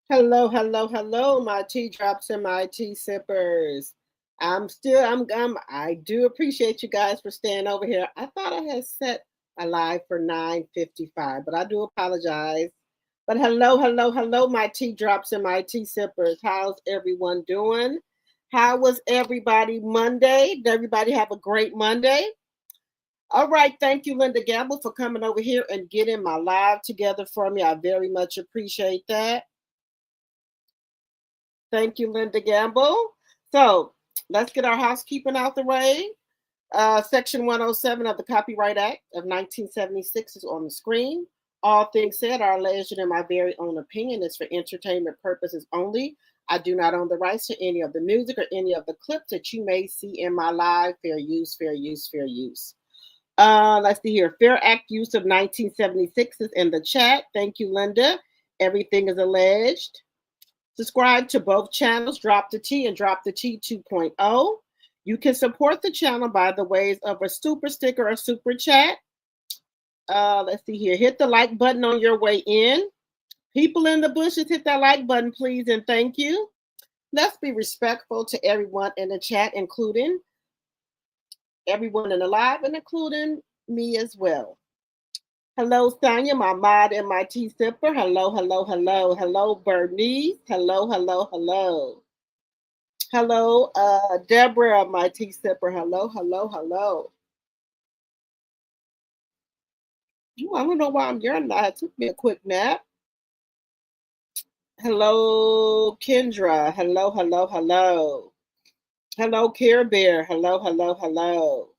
Hello, hello, hello, my tea drops and my tea sippers. I do appreciate you guys for staying over here. I thought I had set a live for 9:55, but I do apologize. But hello, hello, hello, my tea drops and my tea sippers. How's everyone doing? How was everybody Monday? Did everybody have a great Monday? All right, thank you, Linda Gamble, for coming over here and getting my live together for me. I very much appreciate that. Thank you, Linda Gamble. So let's get our housekeeping out the way. Section 107 of the Copyright Act of 1976 is on the screen. All things said are alleged in my very own opinion is for entertainment purposes only. I do not own the rights to any of the music or any of the clips that you may see in my live. Fair use, fair use, fair use. Let's see here. Fair Act use of 1976 is in the chat. Thank you, Linda. Everything is alleged. Subscribe to both channels, Drop the T and Drop the T 2.0. You can support the channel by the ways of a super sticker or super chat. Let's see here. Hit the like button on your way in. People in the bushes, hit that like button, please, and thank you. Let's be respectful to everyone in the chat, including everyone in the live and including me as well. Hello, Sonia, my mod and my tea sipper. Hello, hello, hello. Hello, Bernice. Hello, hello, hello. Hello, Deborah, my tea sipper. Hello, hello, hello. Ooh, I don't know why I'm yawning. I took me a quick nap. Hello, Kendra. Hello, hello, hello. Hello, Care Bear. Hello, hello, hello.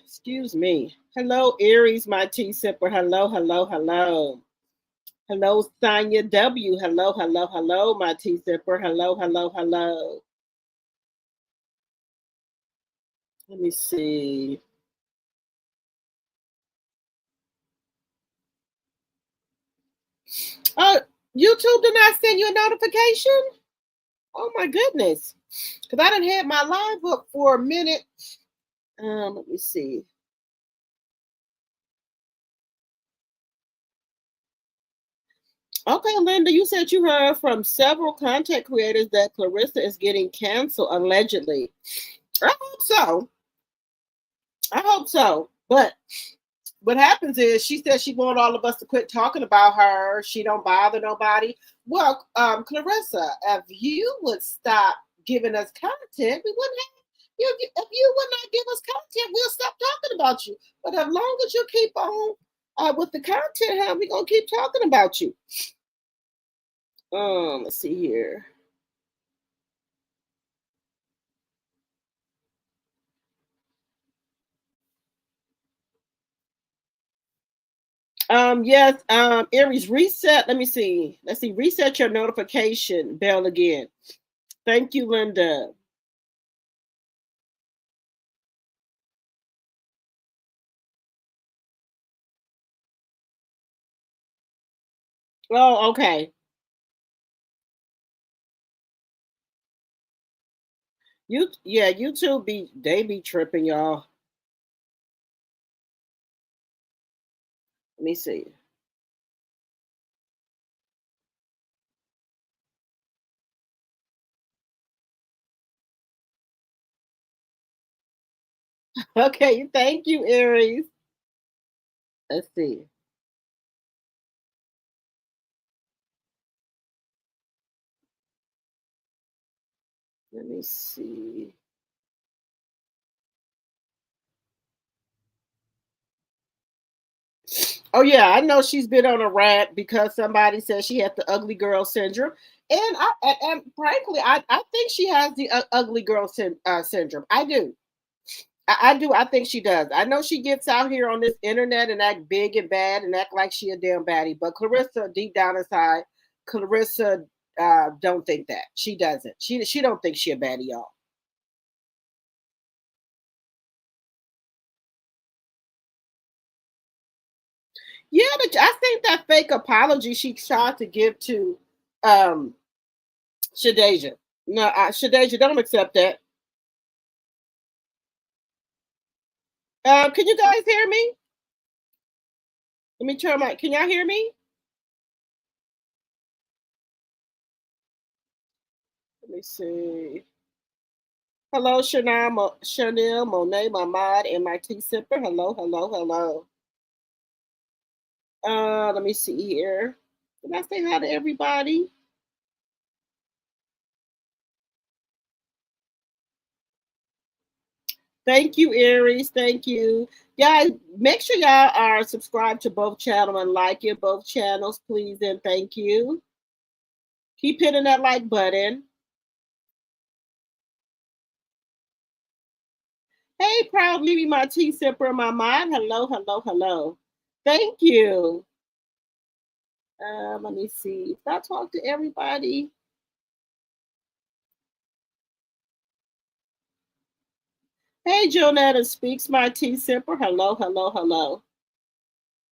Excuse me. Hello, Aries, my tea sipper. Hello, hello, hello. Hello, Sonia W. Hello, hello, hello, my tea sipper. Hello, hello, hello. Let me see. YouTube did not send you a notification? Oh my goodness. Because I didn't have my live up for a minute. Let me see. Okay, Linda, you said you heard from several content creators that Claressa is getting canceled allegedly. I hope so. I hope so. But what happens is she says she wants all of us to quit talking about her. She don't bother nobody. Well, Claressa, if you would stop giving us content, we wouldn't have you. If you would not give us content, we'll stop talking about you. But as long as you keep on with the content, how we gonna keep talking about you? Let's see here. Yes, Aries, reset. Let me see. Let's see. Reset your notification bell again. Thank you, Linda. Oh, okay. YouTube be tripping, y'all. Let me see. Okay, thank you, Aries. Let's see. Let me see. Oh yeah, I know she's been on a rant because somebody said she had the ugly girl syndrome, and frankly, I think she has the ugly girl syndrome. I do. I do. I think she does. I know she gets out here on this internet and act big and bad and act like she a damn baddie. But Claressa, deep down inside, Claressa don't think that. She doesn't. She don't think she a baddie, y'all. Yeah, I think that fake apology she tried to give to um Shadeja. No, Shadeja, don't accept that. Can you guys hear me? Let me turn my. Can y'all hear me? Let me see. Hello, Chanel, Monet, my mod, and my tea sipper. Hello, hello, hello. Let me see here. Did I say hi to everybody? Thank you, Aries. Thank you. Guys, make sure y'all are subscribed to both channels and like it, both channels, please, and thank you. Keep hitting that like button. Hey, proud Lily, my tea sipper in my mind. Hello, hello, hello. Thank you. Let me see. If I talk to everybody. Hey, Jonetta speaks my tea sipper. Hello, hello, hello.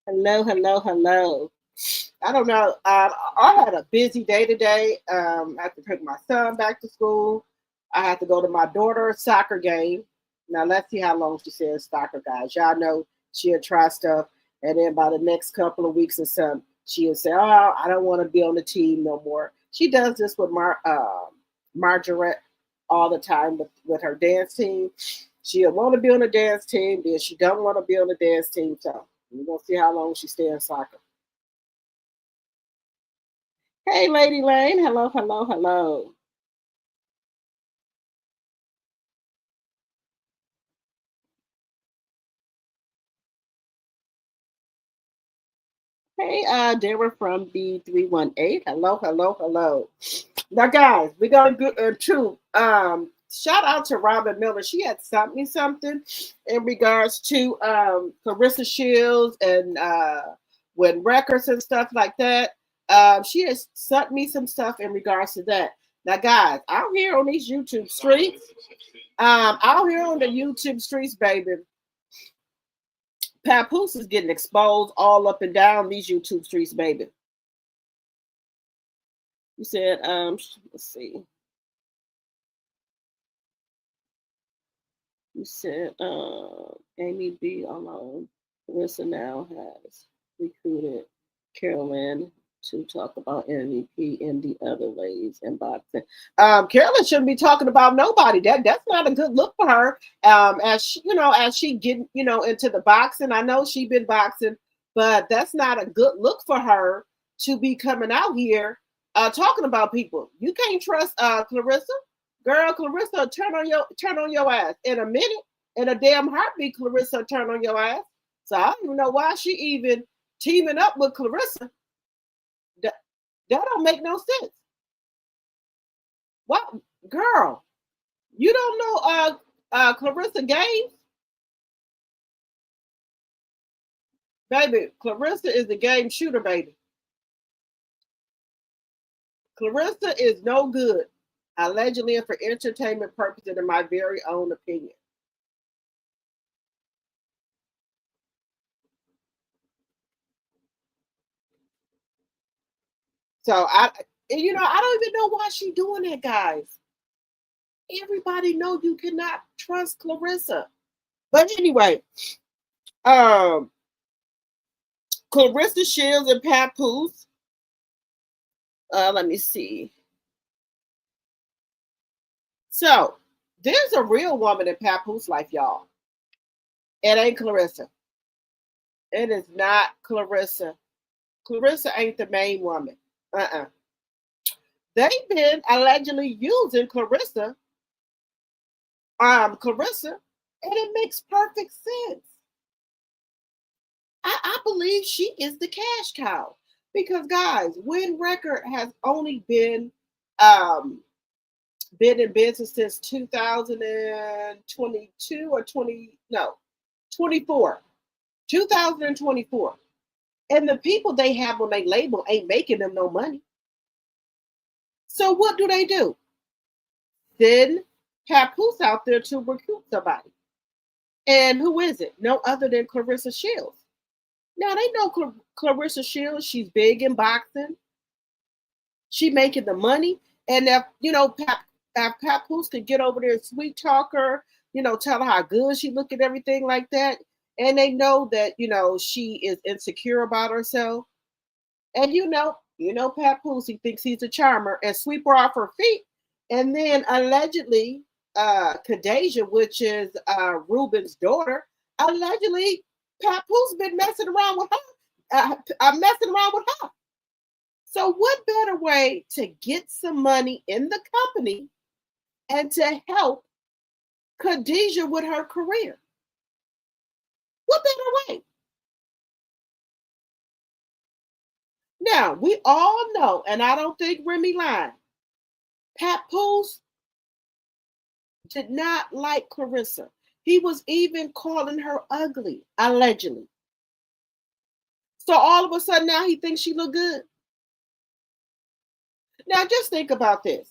Hello, hello, hello. I don't know. I had a busy day today. I had to take my son back to school. I had to go to my daughter's soccer game. Now let's see how long she says soccer, guys. Y'all know she'll try stuff, and then by the next couple of weeks or so, she'll say, "Oh, I don't want to be on the team no more." She does this with Margaret all the time with her dance team. She'll want to be on the dance team, then she don't want to be on the dance team. So we're gonna see how long she stays in soccer. Hey, Lady Lane. Hello, hello, hello. Hey, Deborah from B318. Hello, hello, hello. Now, guys, we're gonna go to shout out to Robin Miller. She had sent me something in regards to Claressa Shields and when records and stuff like that. She has sent me some stuff in regards to that. Now, guys, out here on these YouTube streets, out here on the YouTube streets, baby, Papoose is getting exposed all up and down these YouTube streets, baby. You said, let's see. You said, Amy B. alone. Claressa now has recruited Carolyn to talk about MVP in the other ways in boxing. Carolyn shouldn't be talking about nobody. That's not a good look for her. As she, as she getting, into the boxing. I know she's been boxing, but that's not a good look for her to be coming out here talking about people. You can't trust Claressa. Girl, Claressa turn on your ass in a minute. In a damn heartbeat, Claressa turn on your ass. So I don't even know why she even teaming up with Claressa. That don't make no sense. What, girl? You don't know Claressa Gaines, baby? Claressa is the game shooter, baby. Claressa is no good, allegedly and for entertainment purposes, in my very own opinion. So I don't even know why she's doing that, guys. Everybody know you cannot trust Claressa. But anyway, um, Claressa Shields and Papoose. Let me see. So there's a real woman in Papoose life, y'all. It ain't Claressa. It is not Claressa. Claressa ain't the main woman. They've been allegedly using Claressa, and it makes perfect sense. I believe she is the cash cow because, guys, WYNN Record has only been in business since 2022 or 24, 2024, and the people they have on their label ain't making them no money. So what do? Send Papoose out there to recruit somebody, and who is it? No other than Claressa Shields. Now they know Claressa Shields. She's big in boxing. She making the money, and if Papoose could get over there and sweet talk her, tell her how good she look and everything like that, and they know that, she is insecure about herself. And Papoose, he thinks he's a charmer and sweep her off her feet. And then allegedly, Khadijah, which is Ruben's daughter, allegedly Papoose been messing around with her. Messing around with her. So what better way to get some money in the company and to help Khadijah with her career? What better way? Now, we all know, and I don't think Remy lied, Papoose did not like Claressa. He was even calling her ugly, allegedly. So all of a sudden now he thinks she look good. Now just think about this.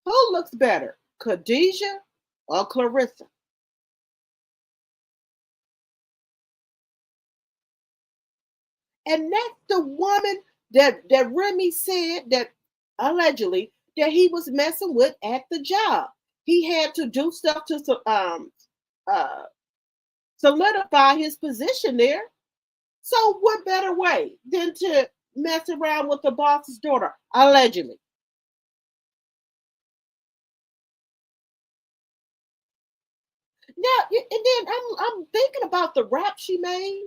Who looks better, Khadijah or Claressa? And that's the woman that Remy said that allegedly that he was messing with at the job. He had to do stuff to solidify his position there. So what better way than to mess around with the boss's daughter, allegedly? Now, and then I'm thinking about the rap she made.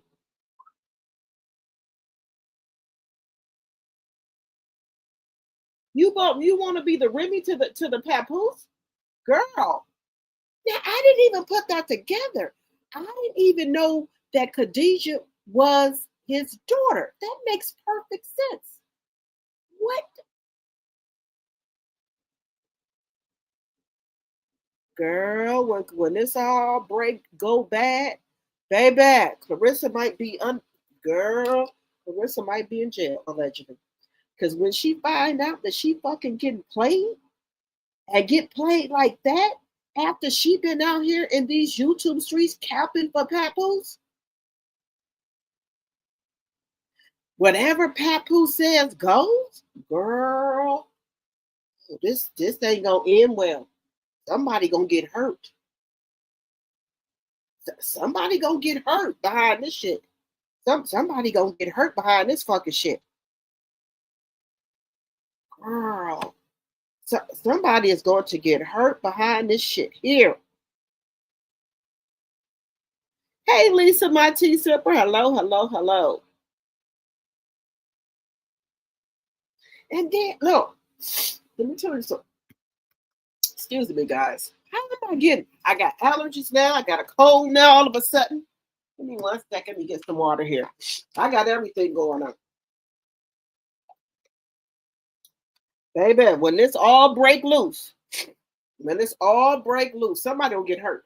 You want to be the Remy to the Papoose? Girl. Yeah, I didn't even put that together. I didn't even know that Khadijah was his daughter. That makes perfect sense. What? Girl, when this all go bad, baby, Claressa might be girl, Claressa might be in jail, allegedly. Because when she find out that she fucking getting played and get played like that after she been out here in these YouTube streets capping for Papoose, whatever Papoose says goes, girl, this ain't gonna end well. Somebody gonna get hurt. Somebody gonna get hurt behind this shit. Somebody gonna get hurt behind this fucking shit. Girl, somebody is going to get hurt behind this shit here. Hey, Lisa, my tea sipper. Hello, hello, hello. And then, look, let me tell you something. Excuse me, guys. How am I getting? I got allergies now. I got a cold now all of a sudden. Give me 1 second. Let me get some water here. I got everything going on. Baby, when this all break loose, somebody will get hurt.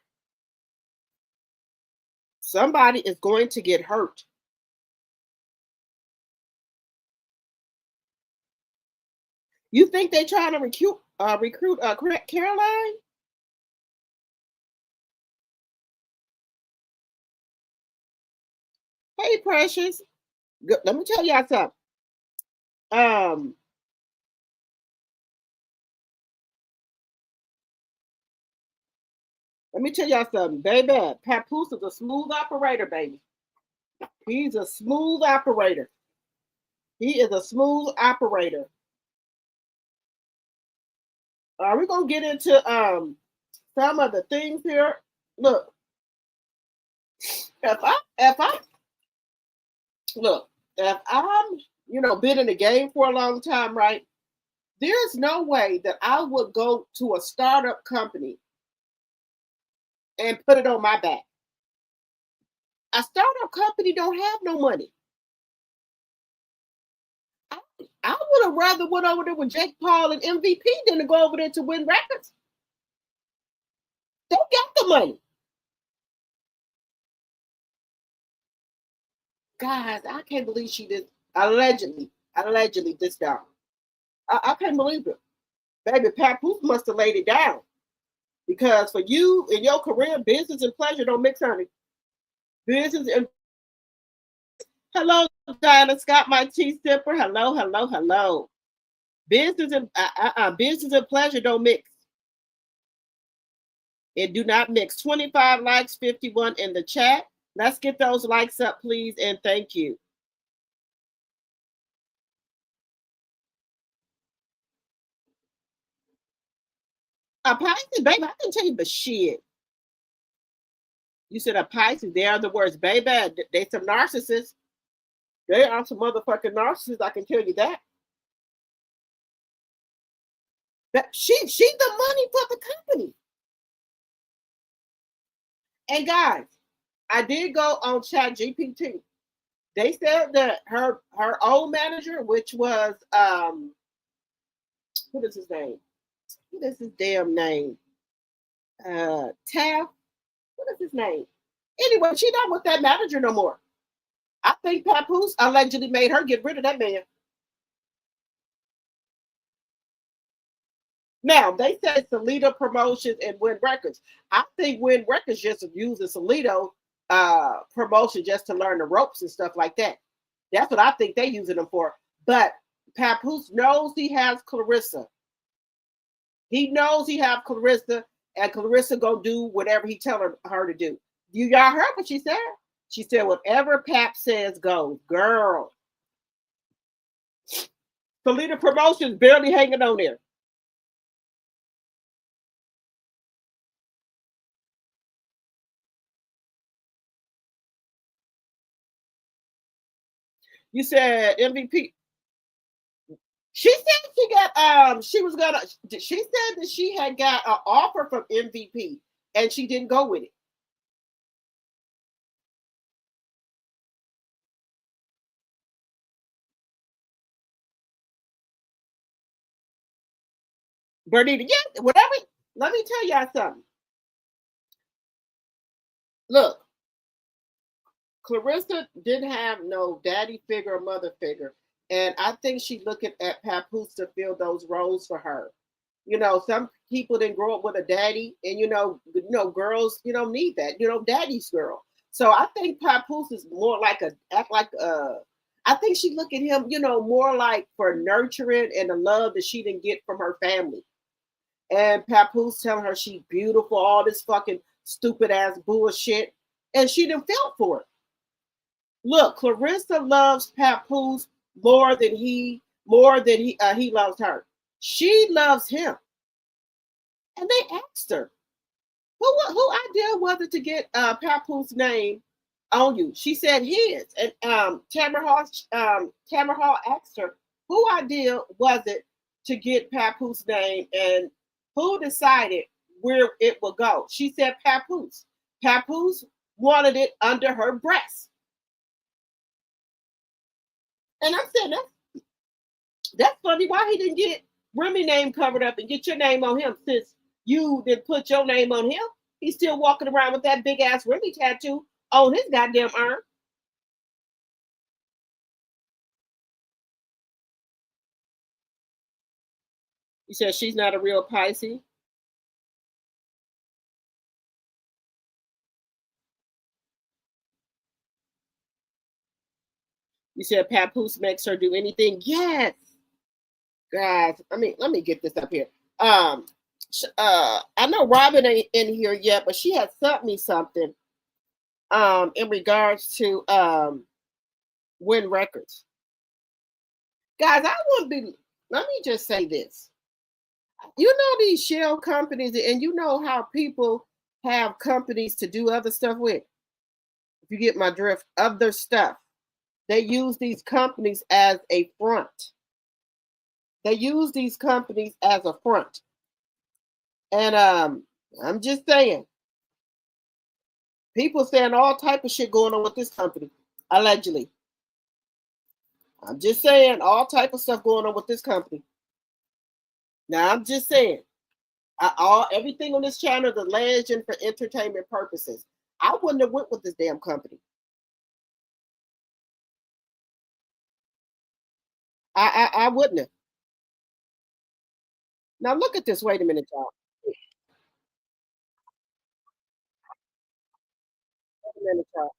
Somebody is going to get hurt. You think they're trying to recruit Caroline? Hey, Precious. Let me tell y'all something. Let me tell y'all something, baby. Papoose is a smooth operator, baby. He's a smooth operator. He is a smooth operator. We're gonna get into some of the things here. Look, if I'm been in the game for a long time, right? There's no way that I would go to a startup company and put it on my back. A startup company don't have no money. I would have rather went over there with Jake Paul and MVP than to go over there to WYNN Records. They got the money. Guys, I can't believe she did allegedly this down. I can't believe it. Baby, Papoose must have laid it down. Because for you in your career, business and pleasure don't mix, honey. Business and hello, Diana Scott, my tea sipper. Hello, hello, hello. Business and pleasure don't mix. It do not mix. 25 likes, 51 in the chat. Let's get those likes up, please, and thank you. A Pisces, baby, I can tell you, but shit. You said a Pisces, they are the worst, baby. They some narcissists. They are some motherfucking narcissists. I can tell you that. That she's the money for the company. And guys, I did go on Chat GPT. They said that her old manager, which was what is his name? What is his damn name? Taff. What is his name? Anyway, she not with that manager no more. I think Papoose allegedly made her get rid of that man. Now they said Salito Promotions and WYNN Records. I think WYNN Records just using Salito promotion just to learn the ropes and stuff like that. That's what I think they're using them for. But Papoose knows he has Claressa. He knows he have Claressa, and Claressa gonna do whatever he tell her to do. Y'all heard what she said? She said, whatever Pap says goes, girl. Salito Promotions barely hanging on there. You said MVP. She said she got she said that she had got an offer from MVP and she didn't go with it. Bernita, yeah, whatever. Let me tell y'all something. Look, Claressa didn't have no daddy figure or mother figure. And I think she's looking at Papoose to fill those roles for her. You know, some people didn't grow up with a daddy, and girls, need that. Daddy's girl. So I think Papoose is more like I think she look at him, more like for nurturing and the love that she didn't get from her family. And Papoose telling her she's beautiful, all this fucking stupid ass bullshit, and she didn't feel for it. Look, Claressa loves Papoose more than he loves her. She loves him. And they asked her, who idea was it to get Papoose's name on you? She said his. And Tamara Hall asked her, who idea was it to get Papoose's name and who decided where it would go? She said Papoose. Papoose wanted it under her breast. And I said, that's funny. Why he didn't get Remy name covered up and get your name on him since you didn't put your name on him? He's still walking around with that big ass Remy tattoo on his goddamn arm. You said she's not a real Pisces. You said Papoose makes her do anything. Yes. Guys, let me get this up here. I know Robin ain't in here yet, but she had sent me something in regards to WYNN Records. Guys, I wouldn't be, let me just say this. You know these shell companies, and you know how people have companies to do other stuff with. If you get my drift, other stuff. They use these companies as a front. They use these companies as a front. And I'm just saying, people saying all type of shit going on with this company, allegedly. I'm just saying all type of stuff going on with this company. Now I'm just saying, everything on this channel is alleged and for entertainment purposes. I wouldn't have went with this damn company. I wouldn't have. Now look at this. Wait a minute, y'all. Wait a minute, y'all.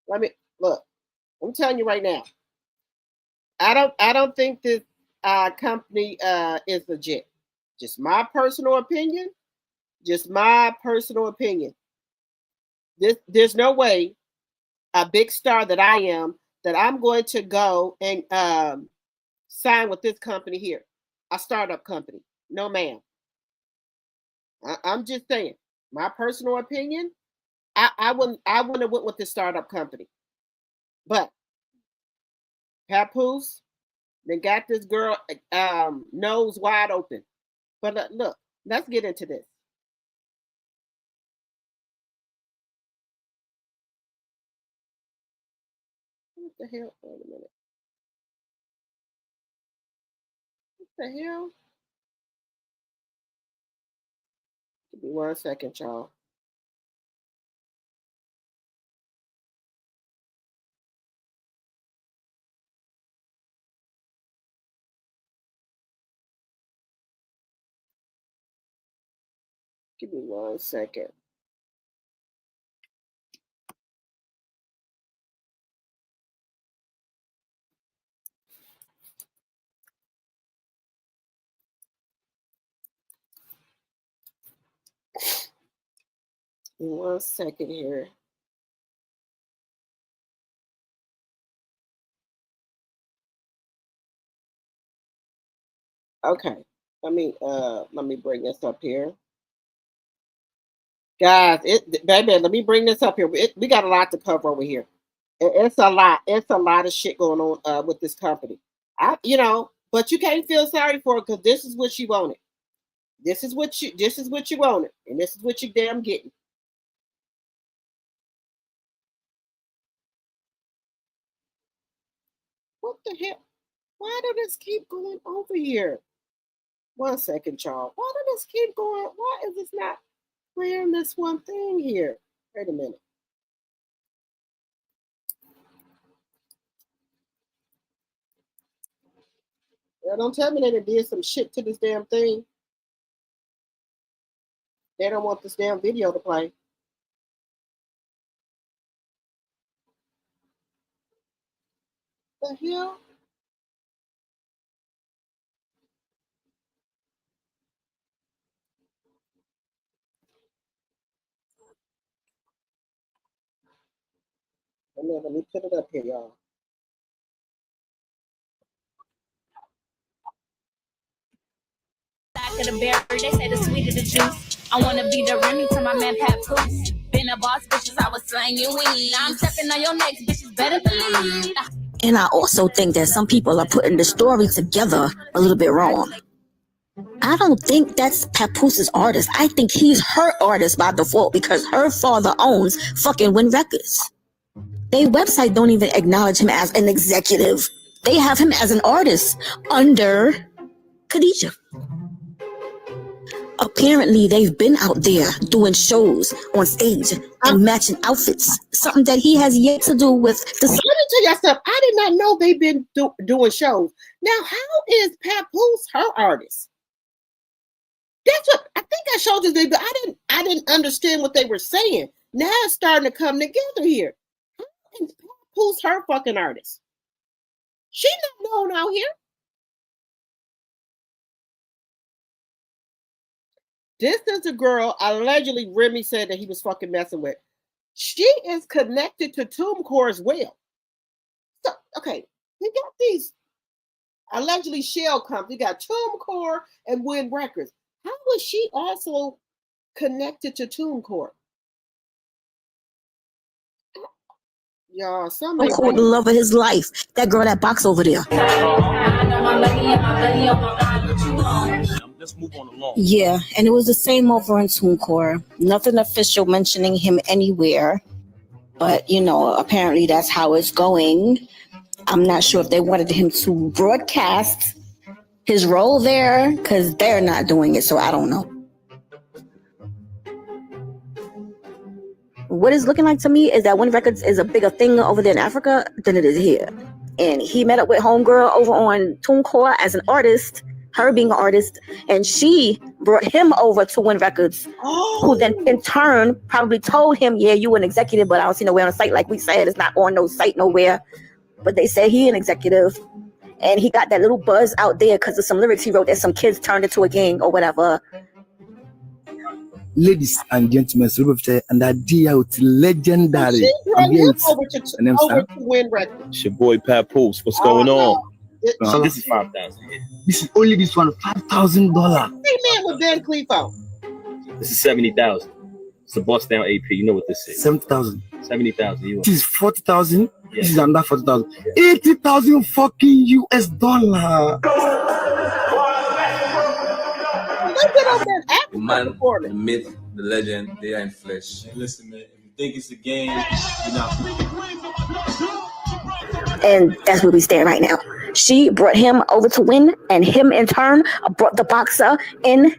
Let me look. I'm telling you right now. I don't think this company is legit. Just my personal opinion. Just my personal opinion. There's no way a big star that I am, that I'm going to go and sign with this company here, a startup company. No, ma'am. I'm just saying, my personal opinion. I wouldn't have went with this startup company, but Papoose, they got this girl nose wide open. But look, let's get into this. What the hell? Wait a minute. What the hell? Give me 1 second, y'all. Give me 1 second. Give me 1 second here. Okay. Let me bring this up here. Guys, baby, let me bring this up here. We got a lot to cover over here. It's a lot. It's a lot of shit going on with this company. But you can't feel sorry for it because this is what you wanted. This is what you wanted, and this is what you damn getting. What the hell? Why do this keep going over here? 1 second, y'all. Why do this keep going? Why is this not clearing this one thing here? Wait a minute. Well, don't tell me they did some shit to this damn thing. They don't want this damn video to play. The hell? Let me put it up here, y'all. Of the berry, they say the sweeter the juice. I wanna be the Remy to my man Papoose. Been a boss, bitches, I was slaying you in. Now I'm stepping on your next, bitches, better believe. And I also think that some people are putting the story together a little bit wrong. I don't think that's Papoose's artist. I think he's her artist by default because her father owns fucking WYNN Records. Their website don't even acknowledge him as an executive. They have him as an artist under Khadijah. Apparently, they've been out there doing shows on stage and matching outfits, something that he has yet to do with the... Let me tell you something. I did not know they've been doing shows. Now, how is Papoose her artist? That's what I think I showed you. But I didn't understand what they were saying. Now it's starting to come together here. How is Papoose her fucking artist? She not known out here. This is a girl allegedly Remy said that he was fucking messing with. She is connected to TuneCore as well. So, okay, we got these allegedly shell companies. We got TuneCore and WYNN Records. How was she also connected to TuneCore? Y'all, somebody called the love of his life. That girl that box over there. Let's move on along. Yeah, and it was the same over in TuneCore. Nothing official mentioning him anywhere. But, apparently that's how it's going. I'm not sure if they wanted him to broadcast his role there, because they're not doing it, so I don't know. What it's looking like to me is that WYNN Records is a bigger thing over there in Africa than it is here. And he met up with homegirl over on TuneCore as an artist, her being an artist, and she brought him over to WYNN Records, who then in turn probably told him, yeah, you an executive, but I don't see nowhere on the site. Like we said, it's not on no site nowhere. But they said he an executive, and he got that little buzz out there because of some lyrics he wrote that some kids turned into a gang or whatever. Ladies and gentlemen, and that deal with legendary. She brought him over to WYNN Records. It's your boy Papoose. What's going on? No. This is 5,000. This is only this one, $5,000. Hey man with Ben Clefo. This is 70,000. It's a bust down AP. You know what this is? 70,000. 70,000. This is 40,000. Yeah. This is another 40,000. 80,000 fucking US dollar. The man, the myth, the legend, they are in flesh. Hey, listen, man, if you think it's a game, you're not. And that's where we stand right now. She brought him over to WYNN, and him in turn brought the boxer in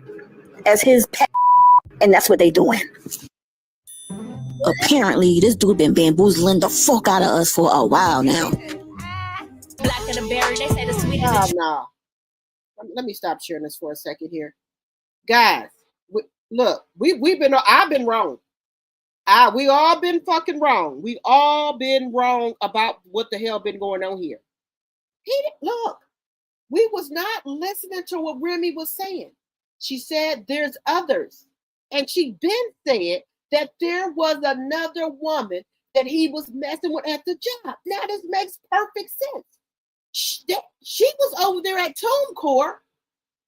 as his pet, and that's what they doing. Apparently, this dude been bamboozling the fuck out of us for a while now. Black of the berry, they say the sweetest. No. Let me stop sharing this for a second here. Guys, I've been wrong. We all been fucking wrong. We all been wrong about what the hell been going on here. Look, we was not listening to what Remy was saying. She said there's others. And she been saying that there was another woman that he was messing with at the job. Now this makes perfect sense. She was over there at TuneCore,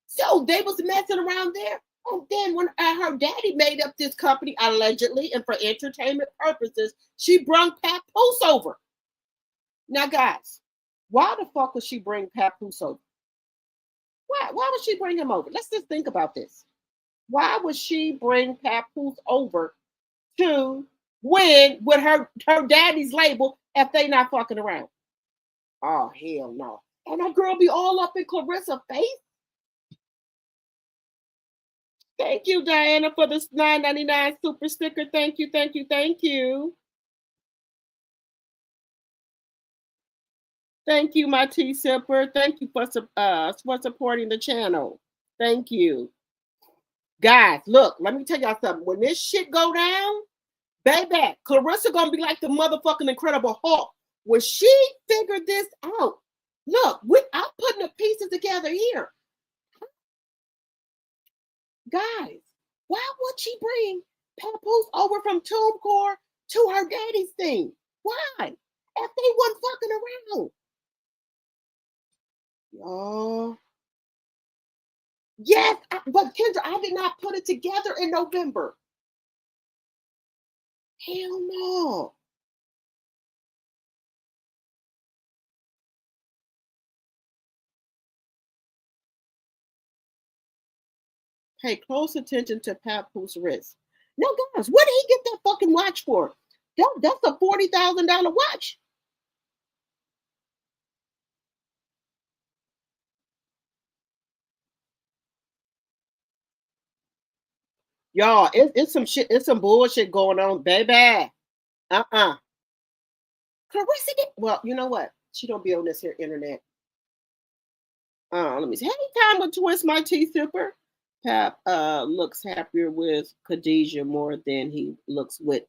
so they was messing around there. And then when her daddy made up this company, allegedly, and for entertainment purposes, she brought Papoose over. Now, guys, why the fuck would she bring Papoose over? Why would she bring him over? Let's just think about this. Why would she bring Papoose over to WYNN with her daddy's label if they not fucking around? Oh, hell no. And that girl be all up in Claressa's face. Thank you, Diana, for this $9.99 super sticker. Thank you, thank you, thank you. Thank you, my tea sipper. Thank you for supporting the channel. Thank you. Guys, look, let me tell y'all something. When this shit go down, baby, Claressa gonna be like the motherfucking Incredible Hulk. When she figured this out, look, I'm putting the pieces together here. Guys, why would she bring Papoose over from TuneCore to her daddy's thing? Why? If they wasn't fucking around. Oh. Yes, but Kendra, I did not put it together in November. Hell no. Pay close attention to Papoose wrist. No, guys, what did he get that fucking watch for? That's a $40,000 watch. Y'all, it's some shit, it's some bullshit going on, baby. Claressa did, well, you know what? She don't be on this here internet. Let me see. Anytime with Twist my tea sipper. Pap looks happier with Khadijah more than he looks with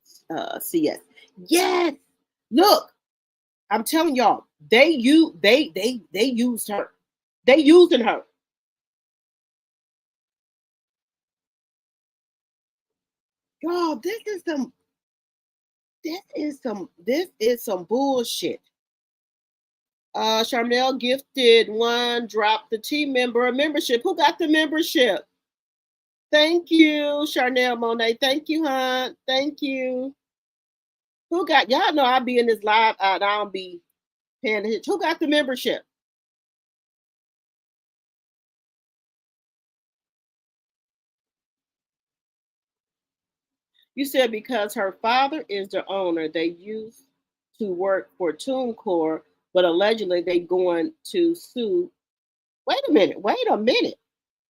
CS. Yes. Look, I'm telling y'all, they used her. They using her. Y'all, this is some bullshit. Charnel gifted one, dropped the team member a membership. Who got the membership? Thank you, Charnel Monet. Thank you, hon. Thank you. Who got, y'all know I'll be in this live, I don't be paying attention. Who got the membership? You said because her father is the owner, they used to work for TuneCore, but allegedly they going to sue. Wait a minute.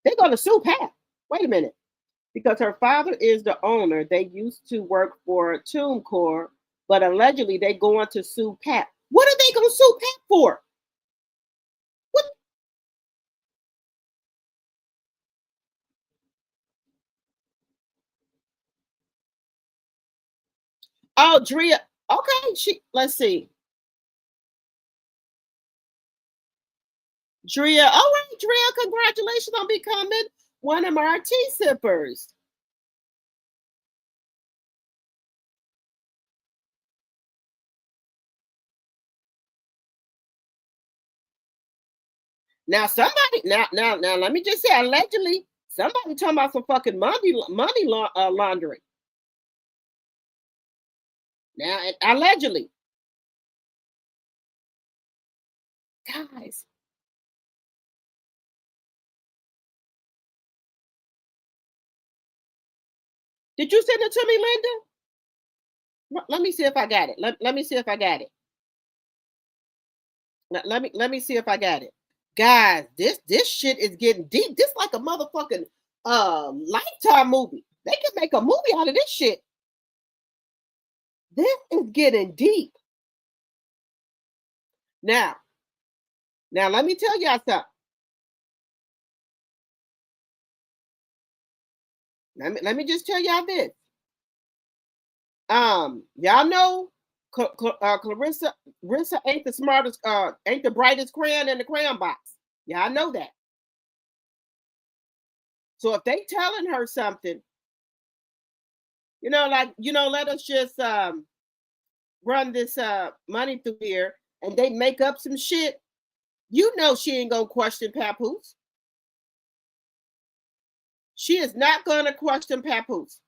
They're going to sue Pat. Wait a minute. Because her father is the owner, they used to work for TuneCore, but allegedly they going to sue Pat. What are they going to sue Pat for? What? Oh, Drea. Okay, let's see. Drea. All right, Drea, congratulations on becoming one of our tea sippers. Now somebody now let me just say allegedly somebody talking about some fucking money laundering. Now allegedly, guys. Did you send it to me, Linda? Let me see if I got it. Let me see if I got it. Let me see if I got it. Guys, this shit is getting deep. This like a motherfucking Lifetime movie. They can make a movie out of this shit. This is getting deep. Now let me tell y'all something. Let me just tell y'all this. Y'all know Claressa ain't the smartest, ain't the brightest crayon in the crayon box. Y'all know that. So if they telling her something, let us just run this money through here, and they make up some shit, she ain't gonna question Papoose. She is not gonna question Papoose.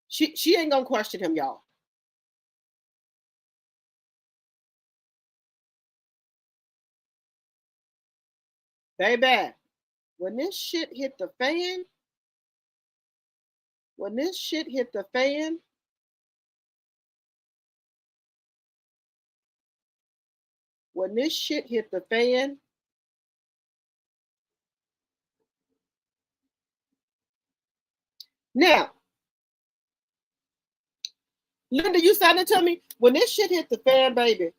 She ain't gonna question him, y'all. Baby, when this shit hit the fan, when this shit hit the fan, now, Linda, you signed it to me. When this shit hit the fan, baby,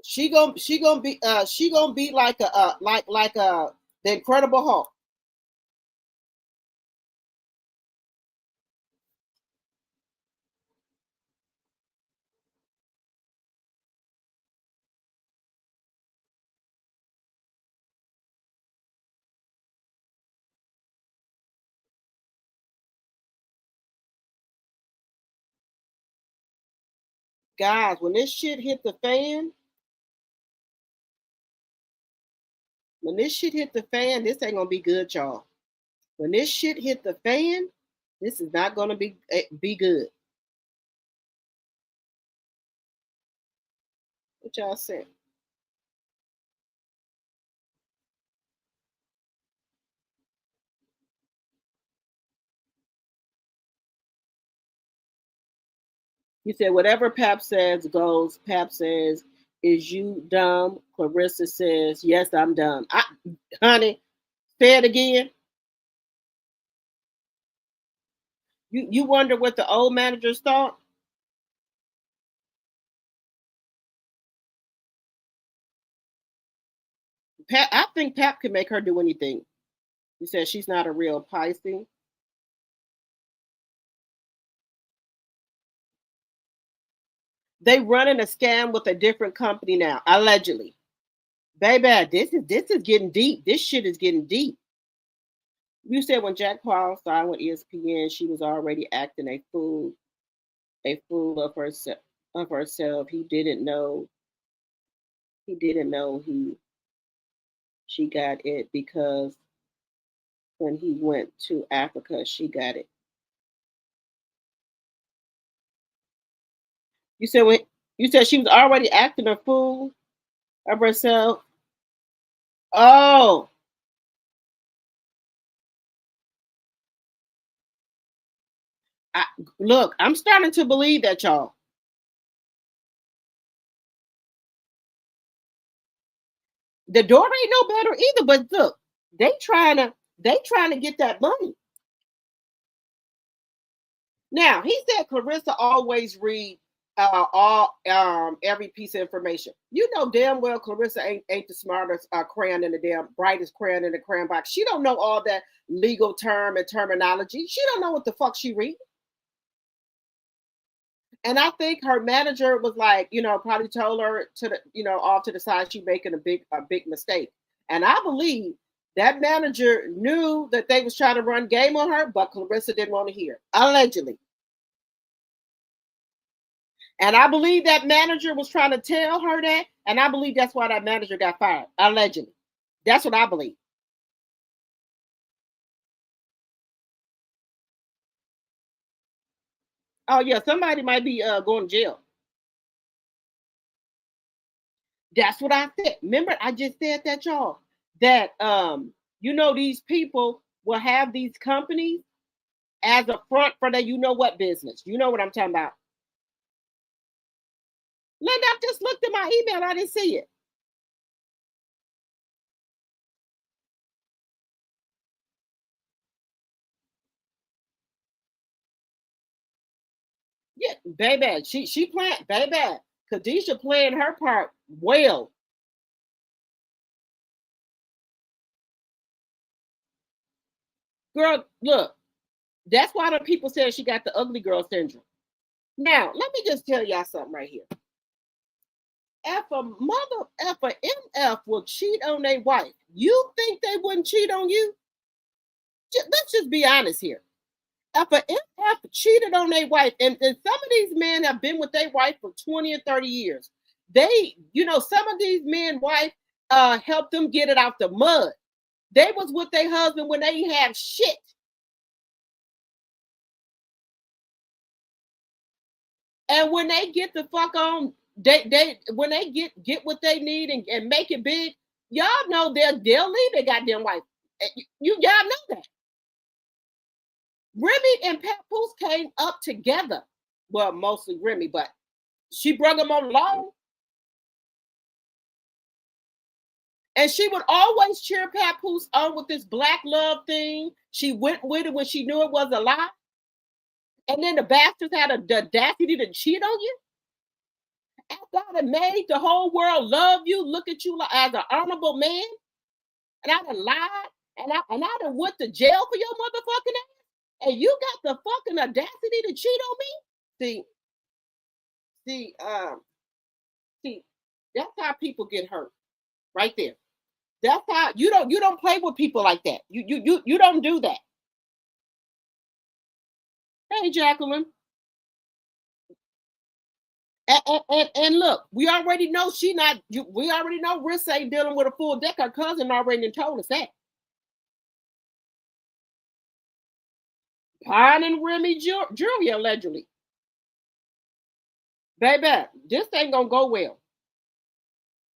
she gonna be like the Incredible Hulk. Guys, when this shit hit the fan, this ain't gonna be good, y'all. When this shit hit the fan, this is not gonna be good. What y'all say? You said whatever Pap says goes. Pap says, "Is you dumb?" Claressa says, "Yes, I'm dumb." Honey, say it again. You wonder what the old managers thought? I think Pap can make her do anything. He said she's not a real Pisces. They running a scam with a different company now, allegedly. Baby, this is getting deep. This shit is getting deep. You said when Jack Paul signed with ESPN, she was already acting a fool of herself. He didn't know she got it because when he went to Africa, she got it. You said she was already acting a fool of herself. Oh, look, I'm starting to believe that, y'all. The daughter ain't no better either, but look, they trying to get that money. Now he said Claressa always read all every piece of information. You know damn well Claressa ain't the smartest crayon in the damn brightest crayon in the crayon box. She don't know all that legal term and terminology. She don't know what the fuck she read. And I think her manager was like, probably told her to the, off to the side, she making a big mistake. And I believe that manager knew that they was trying to run game on her, but Claressa didn't want to hear. Allegedly. And I believe that manager was trying to tell her that. And I believe that's why that manager got fired, allegedly. That's what I believe. Oh, yeah, somebody might be going to jail. That's what I said. Remember, I just said that, y'all, that, you know, these people will have these companies as a front for their you-know-what business. You know what I'm talking about. Linda, I just looked at my email. I didn't see it. Yeah, baby, she playing, baby. Khadijah playing her part well. Girl, look, that's why the people said she got the ugly girl syndrome. Now, let me just tell y'all something right here. If a MF will cheat on their wife, you think they wouldn't cheat on you? Let's just be honest here. If an MF cheated on their wife, and some of these men have been with their wife for 20 or 30 years, they, you know, some of these men wife helped them get it out the mud. They was with their husband when they have shit. And when they get the fuck on, they when they get what they need and make it big, y'all know they'll leave their goddamn wife. Y'all know that. Remy and Papoose came up together. Well, mostly Remy, but she brought them on along. And she would always cheer Papoose on with this black love thing. She went with it when she knew it was a lie. And then the bastards had the audacity to cheat on you. After I had made the whole world love you, look at you as an honorable man, and I done lied, and I done went to jail for your motherfucking ass, and you got the fucking audacity to cheat on me? See, that's how people get hurt, right there. That's how you don't play with people like that. You don't do that. Hey, Jacqueline. And look, we already know she not. We already know Riss ain't dealing with a full deck. Her cousin already told us that. Pine and Remy jury allegedly. Baby, this ain't gonna go well.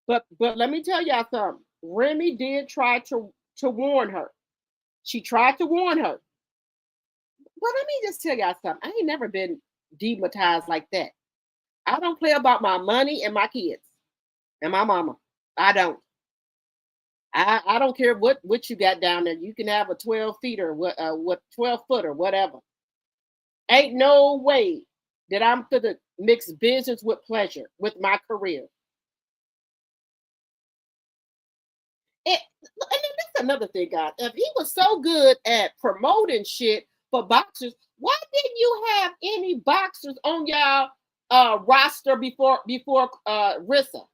But let me tell y'all something. Remy did try to warn her. She tried to warn her. But let me just tell y'all something. I ain't never been demonetized like that. I don't play about my money and my kids and my mama. I don't. I don't care what you got down there. You can have a 12 feet or what 12 foot or whatever. Ain't no way that I'm gonna mix business with pleasure with my career. And then that's another thing, guys. If he was so good at promoting shit for boxers, why didn't you have any boxers on y'all roster before Rissa?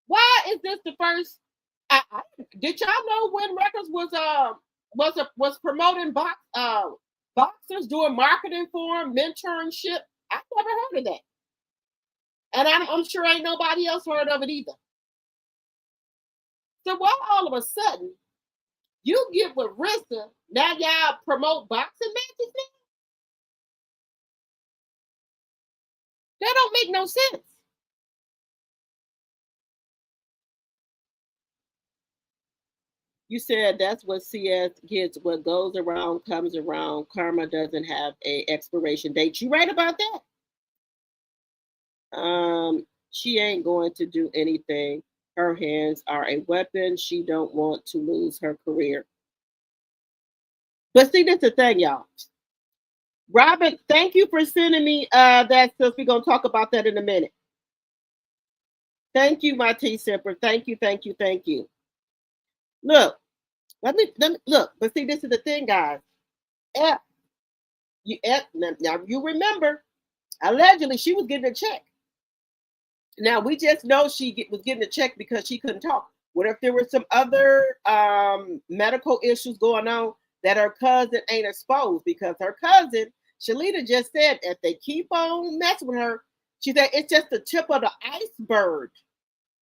Why is this the first? Did y'all know WYNN Records was promoting boxers, doing marketing for them, mentorship? I never heard of that, and I'm sure ain't nobody else heard of it either. So why all of a sudden you get with Rissa, now y'all promote boxing matches now? That don't make no sense. You said that's what CS gets. What goes around comes around. Karma doesn't have a expiration date. You right about that. She ain't going to do anything. Her hands are a weapon. She don't want to lose her career. But see, that's the thing, y'all. Robin, thank you for sending me that stuff. We're gonna talk about that in a minute. Thank you, my T Simper. Thank you. Look, let me look. But see, this is the thing, guys. Now you remember, allegedly she was getting a check. Now we just know she was getting a check because she couldn't talk. What if there were some other medical issues going on that her cousin ain't exposed? Because her cousin, Shalita, just said if they keep on messing with her, She said it's just the tip of the iceberg.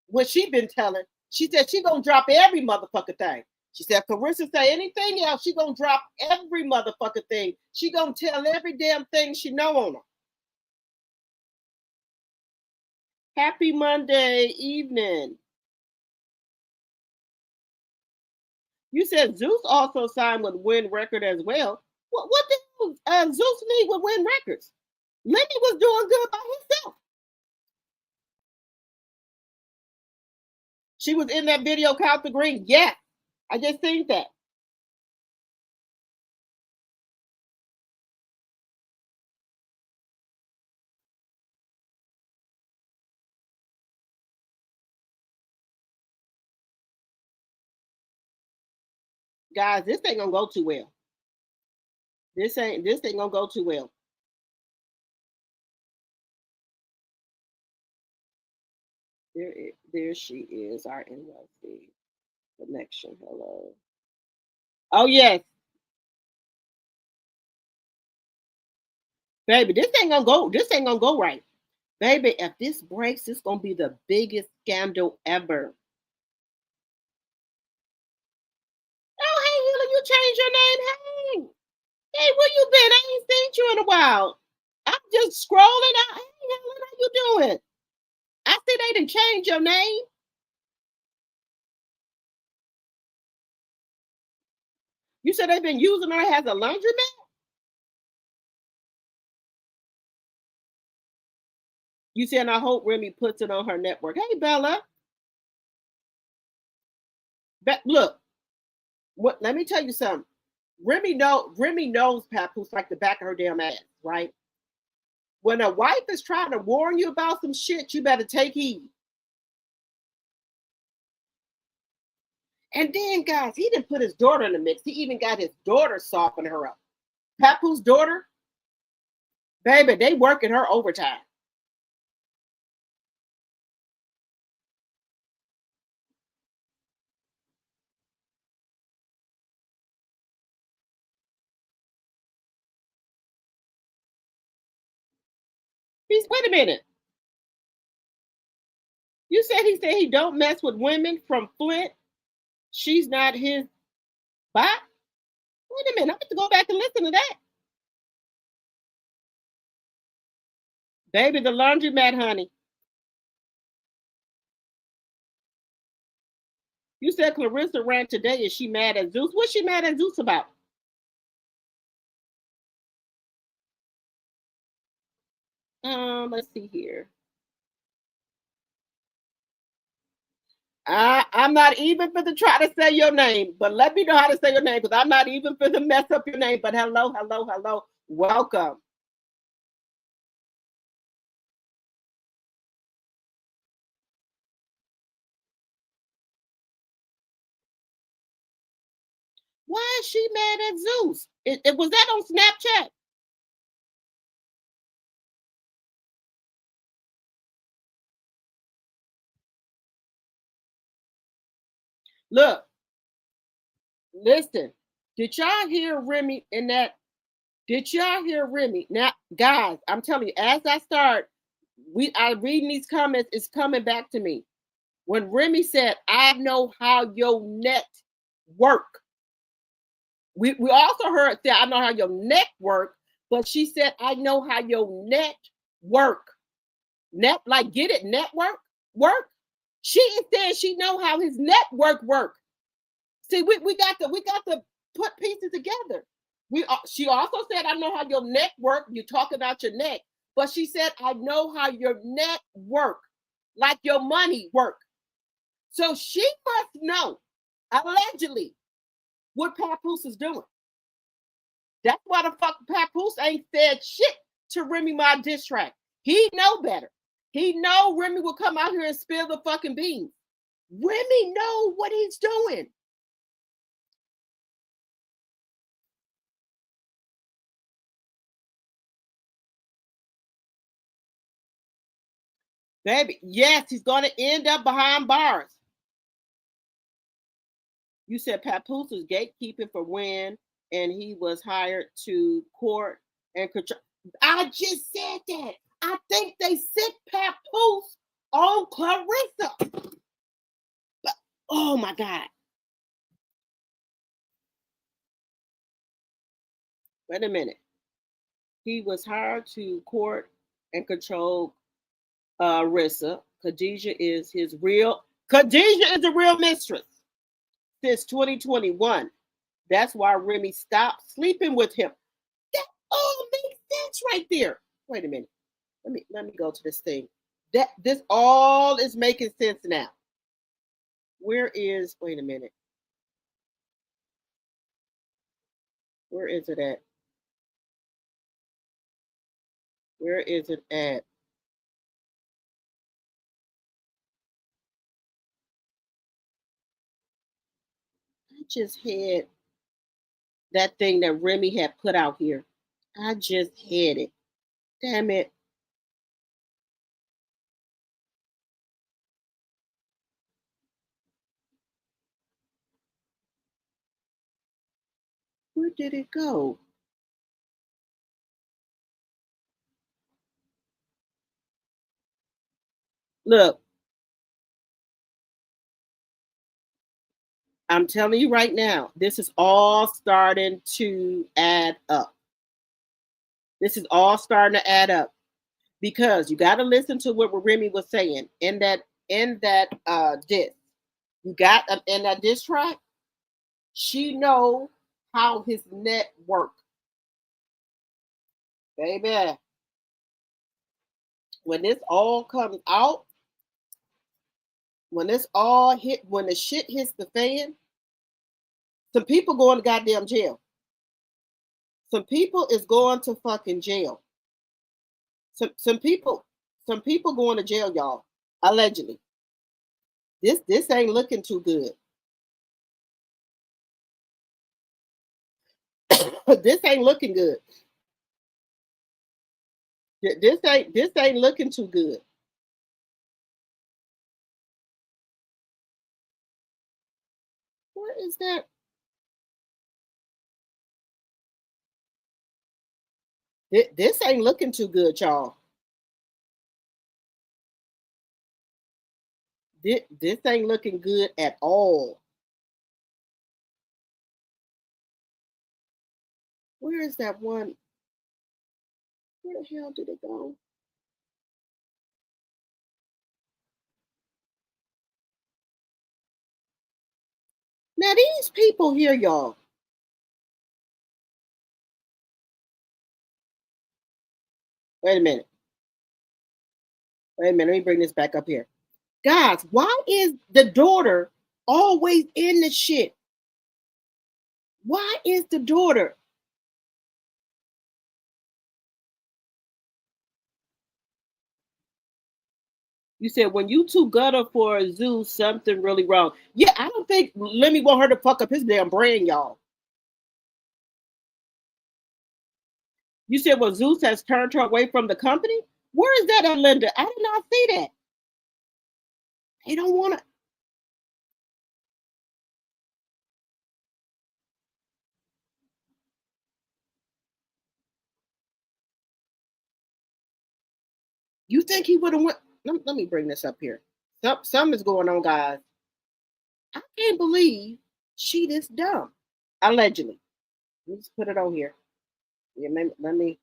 What she been telling. She said she gonna drop every motherfucking thing. She said, Claressa say anything else, she gonna drop every motherfucking thing. She gonna tell every damn thing she know on her. Happy Monday evening. You said Zeus also signed with WYNN Record as well. What did Zeus need with WYNN Records? Lenny was doing good by himself. She was in that video, Count the Green. Yeah, I just seen that. Guys, this ain't gonna go too well. This ain't gonna go too well. There she is, our NYC connection. Hello. Oh yes. Baby, this ain't gonna go right. Baby, if this breaks, it's gonna be the biggest scandal ever. Oh, hey, Hila, you changed your name. Hey, where you been? I ain't seen you in a while. I'm just scrolling out. Hey, Hila, how you doing? I see they didn't change your name. You said they've been using her as a laundromat? You said, I hope Remy puts it on her network. Hey, Bella. Look, let me tell you something. Remy knows Papoose like the back of her damn ass, right? When a wife is trying to warn you about some shit, you better take heed. And then, guys, he didn't put his daughter in the mix. He even got his daughter softening her up. Papoose daughter, baby, they working her overtime. Wait a minute. You said he don't mess with women from Flint. She's not his bot. Wait a minute. I have to go back and listen to that. Baby, the laundromat, honey. You said Claressa ran today. Is she mad at Zeus? What's she mad at Zeus about? Let's see here. I'm not even for to try to say your name, but let me know how to say your name because I'm not even for to mess up your name. But hello. Welcome. Why is she mad at Zeus? It was that on Snapchat? Look, listen. Did y'all hear Remy in that? Did y'all hear Remy? Now, guys, I'm telling you, as I start, I reading these comments, it's coming back to me. When Remy said, I know how your net work. We also heard that I know how your neck work, but she said, I know how your net work. Net, like get it, network work. She is saying she know how his network work. See, we got to put pieces together. She also said, I know how your neck work. You talk about your neck, but she said, I know how your net work, like your money work. So she must know, allegedly, what Papoose is doing. That's why the fuck Papoose ain't said shit to Remy Ma diss track. He know better. He know Remy will come out here and spill the fucking beans. Remy know what he's doing. Baby, yes, he's going to end up behind bars. You said Papoose was gatekeeping for WYNN, and he was hired to court and control. I just said that. I think they sick Papoose on Claressa. Oh my God. Wait a minute. He was hired to court and control Rissa. Khadijah is the real mistress since 2021. That's why Remy stopped sleeping with him. That all makes sense right there. Wait a minute. Let me go to this thing. This all is making sense now. Wait a minute. Where is it at? Where is it at? I just had that thing that Remy had put out here. I just had it. Damn it. Where did it go? Look, I'm telling you right now, this is all starting to add up. This is all starting to add up because you got to listen to what Remy was saying in that diss. You got in that diss track. She know how his net work, baby. When this all comes out, when the shit hits the fan, some people going to goddamn jail. Some people is going to fucking jail. Some people going to jail, y'all. Allegedly. This ain't looking too good. This ain't looking good. This ain't looking too good. What is that? This ain't looking too good, y'all. This ain't looking good at all. Where is that one? Where the hell did it go? Now these people here, y'all. Wait a minute. Let me bring this back up here. Guys, why is the daughter always in the shit? Why is the daughter? You said when you too gutter for a zoo, something really wrong. Yeah, I don't think Lemmy want her to fuck up his damn brain, y'all. You said, well, Zeus has turned her away from the company? Where is that at, Linda? I did not see that. They don't want to. You think he would have went? Let me bring this up here. Something is going on, guys. I can't believe she this dumb. Allegedly. Let me just put it on here. Yeah, let me.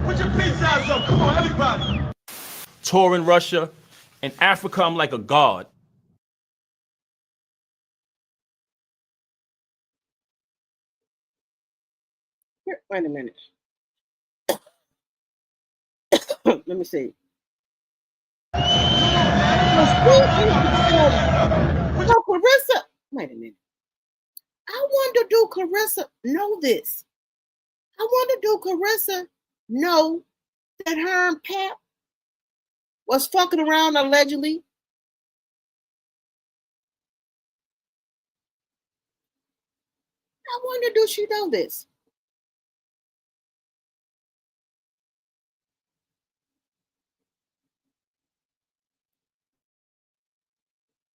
Put your peace signs up. Come on, everybody. Tour in Russia. In Africa, I'm like a god. Here, wait a minute. Let me see. No, Claressa. Wait a minute. I wonder, do Claressa know this? I wonder, do Claressa know that her and Pap was fucking around allegedly? I wonder, do she know this?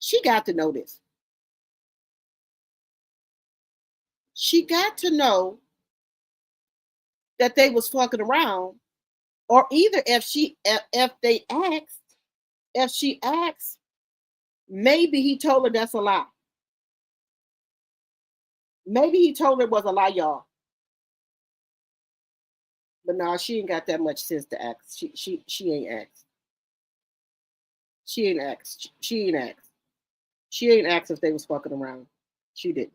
She got to know this. She got to know that they was fucking around, or either if she asked, maybe he told her that's a lie. Maybe he told her it was a lie, y'all. But no, she ain't got that much sense to ask. She ain't asked. She ain't asked. She ain't asked. She ain't asked if they was fucking around. She didn't.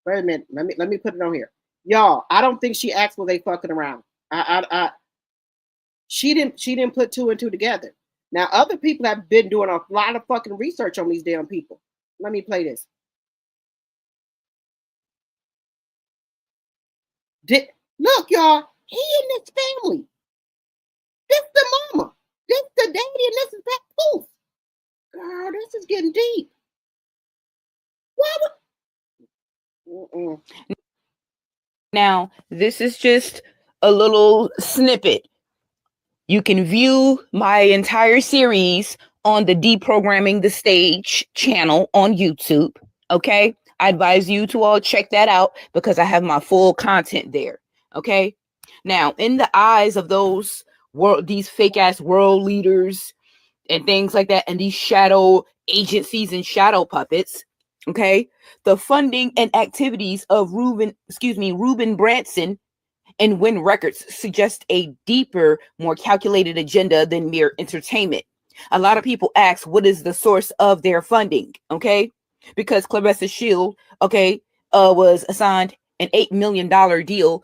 Wait a minute. Let me put it on here. Y'all, I don't think she asked were they fucking around. She didn't put two and two together. Now, other people have been doing a lot of fucking research on these damn people. Let me play this. Look, y'all, he in this family. This the mama. This the daddy, and this is Papoose. Girl, this is getting deep. Why would... Now, this is just a little snippet. You can view my entire series on the Deprogramming the Stage channel on YouTube. Okay, I advise you to all check that out because I have my full content there. Okay, now in the eyes of these fake ass world leaders and things like that, and these shadow agencies and shadow puppets, okay, the funding and activities of Ruben Branson and WYNN Records suggest a deeper, more calculated agenda than mere entertainment. A lot of people ask, what is the source of their funding? Okay, because Claressa Shield, was assigned an $8 million deal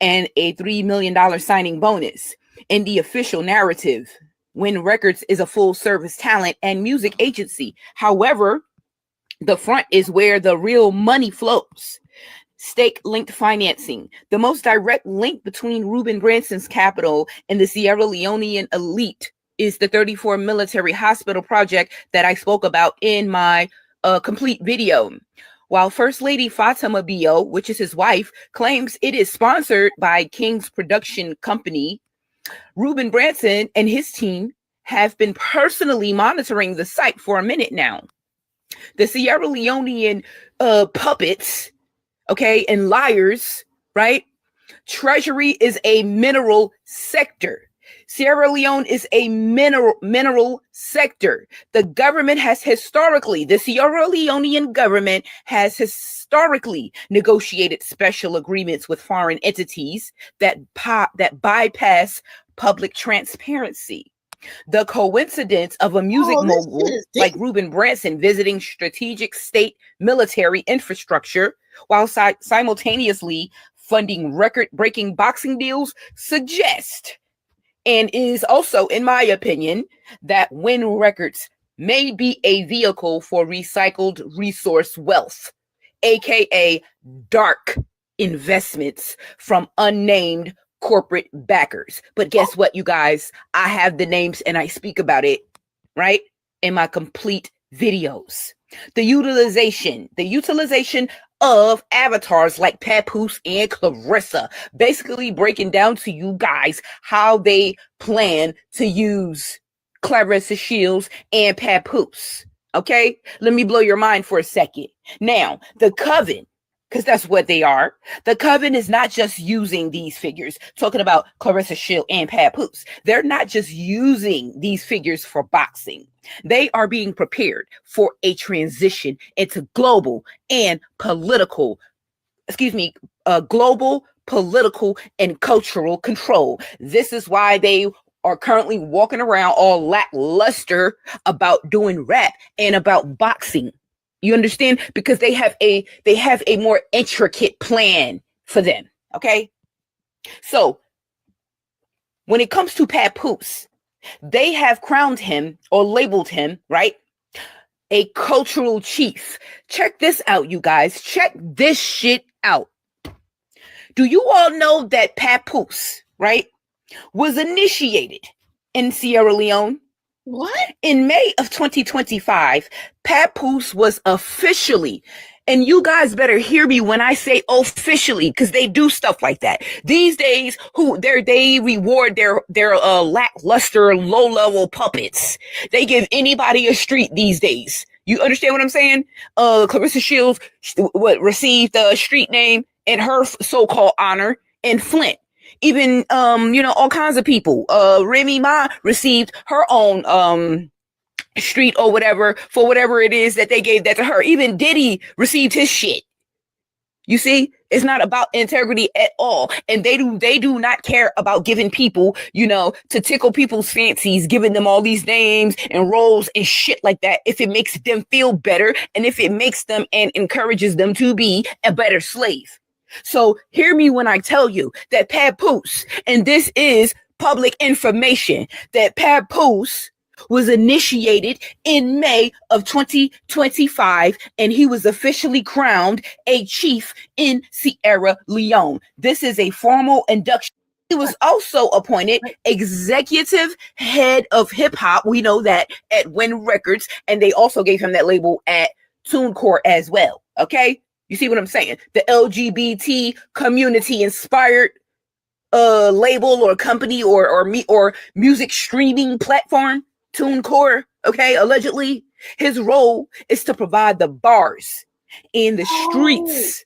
and a $3 million signing bonus. In the official narrative, WYNN Records is a full-service talent and music agency. However, the front is where the real money flows. Stake-linked financing. The most direct link between Ruben Branson's capital and the Sierra Leonean elite is the 34 military hospital project that I spoke about in my complete video. While First Lady Fatima Bio, which is his wife, claims it is sponsored by King's production company, Ruben Branson and his team have been personally monitoring the site for a minute now. The Sierra Leonean puppets, and liars, right? Treasury is a mineral sector. Sierra Leone is a mineral sector. The Sierra Leonean government has historically negotiated special agreements with foreign entities that bypass public transparency. The coincidence of a music mogul like Ruben Branson visiting strategic state military infrastructure while simultaneously funding record-breaking boxing deals suggest, and is also, in my opinion, that WYNN Records may be a vehicle for recycled resource wealth, aka dark investments from unnamed corporate backers. But guess what, you guys? I have the names and I speak about it, right, in my complete videos. The utilization of avatars like Papoose and Claressa, basically breaking down to you guys how they plan to use Claressa Shields and Papoose. Okay, let me blow your mind for a second. Now, the Coven, because that's what they are. The Coven is not just using these figures, talking about Claressa Shield and Papoose. They're not just using these figures for boxing. They are being prepared for a transition into global, political, and cultural control. This is why they are currently walking around all lackluster about doing rap and about boxing. You understand? Because they have a more intricate plan for them. Okay. So when it comes to Papoose, they have crowned him or labeled him, right, a cultural chief. Check this out, you guys. Check this shit out. Do you all know that Papoose, right, was initiated in Sierra Leone? What? In May of 2025, Papoose was officially And you guys better hear me when I say officially, because they do stuff like that. These days, they reward their lackluster, low-level puppets. They give anybody a street these days. You understand what I'm saying? Claressa Shields received a street name in her so-called honor in Flint. Even all kinds of people. Remy Ma received her own street or whatever for whatever it is that they gave that to her. Even Diddy received his shit. You see, it's not about integrity at all. And they do not care about giving people, to tickle people's fancies, giving them all these names and roles and shit like that. If it makes them feel better and if it makes them and encourages them to be a better slave. So hear me when I tell you that Papoose, and this is public information, that Papoose was initiated in May of 2025, and he was officially crowned a chief in Sierra Leone. This is a formal induction. He was also appointed executive head of hip hop. We know that at WYNN Records, and they also gave him that label at TuneCore as well. Okay, you see what I'm saying? The LGBT community inspired label or company or music streaming platform. TuneCore, okay, allegedly, his role is to provide the bars in the streets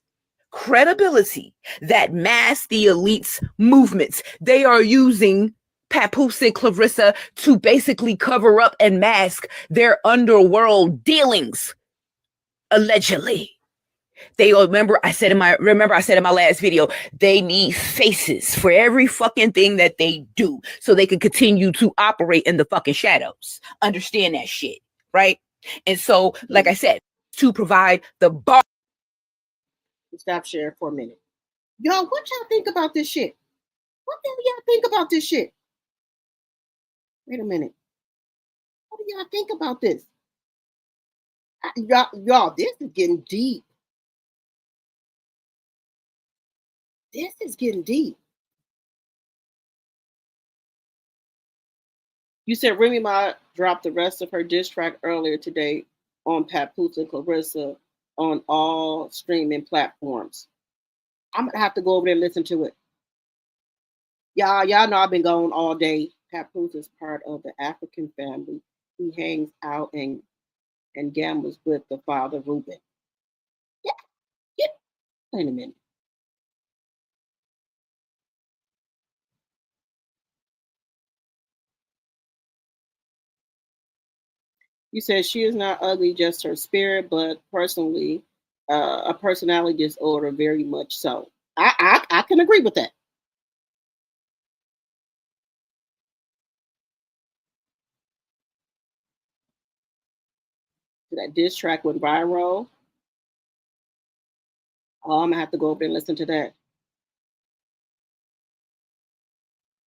credibility that mask the elites' movements. They are using Papoose and Claressa to basically cover up and mask their underworld dealings, allegedly. They remember I said in my last video, they need faces for every fucking thing that they do so they can continue to operate in the fucking shadows. Understand that shit, right? And so, like I said, to provide the bar. Stop sharing for a minute. Y'all, what y'all think about this shit? What do y'all think about this shit? Wait a minute. What do y'all think about this? Y'all, this is getting deep. This is getting deep. You said Remy Ma dropped the rest of her diss track earlier today on Papoose and Claressa on all streaming platforms. I'm gonna have to go over there and listen to it. Y'all know I've been gone all day. Papoose is part of the African family. He hangs out and gambles with the father Ruben. Yeah. Wait a minute. You said she is not ugly, just her spirit, but personally, a personality disorder, very much so. I can agree with that. That diss track went viral. Oh, I'm gonna have to go over and listen to that.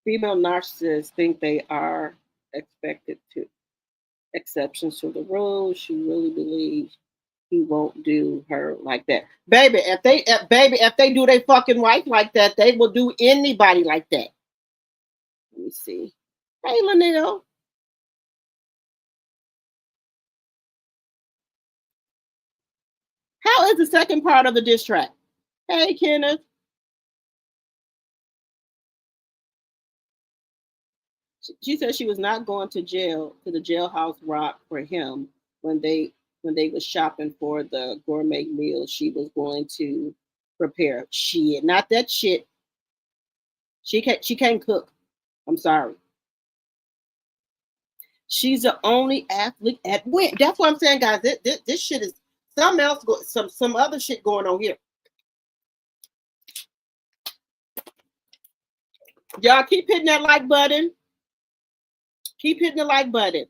Female narcissists think they are expected to exceptions to the rule. She really believes he won't do her like that. Baby, if they do their fucking wife like that, they will do anybody like that. Let me see. Hey, Lanelle. How is the second part of the diss track? Hey, Kenneth. She said she was not going to jail, to the jailhouse rock for him when they was shopping for the gourmet meal she was going to prepare. Shit, not that shit. She can't cook. I'm sorry. She's the only athlete at WYNN. That's what I'm saying, guys. This shit is something else. Some other shit going on here. Y'all keep hitting that like button. Keep hitting the like button.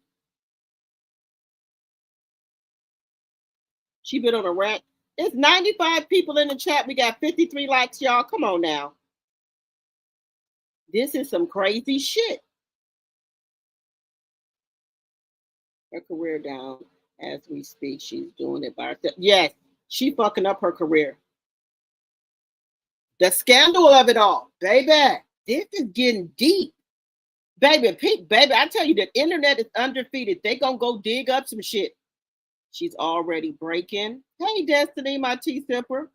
She been on a rant. There's 95 people in the chat. We got 53 likes, y'all. Come on now. This is some crazy shit. Her career down as we speak. She's doing it by herself. Yes, she fucking up her career. The scandal of it all. Baby, this is getting deep. Baby, I tell you, the internet is undefeated. They gonna go dig up some shit. She's already breaking. Hey, Destiny, my tea sipper.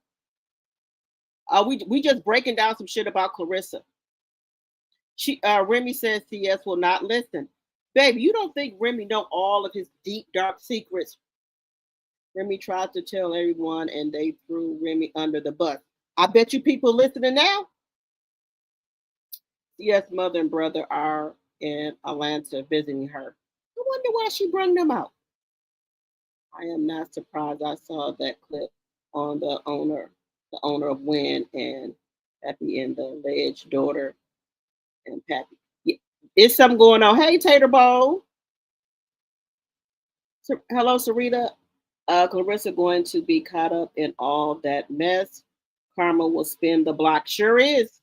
We just breaking down some shit about Claressa. Remy says CS will not listen. Baby, you don't think Remy know all of his deep, dark secrets? Remy tried to tell everyone and they threw Remy under the bus. I bet you people listening now. CS mother and brother are in Atlanta visiting her. I wonder why she brought them out. I am not surprised. I saw that clip on the owner of WYNN and Pappy and the alleged daughter and Pappy. Yeah, it's something going on. Hey, Tater Bowl. Hello, Sarita. Claressa going to be caught up in all that mess. Karma will spin the block. Sure is.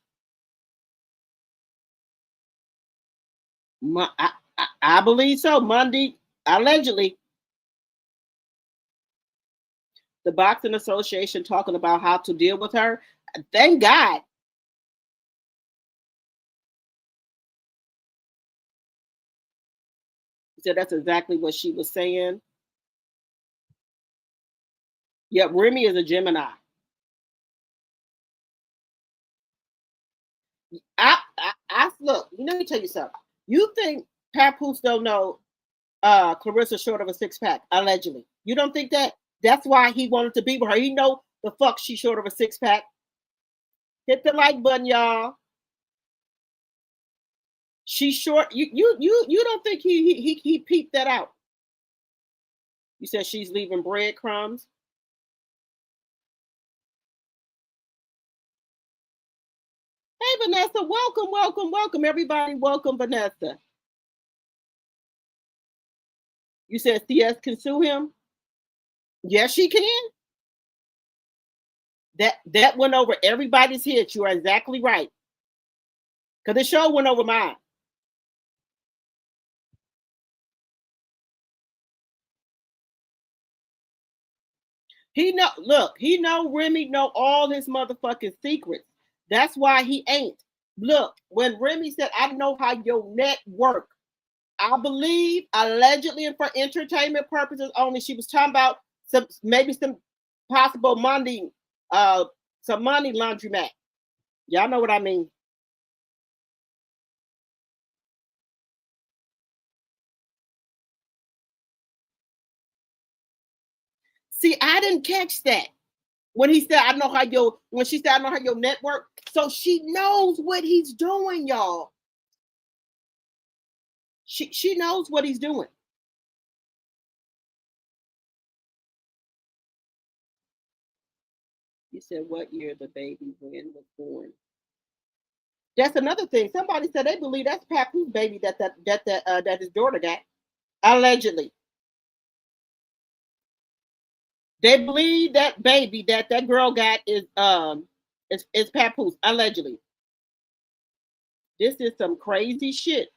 I believe so. Monday, allegedly. The Boxing Association talking about how to deal with her. Thank God. So that's exactly what she was saying. Yep, Remy is a Gemini. I look, let me tell you something. You think Papoose don't know Claressa short of a six-pack, allegedly. You don't think that? That's why he wanted to be with her. He know the fuck she short of a six-pack. Hit the like button, y'all. She's short. You don't think he peeped that out? You said she's leaving breadcrumbs. Hey, Vanessa, welcome, everybody. Welcome, Vanessa. You said CS can sue him? Yes, she can. That went over everybody's head. You are exactly right. Because the show went over mine. He know Remy know all his motherfucking secrets. That's why he ain't. Look, when Remy said, I know how your net work, I believe allegedly and for entertainment purposes only, she was talking about some possible money, some money laundromat. Y'all know what I mean. See, I didn't catch that. When he said, when she said, I know how your network. So she knows what he's doing, y'all. She knows what he's doing. You said what year the baby WYNN was born. That's another thing. Somebody said they believe that's Papoose baby that his daughter got. Allegedly. They believe that baby that girl got is Papoose, allegedly. This is some crazy shit.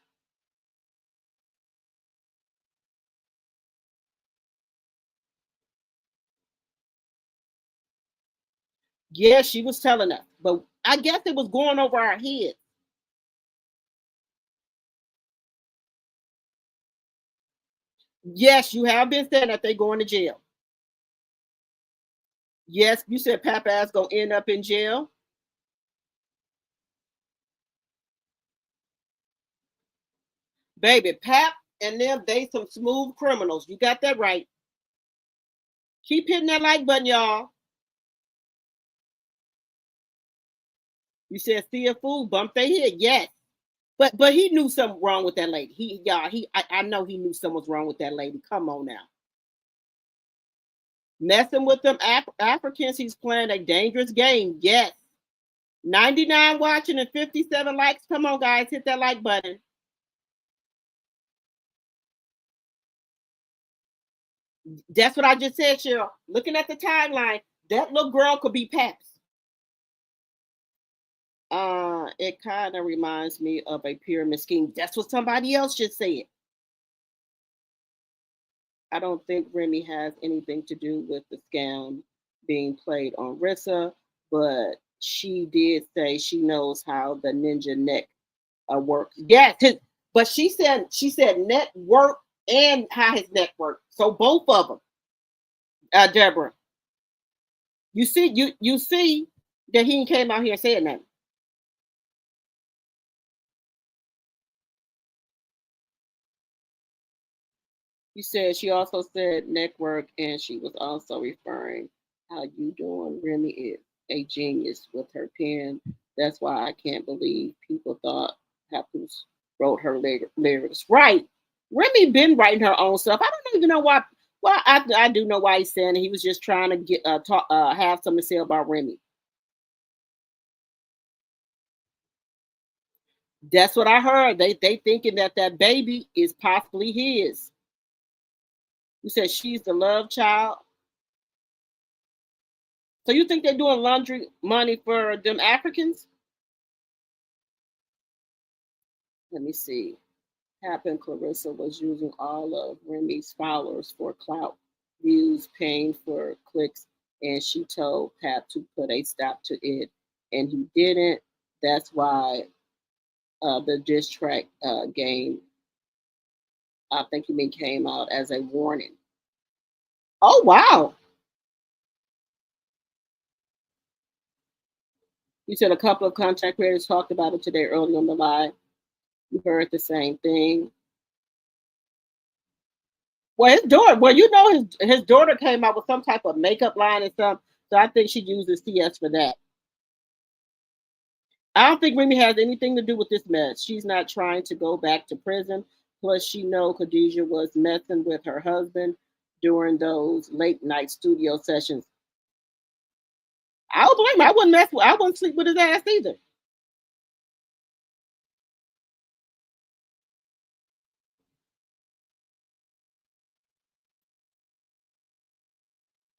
Yeah, she was telling us, but I guess it was going over our heads. Yes, you have been saying that they're going to jail. Yes, you said Papa's gonna end up in jail. Baby, Pap and them, they some smooth criminals. You got that right. Keep hitting that like button, y'all. You said see a fool, bump their head. Yes. But he knew something wrong with that lady. I know he knew something was wrong with that lady. Come on now. Messing with them Africans, he's playing a dangerous game. Yes. 99 watching and 57 likes. Come on, guys, hit that like button. That's what I just said, Cheryl. Looking at the timeline, that little girl could be Paps. It kind of reminds me of a pyramid scheme. That's what somebody else just said. I don't think Remy has anything to do with the scam being played on Rissa, but she did say she knows how the ninja neck works. Yes, but she said network and how his neck works. So both of them. Deborah. You see that he came out here saying that. You said she also said network, and she was also referring how you doing. Remy is a genius with her pen. That's why I can't believe people thought Papoose wrote her lyrics. Right. Remy been writing her own stuff. I don't even know why. Well, I do know why he's saying it. He was just trying to get talk, have something to say about Remy. That's what I heard. They thinking that baby is possibly his. You said she's the love child. So you think they're doing laundry money for them Africans? Let me see. Happened Claressa was using all of Remy's followers for clout, views, paying for clicks, and she told Pap to put a stop to it, and he didn't. That's why the diss track game, I think he came out as a warning. Oh wow! You said a couple of content creators talked about it today early on the live. You heard the same thing. Well, his daughter. Well, you know his daughter came out with some type of makeup line and stuff. So I think she uses CS for that. I don't think Remy has anything to do with this mess. She's not trying to go back to prison. Plus, she know Khadijah was messing with her husband during those late night studio sessions. I would blame her. I wouldn't sleep with his ass either.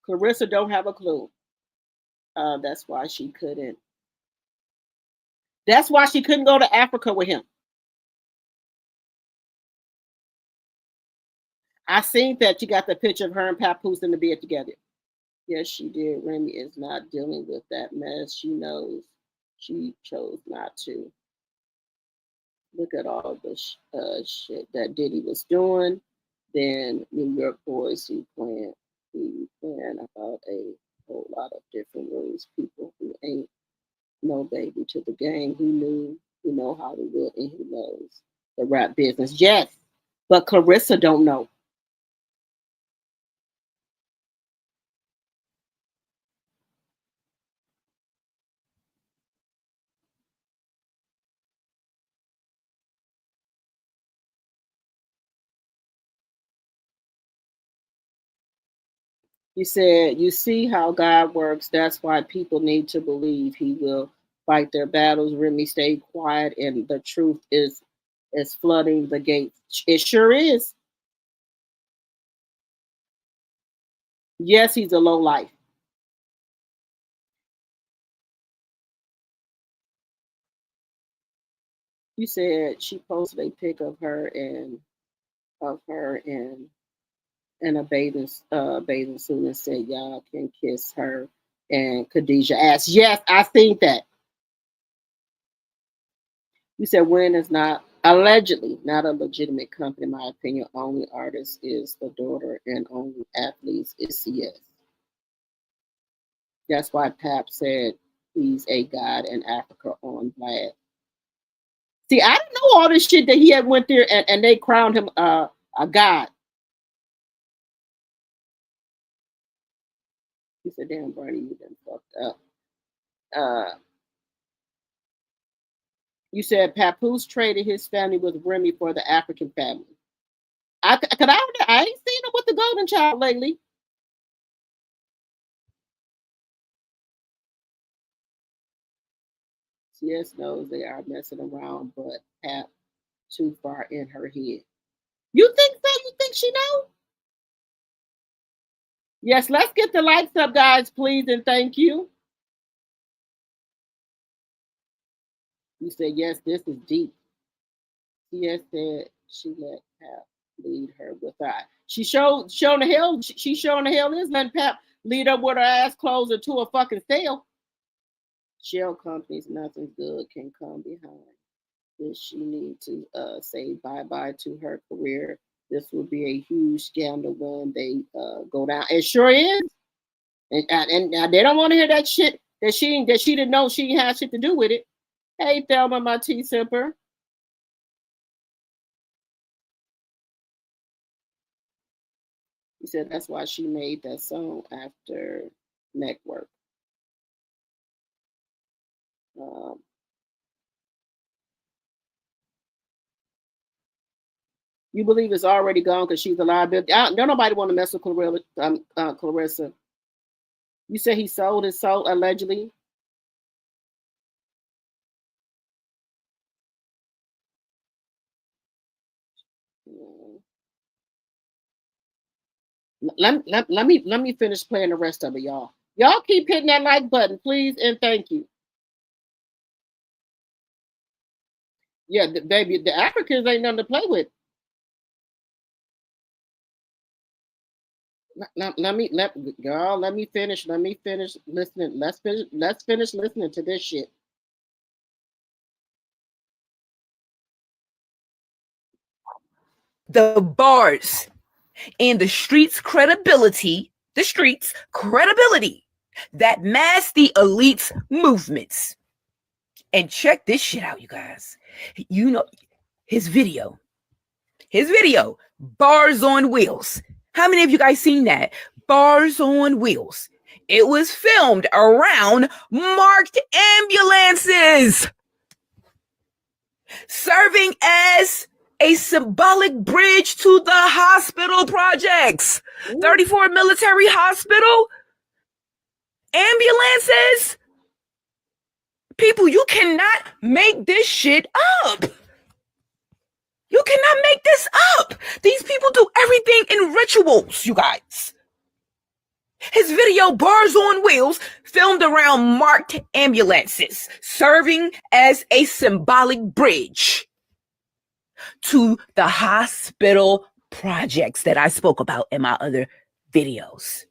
Claressa don't have a clue. That's why she couldn't. That's why she couldn't go to Africa with him. I seen that you got the picture of her and Papoose in the bed together. Yes, she did. Remy is not dealing with that mess. She knows she chose not to. Look at all the shit that Diddy was doing. Then New York boys who playing about a whole lot of different rules. People who ain't no baby to the game, who know Hollywood, and who knows the rap business. Yes, but Claressa don't know. He said, "You see how God works. That's why people need to believe He will fight their battles." Remy stayed quiet, and the truth is flooding the gates. It sure is. Yes, he's a low life. You said she posted a pic of her in a bathing suit and said y'all can kiss her, and Khadijah asked, "Yes, I seen that." You said WYNN is not allegedly not a legitimate company. In my opinion, only artist is the daughter and only athletes is CS. That's why Pap said he's a god in Africa on Vlad. See, I didn't know all this shit that he had went there and they crowned him a god. He said, "Damn, Bernie, you done fucked up." You said Papoose traded his family with Remy for the African family. I ain't seen him with the Golden Child lately. CS knows they are messing around, but Pap too far in her head. You think so? You think she know? Yes, let's get the likes up, guys, please, and thank you. You said, yes, this is deep. CS said she let Pap lead her with her. She showing the hell. She showing the hell is letting Pap lead up with her ass closer to a fucking sale. Shell companies, nothing good can come behind. Does she need to say bye-bye to her career This will be a huge scandal when they go down. It sure is. And they don't want to hear that shit that she didn't know she had shit to do with it. Hey, Thelma, my tea simper. He said that's why she made that song after Network. You believe it's already gone because she's a liability. Don't nobody want to mess with Claressa. You say he sold his soul allegedly. Let me finish playing the rest of it, y'all. Y'all keep hitting that like button, please, and thank you. Yeah, baby, the Africans ain't nothing to play with. Let me finish listening. Let's finish listening to this shit. The bars and the streets' credibility that mask the elite's movements. And check this shit out, you guys. You know, his video, Bars on Wheels. How many of you guys seen that? Bars on Wheels. It was filmed around marked ambulances, serving as a symbolic bridge to the hospital projects. 34 military hospital ambulances. People, you cannot make this shit up. You cannot make this up. These people do everything in rituals, you guys. His video, Bars on Wheels, filmed around marked ambulances, serving as a symbolic bridge to the hospital projects that I spoke about in my other videos.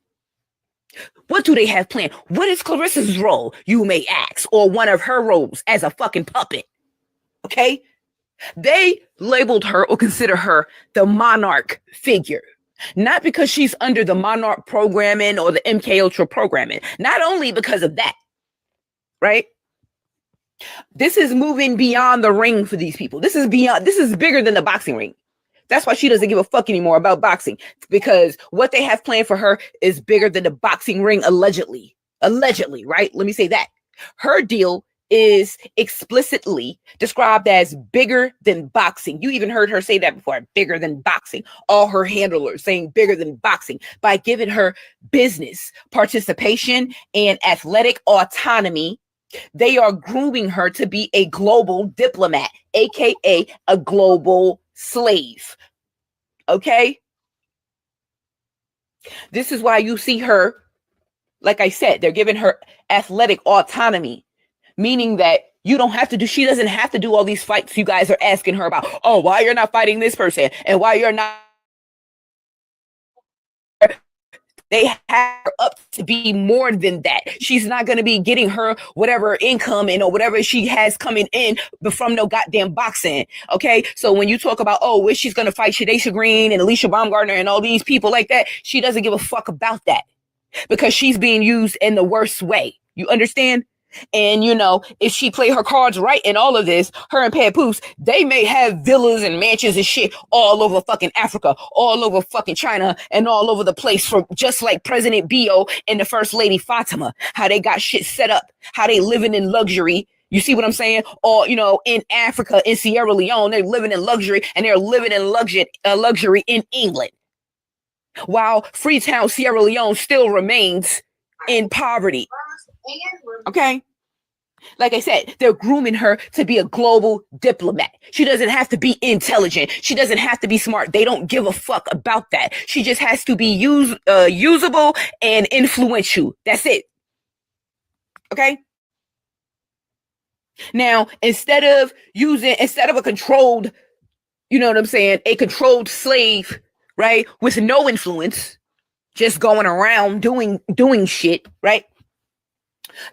What do they have planned? What is Claressa's role, you may ask, or one of her roles as a fucking puppet? Okay? They labeled her or consider her the monarch figure. Not because she's under the monarch programming or the MK Ultra programming. Not only because of that, right? This is moving beyond the ring for these people. This is bigger than the boxing ring. That's why she doesn't give a fuck anymore about boxing, because what they have planned for her is bigger than the boxing ring, allegedly, right? Let me say that. Her deal is explicitly described as bigger than boxing. You even heard her say that before, bigger than boxing. All her handlers saying bigger than boxing by giving her business participation and athletic autonomy. They are grooming her to be a global diplomat, aka a global slave. Okay? This is why you see her, like I said, they're giving her athletic autonomy, meaning that she doesn't have to do all these fights you guys are asking her about. Oh, why you're not fighting this person and why you're not. They have her up to be more than that. She's not going to be getting her whatever income and or whatever she has coming in from no goddamn boxing. Okay. So when you talk about, where she's going to fight Shadesha Green and Alicia Baumgartner and all these people like that, she doesn't give a fuck about that because she's being used in the worst way. You understand? And, if she play her cards right in all of this, her and Papoose, they may have villas and mansions and shit all over fucking Africa, all over fucking China, and all over the place, for just like President Bio and the First Lady Fatima, how they got shit set up, how they living in luxury. You see what I'm saying? Or, in Africa, in Sierra Leone, they're living in luxury, and they're living in luxury in England. While Freetown, Sierra Leone still remains in poverty. Okay. Like I said, they're grooming her to be a global diplomat. She doesn't have to be intelligent. She doesn't have to be smart. They don't give a fuck about that. She just has to be usable and influential. That's it. Okay. Now, instead of a controlled, a controlled slave, right, with no influence, just going around doing shit, right?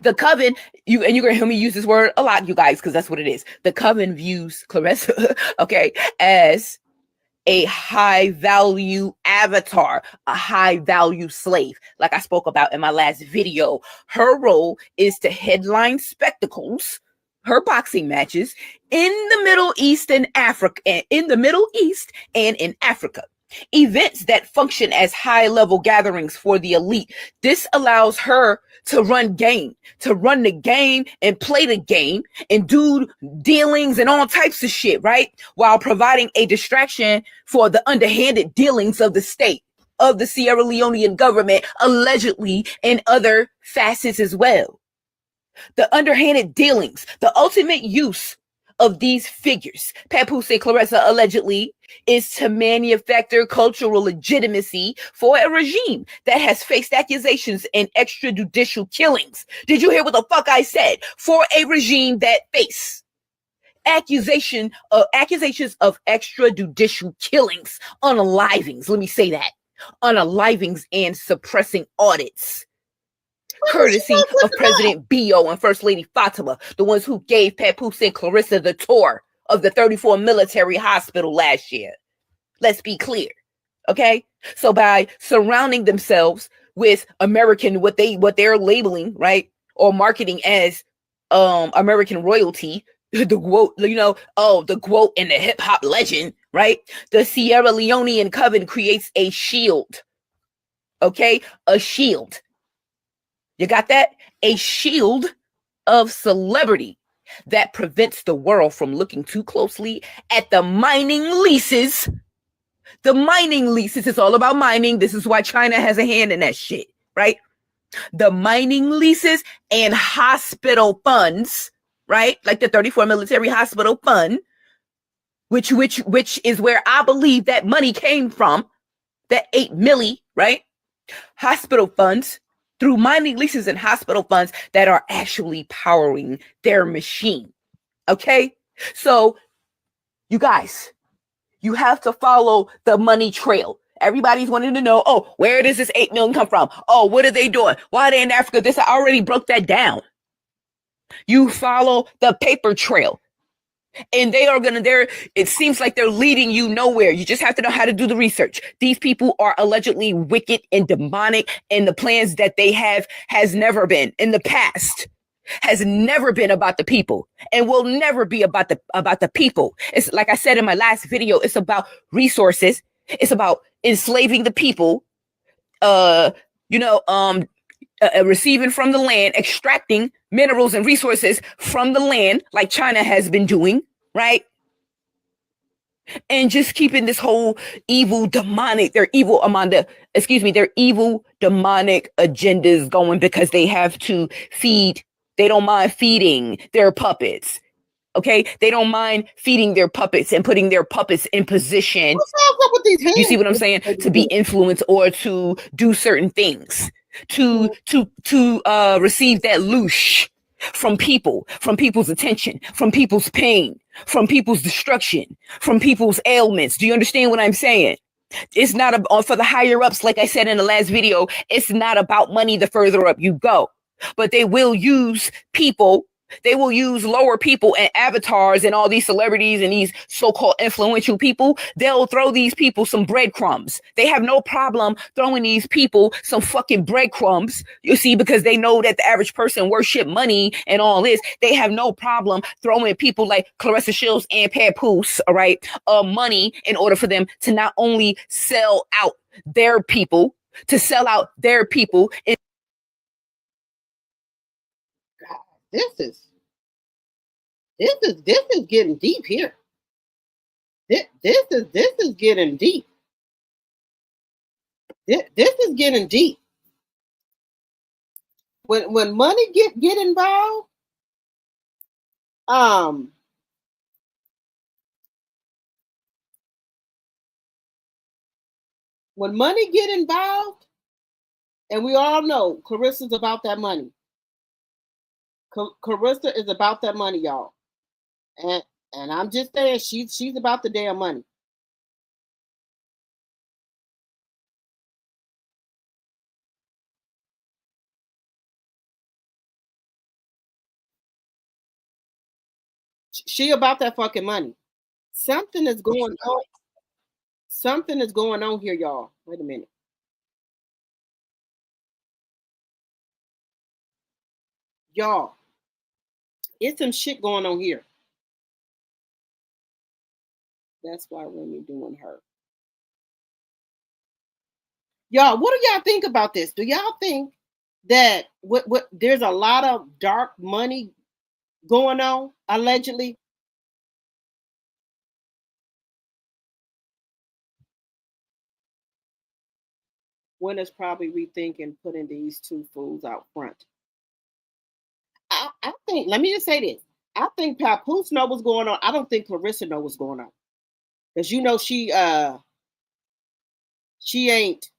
The coven, you're going to hear me use this word a lot, you guys, because that's what it is. The coven views Claressa, okay, as a high value avatar, a high value slave. Like I spoke about in my last video, her role is to headline spectacles, her boxing matches in the Middle East and Africa, in the Middle East and in Africa. Events that function as high level gatherings for the elite. This allows her to run the game and play the game and do dealings and all types of shit, right? While providing a distraction for the underhanded dealings of the state, of the Sierra Leonean government, allegedly, and other facets as well. The underhanded dealings, the ultimate use of these figures, Papoose and Claressa allegedly, is to manufacture cultural legitimacy for a regime that has faced accusations and extrajudicial killings. Did you hear what the fuck I said? For a regime that face accusations of extrajudicial killings, unalivings. Let me say that. Unalivings and suppressing audits. Courtesy of President Bio and First Lady Fatima, the ones who gave Papoose and Claressa the tour of the 34 military hospital last year. Let's be clear, okay? So by surrounding themselves with American, what they're labeling, right, or marketing as American royalty, the quote, the quote and the hip hop legend, right? The Sierra Leonean coven creates a shield, okay, a shield. You got that? A shield of celebrity that prevents the world from looking too closely at the mining leases. The mining leases, it's all about mining. This is why China has a hand in that shit, right? The mining leases and hospital funds, right? Like the 34 military hospital fund, which is where I believe that money came from, that 8 milli, right? Hospital funds, through mining leases and hospital funds that are actually powering their machine. Okay? So, you guys, you have to follow the money trail. Everybody's wanting to know, oh, where does this 8 million come from? Oh, what are they doing? Why are they in Africa? I already broke that down. You follow the paper trail. And it seems like they're leading you nowhere. You just have to know how to do the research. These people are allegedly wicked and demonic, and the plans that they have has never been in the past, has never been about the people, and will never be about the people. It's like I said in my last video, it's about resources. It's about enslaving the people, receiving from the land, extracting minerals and resources from the land, like China has been doing, right? And just keeping this whole evil demonic agendas going, because they have to feed. They don't mind feeding their puppets. Okay, they don't mind feeding their puppets and putting their puppets in position. What's up with these hands? You see what I'm saying? To be influenced or to do certain things, to receive that loosh from people's attention, from people's pain, from people's destruction, from people's ailments. Do you understand what I'm saying? It's not for the higher ups, like I said in the last video, it's not about money the further up you go. But they will use people. They will use lower people and avatars and all these celebrities and these so-called influential people. They'll throw these people some breadcrumbs. They have no problem throwing these people some fucking breadcrumbs, you see, because they know that the average person worship money and all this. They have no problem throwing people like Claressa Shields and Papoose, all right, money in order for them to not only sell out their people, This is getting deep here. This is getting deep. This is getting deep. When money get involved, when money get involved, and we all know Claressa's about that money. Claressa is about that money, y'all. And I'm just saying, she's about the damn money. She about that fucking money. Something is going on. Something is going on here, y'all. Wait a minute. Y'all, it's some shit going on here. That's why Remy doing her. Y'all, what do y'all think about this? Do y'all think that what there's a lot of dark money going on, allegedly? WYNN is probably rethinking putting these two fools out front. I think, let me just say this. I think Papoose know what's going on. I don't think Claressa know what's going on. Because you know she ain't,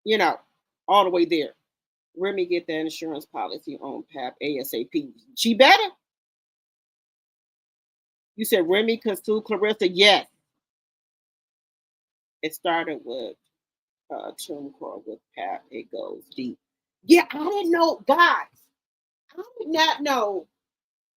you know, all the way there. Remy get the insurance policy on Pap ASAP. She better. You said Remy could sue Claressa? Yes. It started with TuneCore with Pap. It goes deep. Yeah, I didn't know, guys. I did not know.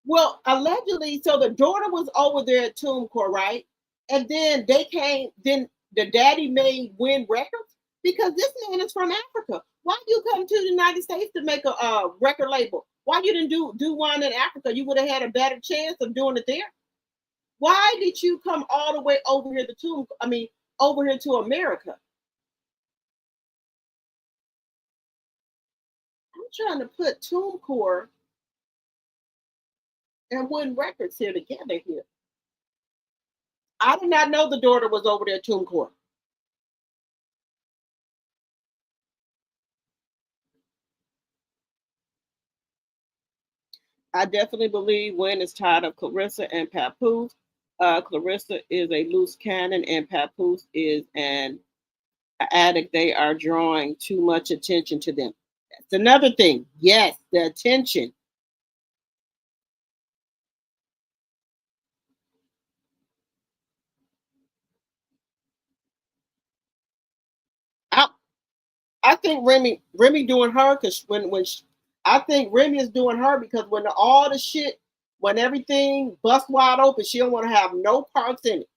Well, allegedly, so the daughter was over there at TuneCore, right? And then they came, then the daddy made WYNN Records because this man is from Africa. Why you come to the United States to make a record label? Why you didn't do one in Africa? You would have had a better chance of doing it there. Why did you come all the way over here over here to America? I'm trying to put TuneCore and WYNN Records here together here. I did not know the daughter was over there at TuneCore. I definitely believe WYNN is tired of Claressa and Papoose. Claressa is a loose cannon and Papoose is an addict. They are drawing too much attention to them. That's another thing. Yes, the attention. I think Remy doing her because I think Remy is doing her because when all the shit, when everything busts wide open, she don't want to have no parts in it.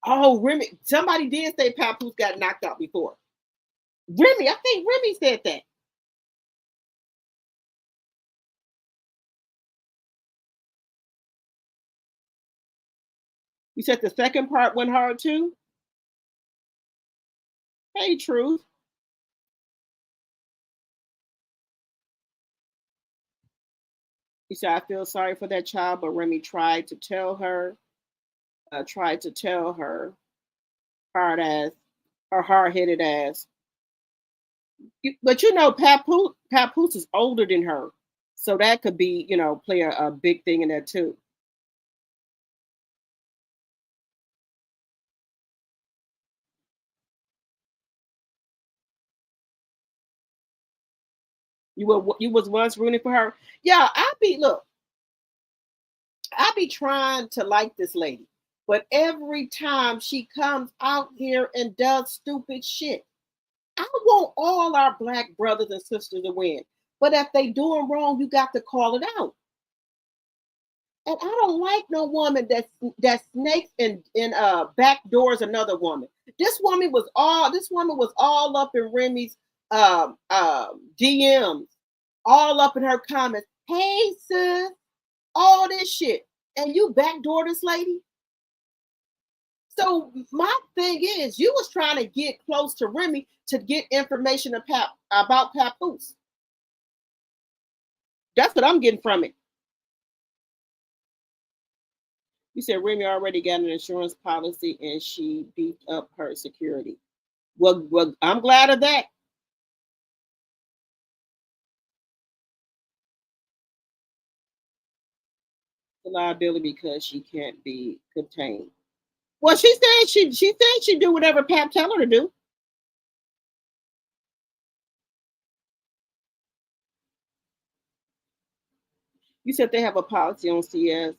Oh, Remy, somebody did say Papoose got knocked out before. Remy, I think Remy said that. You said the second part went hard too? Hey, Truth. He said, I feel sorry for that child, but Remy tried to tell her, hard ass, her hard headed ass. But you know, Papoose is older than her. So that could be, play a big thing in that too. You was once rooting for her. Yeah, I be trying to like this lady, but every time she comes out here and does stupid shit, I want all our black brothers and sisters to win. But if they doing wrong, you got to call it out. And I don't like no woman that snakes and backdoors another woman. This woman was all up in Remy's DMs, all up in her comments. Hey sis, all this shit, and you backdoor this lady. So my thing is, you was trying to get close to Remy to get information about Papoose. That's what I'm getting from it. You said Remy already got an insurance policy and she beat up her security. Well, I'm glad of that. The liability because she can't be contained. Well, she said she do whatever Pap tell her to do. You said they have a policy on CS.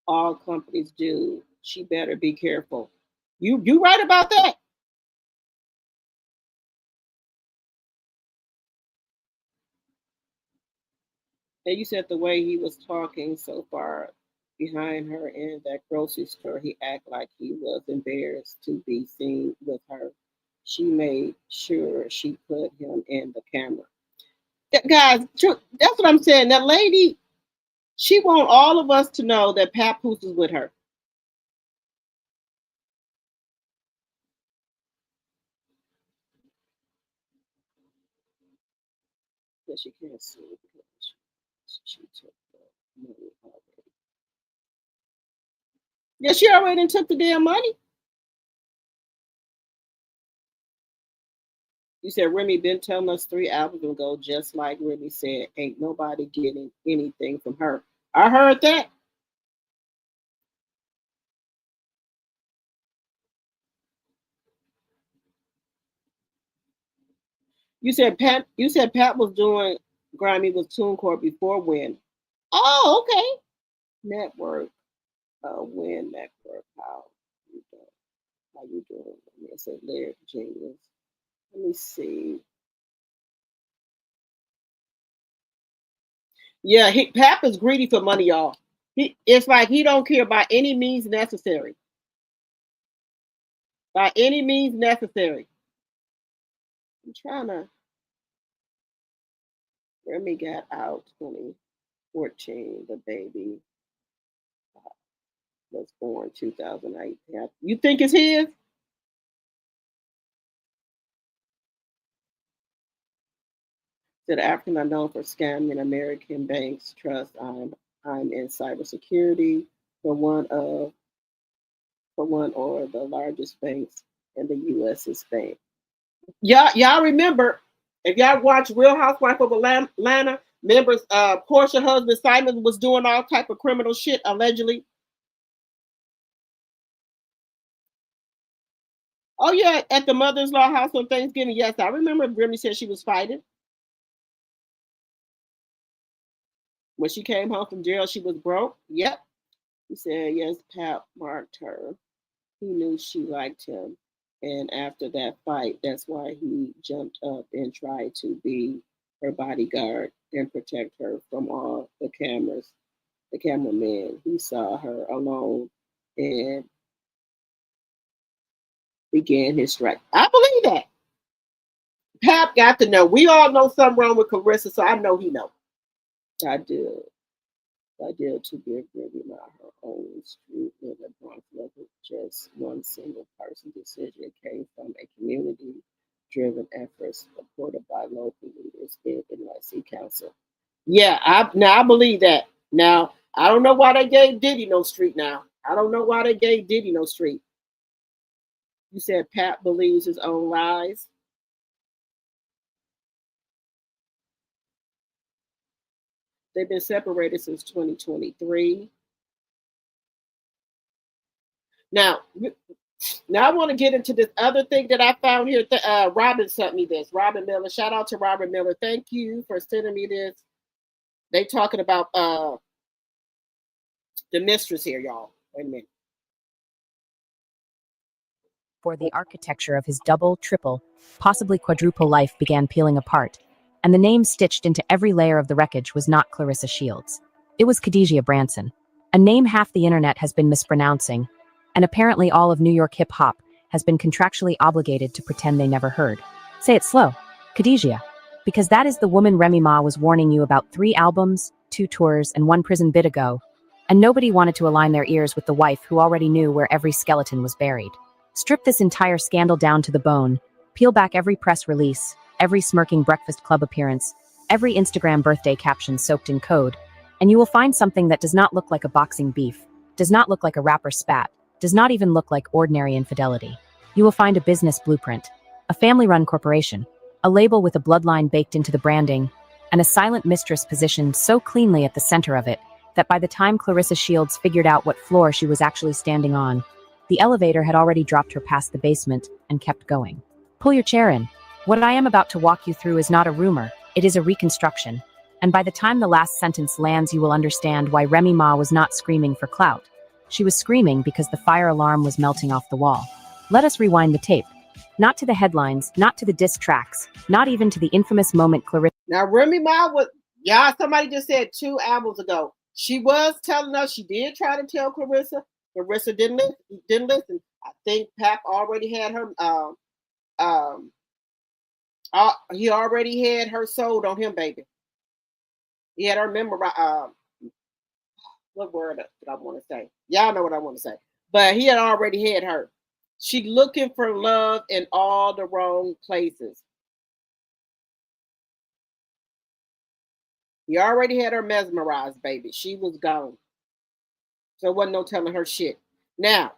All companies do. She better be careful. You right about that. And you said the way he was talking so far behind her in that grocery store, he acted like he was embarrassed to be seen with her. She made sure she put him in the camera. Guys, that's what I'm saying. That lady, she want all of us to know that Papoose is with her. But she can't sue because she took the money already. Yeah, she already took the damn money. You said Remy been telling us 3 albums ago, just like Remy said, ain't nobody getting anything from her. I heard that. You said Pat. You said Pat was doing grimy with TuneCore before WYNN. Oh, okay. Network, WYNN network. How you doing? How you doing? Let me say lyric genius. Let me see. Yeah, Pap is greedy for money, y'all. It's like he don't care by any means necessary. By any means necessary. I'm trying to. Remy got out 2014. The baby was born 2008. You think it's his? That African are known for scamming American banks. Trust I'm in cybersecurity for one or the largest banks in the U.S.'s bank. Y'all remember, if y'all watch Real Housewife of Atlanta, members Portia husband Simon was doing all type of criminal shit allegedly. Oh yeah, at the mother-in-law house on Thanksgiving. Yes, I remember Remy said she was fighting. When she came home from jail, she was broke. Yep. He said, yes, Pat marked her. He knew she liked him. And after that fight, that's why he jumped up and tried to be her bodyguard and protect her from all the cameras, the cameraman. He saw her alone and began his strike. I believe that. Pap got to know. We all know something wrong with Claressa, so I know he knows. I did to give Remy not her own street in the Bronx level. Just one single person decision. It came from a community-driven effort supported by local leaders in NYC Council. Yeah, I believe that. Now, I don't know why they gave Diddy no street now. I don't know why they gave Diddy no street. You said Pat believes his own lies. They've been separated since 2023. Now I want to get into this other thing that I found here. Robin sent me this. Robin Miller. Shout out to Robin Miller. Thank you for sending me this. They talking about the mistress here, y'all. Wait a minute. For the architecture of his double, triple, possibly quadruple life began peeling apart, and the name stitched into every layer of the wreckage was not Claressa Shields. It was Khadijah Branson, a name half the internet has been mispronouncing, and apparently all of New York hip-hop has been contractually obligated to pretend they never heard. Say it slow, Khadijah, because that is the woman Remy Ma was warning you about 3 albums, 2 tours, and 1 prison bit ago, and nobody wanted to align their ears with the wife who already knew where every skeleton was buried. Strip this entire scandal down to the bone, peel back every press release, every smirking Breakfast Club appearance, every Instagram birthday caption soaked in code, and you will find something that does not look like a boxing beef, does not look like a rapper spat, does not even look like ordinary infidelity. You will find a business blueprint, a family-run corporation, a label with a bloodline baked into the branding, and a silent mistress positioned so cleanly at the center of it that by the time Claressa Shields figured out what floor she was actually standing on, the elevator had already dropped her past the basement and kept going. Pull your chair in. What I am about to walk you through is not a rumor, it is a reconstruction. And by the time the last sentence lands, you will understand why Remy Ma was not screaming for clout. She was screaming because the fire alarm was melting off the wall. Let us rewind the tape. Not to the headlines, not to the diss tracks, not even to the infamous moment Claressa. Now Remy Ma Yeah, somebody just said 2 albums ago. She was telling us she did try to tell Claressa. Claressa didn't listen. I think Pap already had her. He already had her sold on him, baby. He had her memorized. What word did I want to say? Y'all know what I want to say. But he had already had her. She looking for love in all the wrong places. He already had her mesmerized, baby. She was gone. So it wasn't no telling her shit. Now,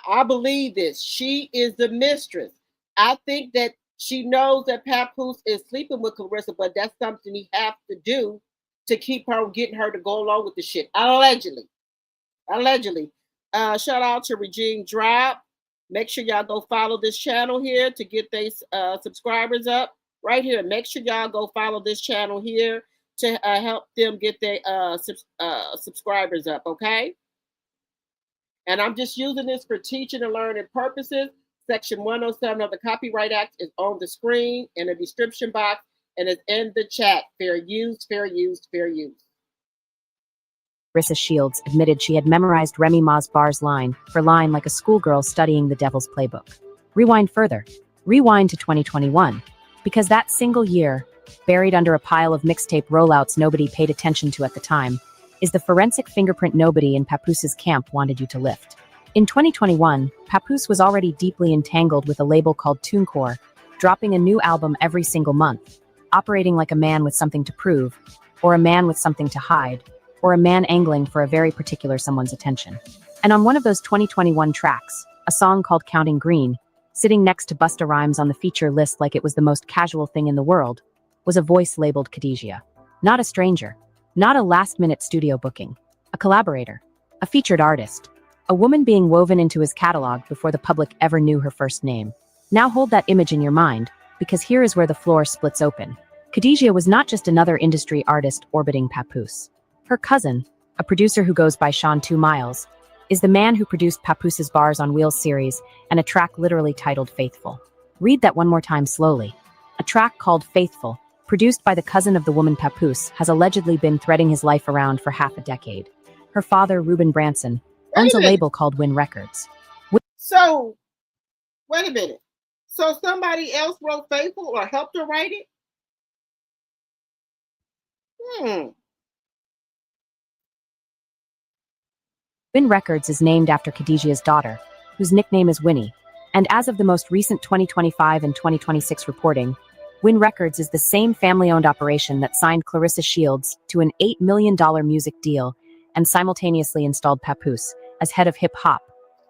I believe this. She is the mistress. I think that she knows that Papoose is sleeping with Claressa, but that's something he has to do to keep her getting her to go along with the shit. Allegedly. Shout out to Regine Drop. Make sure y'all go follow this channel here to get these subscribers up. Right here. Make sure y'all go follow this channel here to help them get their subscribers up, okay? And I'm just using this for teaching and learning purposes. Section 107 of the Copyright Act is on the screen in the description box and is in the chat. Fair use, fair use, fair use. Claressa Shields admitted she had memorized Remy Ma's bars line for line like a schoolgirl studying the Devil's Playbook. Rewind further. Rewind to 2021. Because that single year, buried under a pile of mixtape rollouts nobody paid attention to at the time, is the forensic fingerprint nobody in Papoose's camp wanted you to lift. In 2021, Papoose was already deeply entangled with a label called TuneCore, dropping a new album every single month, operating like a man with something to prove, or a man with something to hide, or a man angling for a very particular someone's attention. And on one of those 2021 tracks, a song called Counting Green, sitting next to Busta Rhymes on the feature list like it was the most casual thing in the world, was a voice labeled Khadijah. Not a stranger, not a last-minute studio booking, a collaborator, a featured artist, a woman being woven into his catalog before the public ever knew her first name. Now hold that image in your mind, because here is where the floor splits open. Khadijah was not just another industry artist orbiting Papoose. Her cousin, a producer who goes by Sean 2 Miles, is the man who produced Papoose's Bars on Wheels series and a track literally titled Faithful. Read that one more time slowly. A track called Faithful, produced by the cousin of the woman Papoose, has allegedly been threading his life around for half a decade. Her father, Ruben Branson, owns a label called WYNN Records. So, wait a minute. So somebody else wrote Faithful or helped her write it? WYNN Records is named after Khadijah's daughter, whose nickname is Winnie, and as of the most recent 2025 and 2026 reporting, WYNN Records is the same family-owned operation that signed Claressa Shields to an $8 million music deal and simultaneously installed Papoose as head of hip-hop,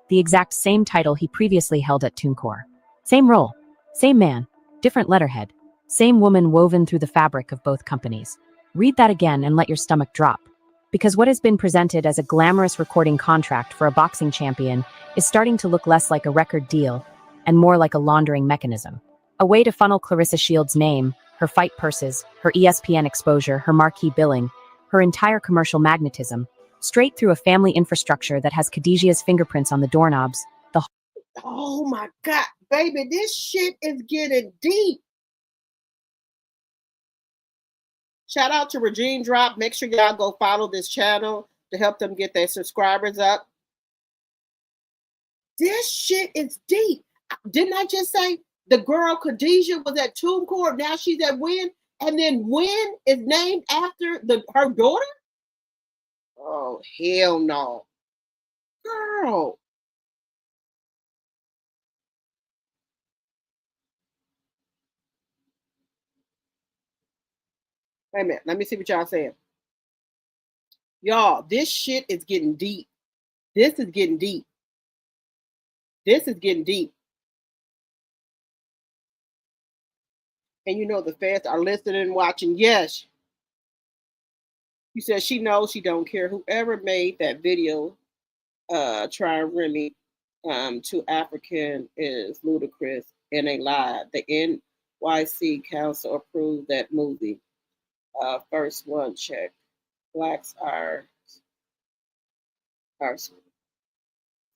the exact same title he previously held at TuneCore. Same role, same man, different letterhead, same woman woven through the fabric of both companies. Read that again and let your stomach drop. Because what has been presented as a glamorous recording contract for a boxing champion is starting to look less like a record deal and more like a laundering mechanism. A way to funnel Claressa Shields' name, her fight purses, her ESPN exposure, her marquee billing, her entire commercial magnetism, straight through a family infrastructure that has Khadijah's fingerprints on the doorknobs. Oh my God, baby, this shit is getting deep. Shout out to Regine Drop. Make sure y'all go follow this channel to help them get their subscribers up. This shit is deep. Didn't I just say the girl Khadijah was at TuneCore? Now she's at WYNN, and then WYNN is named after her daughter? Oh, hell no. Girl. Wait a minute. Let me see what y'all saying. Y'all, this shit is getting deep. This is getting deep. This is getting deep. And you know the fans are listening and watching. Yes. You said she knows she don't care. Whoever made that video trying Remy to African is ludicrous and a lie. The NYC Council approved that movie. First one check. Blacks are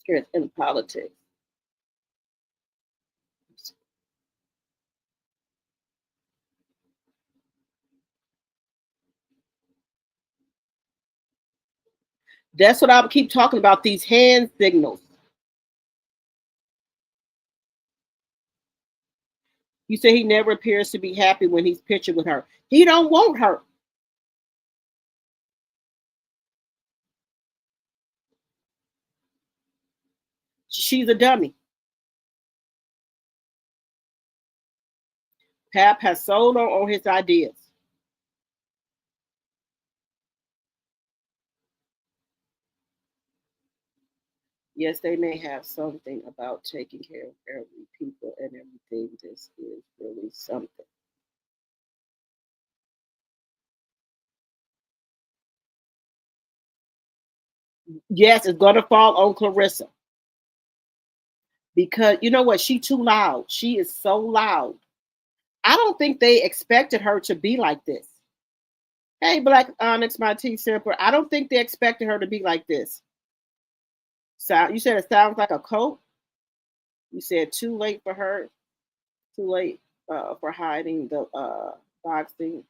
scared in politics. That's what I keep talking about, these hand signals. You say he never appears to be happy when he's pictured with her. He don't want her. She's a dummy. Pap has sold on his ideas. Yes, they may have something about taking care of elderly people and everything. This is really something. Yes, it's going to fall on Claressa. Because you know what? She too loud. She is so loud. I don't think they expected her to be like this. Hey, Black Onyx, my T Simper. I don't think they expected her to be like this. So you said it sounds like a coat. You said too late for her. Too late for hiding the boxing.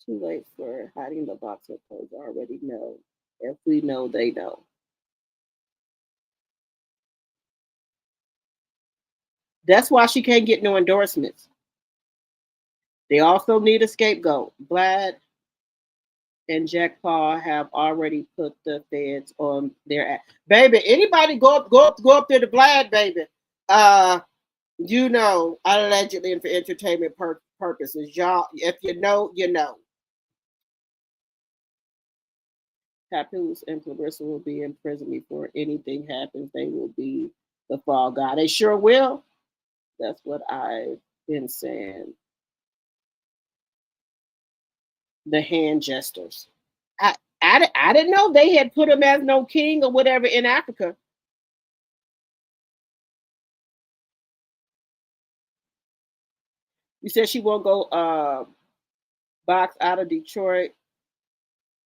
Too late for hiding the boxing clothes. Already know. If we know, they know. That's why she can't get no endorsements. They also need a scapegoat. Vlad and Jack Paul have already put the feds on their ass. Baby, anybody go up there to Vlad, baby. You know, allegedly and for entertainment purposes. Y'all, if you know, you know. Papoose and Claressa will be in prison before anything happens. They will be the fall guy. They sure will. That's what I've been saying. The hand gestures. I didn't know they had put him as no king or whatever in Africa. You said she won't go box out of Detroit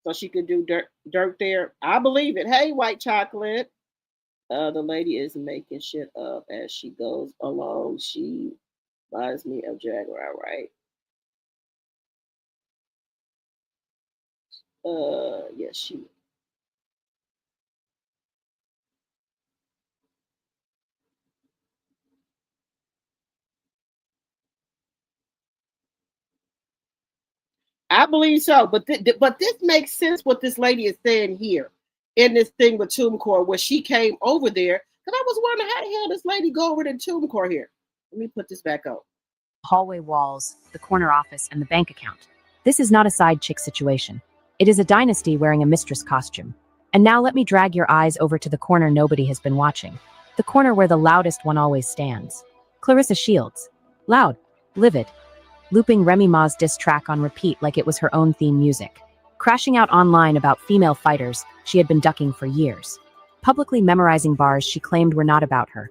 so she could do dirt there. I believe it. Hey, white chocolate. The lady is making shit up as she goes along. She reminds me of Jaguar, right? Yes, she. I believe so, but this makes sense what this lady is saying here in this thing with TombCore, where she came over there. Because I was wondering how the hell this lady go over to TombCore here. Let me put this back up. Hallway walls, the corner office, and the bank account. This is not a side chick situation. It is a dynasty wearing a mistress costume. And now let me drag your eyes over to the corner nobody has been watching. The corner where the loudest one always stands. Claressa Shields. Loud. Livid. Looping Remy Ma's diss track on repeat like it was her own theme music. Crashing out online about female fighters she had been ducking for years. Publicly memorizing bars she claimed were not about her.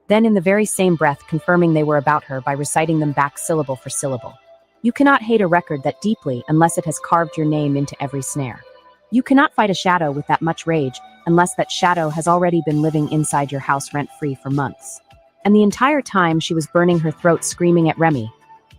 Then in the very same breath confirming they were about her by reciting them back syllable for syllable. You cannot hate a record that deeply unless it has carved your name into every snare. You cannot fight a shadow with that much rage unless that shadow has already been living inside your house rent-free for months. And the entire time she was burning her throat screaming at Remy.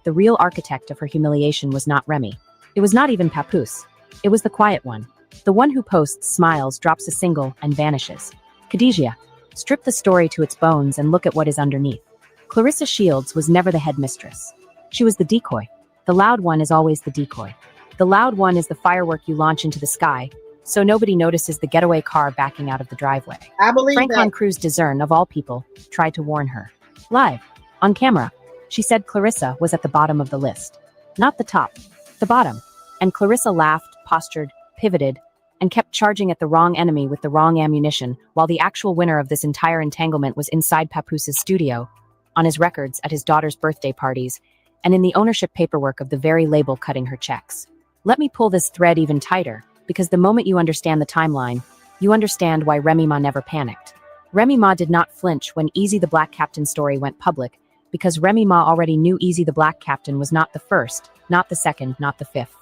The real architect of her humiliation was not Remy. It was not even Papoose. It was the quiet one. The one who posts, smiles, drops a single, and vanishes. Khadijah. Strip the story to its bones and look at what is underneath. Claressa Shields was never the headmistress. She was the decoy. The loud one is always the decoy. The loud one is the firework you launch into the sky, so nobody notices the getaway car backing out of the driveway. I believe Franklin Cruz Discern, of all people, tried to warn her. Live, on camera, she said Claressa was at the bottom of the list. Not the top, the bottom. And Claressa laughed, postured, pivoted, and kept charging at the wrong enemy with the wrong ammunition, while the actual winner of this entire entanglement was inside Papoose's studio, on his records at his daughter's birthday parties, and in the ownership paperwork of the very label cutting her checks. Let me pull this thread even tighter, because the moment you understand the timeline, you understand why Remy Ma never panicked. Remy Ma did not flinch when Easy the Black Captain story went public, because Remy Ma already knew Easy the Black Captain was not the first, not the second, not the fifth.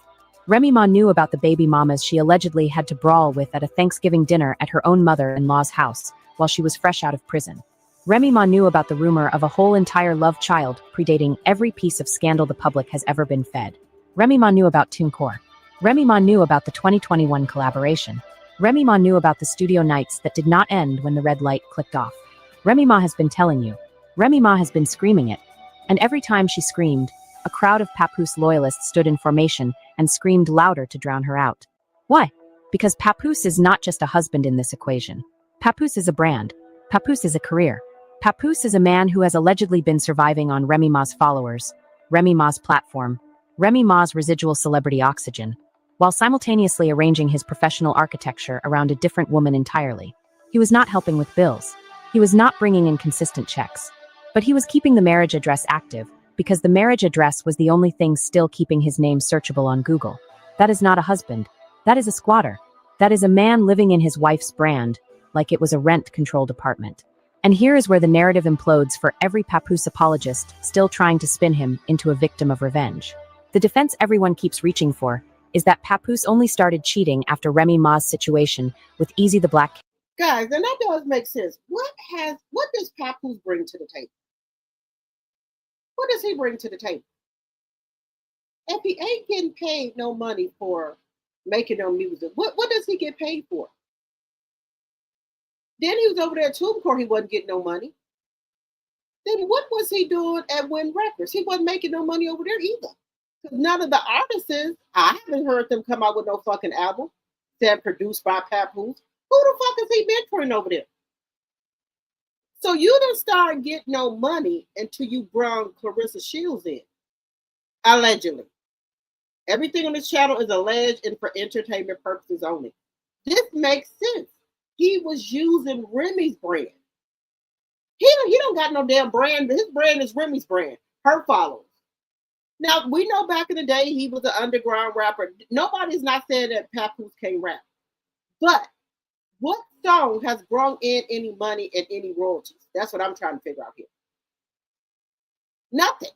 Remy Ma knew about the baby mamas she allegedly had to brawl with at a Thanksgiving dinner at her own mother-in-law's house while she was fresh out of prison. Remy Ma knew about the rumor of a whole entire love child predating every piece of scandal the public has ever been fed. Remy Ma knew about TombCore. Remy Ma knew about the 2021 collaboration. Remy Ma knew about the studio nights that did not end when the red light clicked off. Remy Ma has been telling you. Remy Ma has been screaming it. And every time she screamed, a crowd of Papoose loyalists stood in formation and screamed louder to drown her out. Why? Because Papoose is not just a husband in this equation. Papoose is a brand. Papoose is a career. Papoose is a man who has allegedly been surviving on Remy Ma's followers, Remy Ma's platform, Remy Ma's residual celebrity oxygen, while simultaneously arranging his professional architecture around a different woman entirely. He was not helping with bills. He was not bringing in consistent checks. But he was keeping the marriage address active, because the marriage address was the only thing still keeping his name searchable on Google. That is not a husband. That is a squatter. That is a man living in his wife's brand, like it was a rent-controlled apartment. And here is where the narrative implodes for every Papoose apologist still trying to spin him into a victim of revenge. The defense everyone keeps reaching for is that Papoose only started cheating after Remy Ma's situation with Easy the Black. Guys, and that does make sense. What does Papoose bring to the table? What does he bring to the table? If he ain't getting paid no money for making no music, what does he get paid for? Then he was over there at TuneCore, he wasn't getting no money. Then what was he doing at WYNN Records? He wasn't making no money over there either. Because none of the artists, I haven't heard them come out with no fucking album that produced by Papoose. Who the fuck is he mentoring over there? So you didn't start getting no money until you brought Claressa Shields in. Allegedly. Everything on this channel is alleged and for entertainment purposes only. This makes sense. He was using Remy's brand. He don't got no damn brand. His brand is Remy's brand. Her followers. Now, we know back in the day he was an underground rapper. Nobody's not saying that Papoose can't rap. But what song has brought in any money and any royalties? That's what I'm trying to figure out here. Nothing.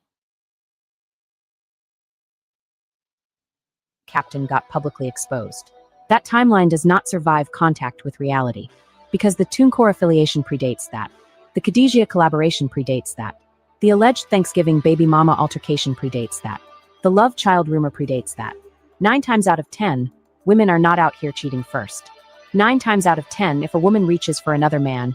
Captain got publicly exposed. That timeline does not survive contact with reality, because the TuneCore affiliation predates that. The Khadijah collaboration predates that. The alleged Thanksgiving baby mama altercation predates that. The love child rumor predates that. 9 times out of 10, women are not out here cheating first. 9 times out of 10, if a woman reaches for another man,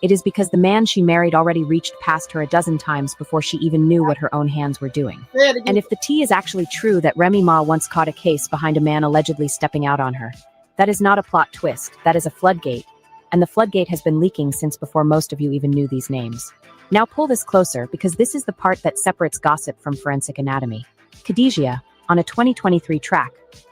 it is because the man she married already reached past her a dozen times before she even knew what her own hands were doing. And if the tea is actually true that Remy Ma once caught a case behind a man allegedly stepping out on her, that is not a plot twist, that is a floodgate. And the floodgate has been leaking since before most of you even knew these names. Now pull this closer, because this is the part that separates gossip from forensic anatomy. Khadijah, on a 2023 track,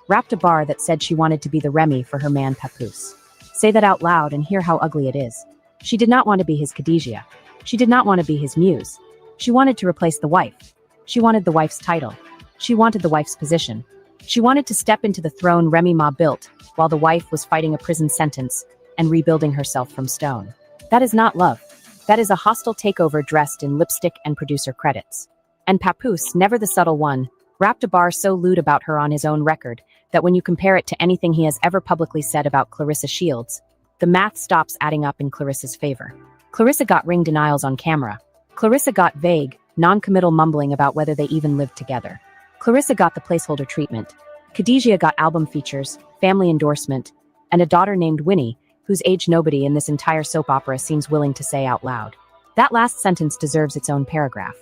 rapped a bar that said she wanted to be the Remy for her man Papoose. Say that out loud and hear how ugly it is. She did not want to be his Khadijah. She did not want to be his muse. She wanted to replace the wife. She wanted the wife's title. She wanted the wife's position. She wanted to step into the throne Remy Ma built while the wife was fighting a prison sentence and rebuilding herself from stone. That is not love. That is a hostile takeover dressed in lipstick and producer credits. And Papoose, never the subtle one, rapped a bar so lewd about her on his own record that when you compare it to anything he has ever publicly said about Claressa Shields, the math stops adding up in Claressa's favor. Claressa got ring denials on camera. Claressa got vague, non-committal mumbling about whether they even lived together. Claressa got the placeholder treatment. Khadijah got album features, family endorsement, and a daughter named Winnie, whose age nobody in this entire soap opera seems willing to say out loud. That last sentence deserves its own paragraph.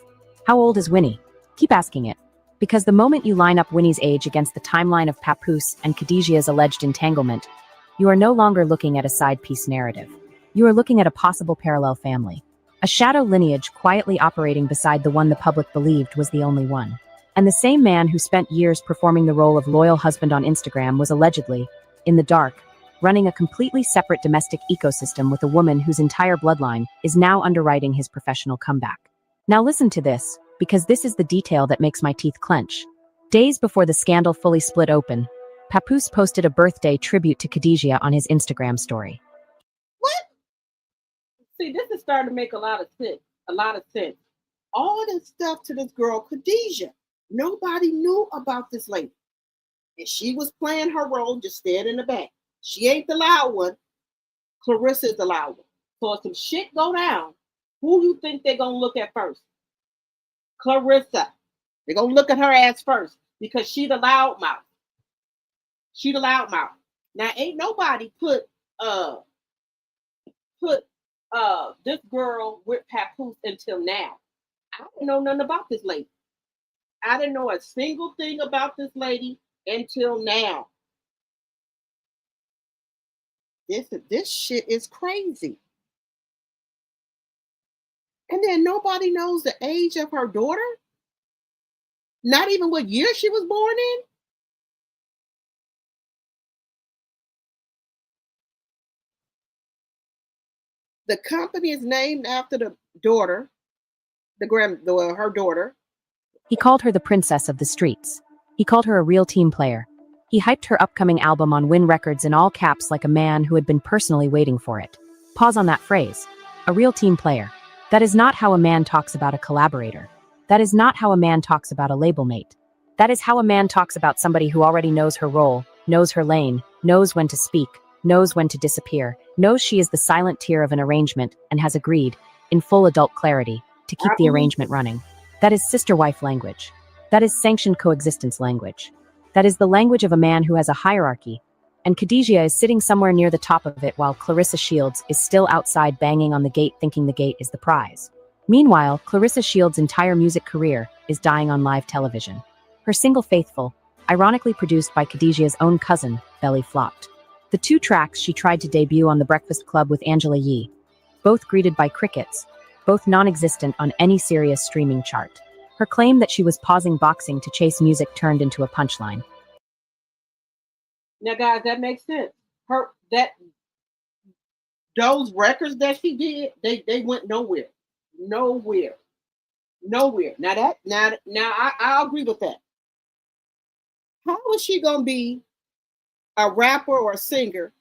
How old is Winnie? Keep asking it. Because the moment you line up Winnie's age against the timeline of Papoose and Khadijah's alleged entanglement, you are no longer looking at a side-piece narrative. You are looking at a possible parallel family. A shadow lineage quietly operating beside the one the public believed was the only one. And the same man who spent years performing the role of loyal husband on Instagram was allegedly, in the dark, running a completely separate domestic ecosystem with a woman whose entire bloodline is now underwriting his professional comeback. Now listen to this, because this is the detail that makes my teeth clench. Days before the scandal fully split open, Papoose posted a birthday tribute to Khadijah on his Instagram story. What? See, this is starting to make a lot of sense. All this stuff to this girl, Khadijah. Nobody knew about this lady. And she was playing her role, just standing in the back. She ain't the loud one. Claressa is the loud one. So if some shit go down, who you think they're going to look at first? Claressa. They're going to look at her ass first because she the loud mouth. She the loud mouth. Now ain't nobody put this girl with Papoose until now. I didn't know nothing about this lady. I didn't know a single thing about this lady until now. This shit is crazy. And then nobody knows the age of her daughter. Not even what year she was born in. The company is named after the daughter, her daughter. He called her the princess of the streets. He called her a real team player. He hyped her upcoming album on WYNN Records in all caps like a man who had been personally waiting for it. Pause on that phrase. A real team player. That is not how a man talks about a collaborator. That is not how a man talks about a label mate. That is how a man talks about somebody who already knows her role, knows her lane, knows when to speak, knows when to disappear, knows she is the silent tier of an arrangement, and has agreed, in full adult clarity, to keep the arrangement running. That is sister-wife language. That is sanctioned coexistence language. That is the language of a man who has a hierarchy, and Khadijah is sitting somewhere near the top of it while Claressa Shields is still outside banging on the gate thinking the gate is the prize. Meanwhile, Claressa Shields' entire music career is dying on live television. Her single Faithful, ironically produced by Khadijah's own cousin, belly flopped. The 2 tracks she tried to debut on The Breakfast Club with Angela Yee, both greeted by crickets, both non-existent on any serious streaming chart. Her claim that she was pausing boxing to chase music turned into a punchline. Now, guys, that makes sense. Those records that she did, they went nowhere. Nowhere. Now I agree with that. How is she gonna be a rapper or a singer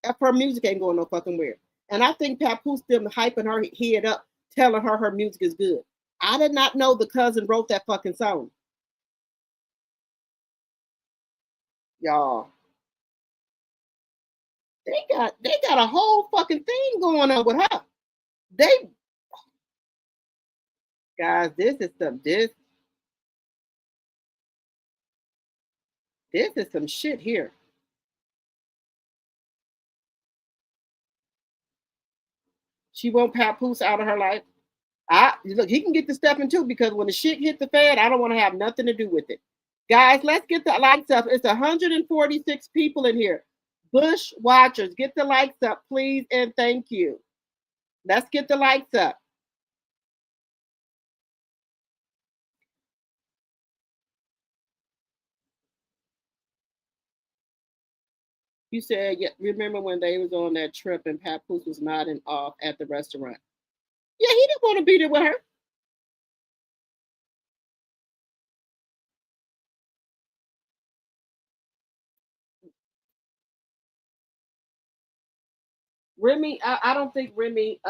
if her music ain't going no fucking where? And I think Papoose them hyping her head up, telling her music is good. I did not know the cousin wrote that fucking song. Y'all. They got a whole fucking thing going on with her. Guys, this is some shit here. She want Papoose out of her life. Look, he can get the stepping too, because when the shit hit the fan, I don't want to have nothing to do with it. Guys, let's get the lights up. It's 146 people in here. Bush watchers, get the lights up, please, and thank you. Let's get the lights up. You said, yeah, remember when they was on that trip and Papoose was nodding off at the restaurant? Yeah, he didn't want to be there with her. Remy, I don't think Remy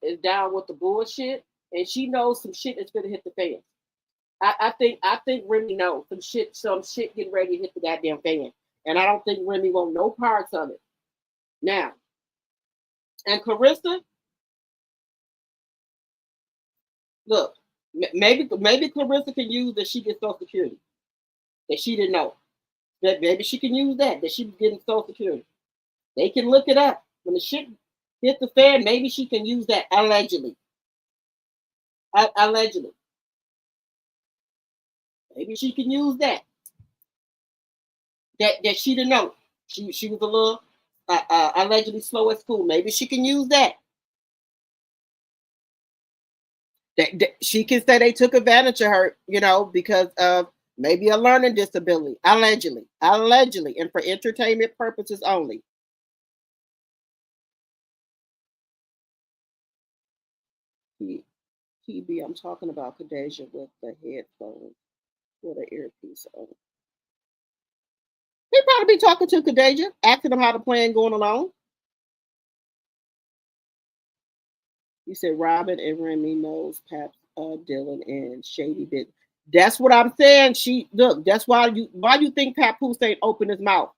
is down with the bullshit, and she knows some shit is gonna hit the fan. I think Remy knows some shit getting ready to hit the goddamn fan, and I don't think Remy want no parts of it. Now, and Claressa, look, maybe Claressa can use that she gets Social Security that she didn't know. That maybe she can use that she was getting Social Security. They can look it up when the shit hit the fan. Maybe she can use that allegedly. Allegedly. Maybe she can use that. That she didn't know. She was a little allegedly slow at school. Maybe she can use that. That she can say they took advantage of her, because of maybe a learning disability. Allegedly, and for entertainment purposes only. TB, I'm talking about Khadijah with the headphones, with an earpiece on. He probably be talking to Khadijah, asking them how the plan going along. You said Robin and Remy knows Pap, Dylan, and Shady Bit. That's what I'm saying. That's why you think Papoose ain't open his mouth.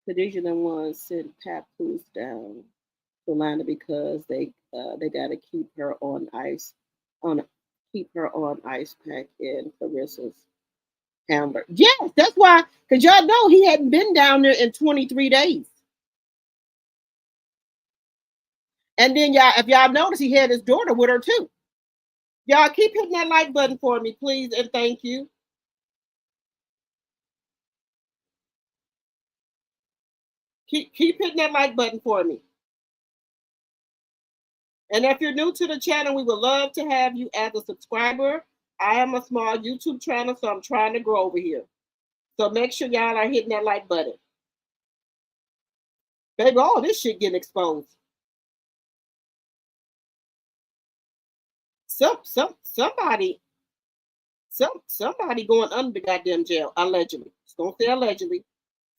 Khadijah the one sent Papoose down to Atlanta because they gotta keep her on ice pack in Claressa's. Hamburg. Yes, that's why, because y'all know he hadn't been down there in 23 days. And then y'all, if y'all notice, he had his daughter with her too. Y'all keep hitting that like button for me, please, and thank you. Keep hitting that like button for me. And if you're new to the channel, we would love to have you as a subscriber. I am a small YouTube channel, so I'm trying to grow over here. So make sure y'all are hitting that like button. Baby, all this shit getting exposed. Somebody going under the goddamn jail, allegedly. Just don't say allegedly.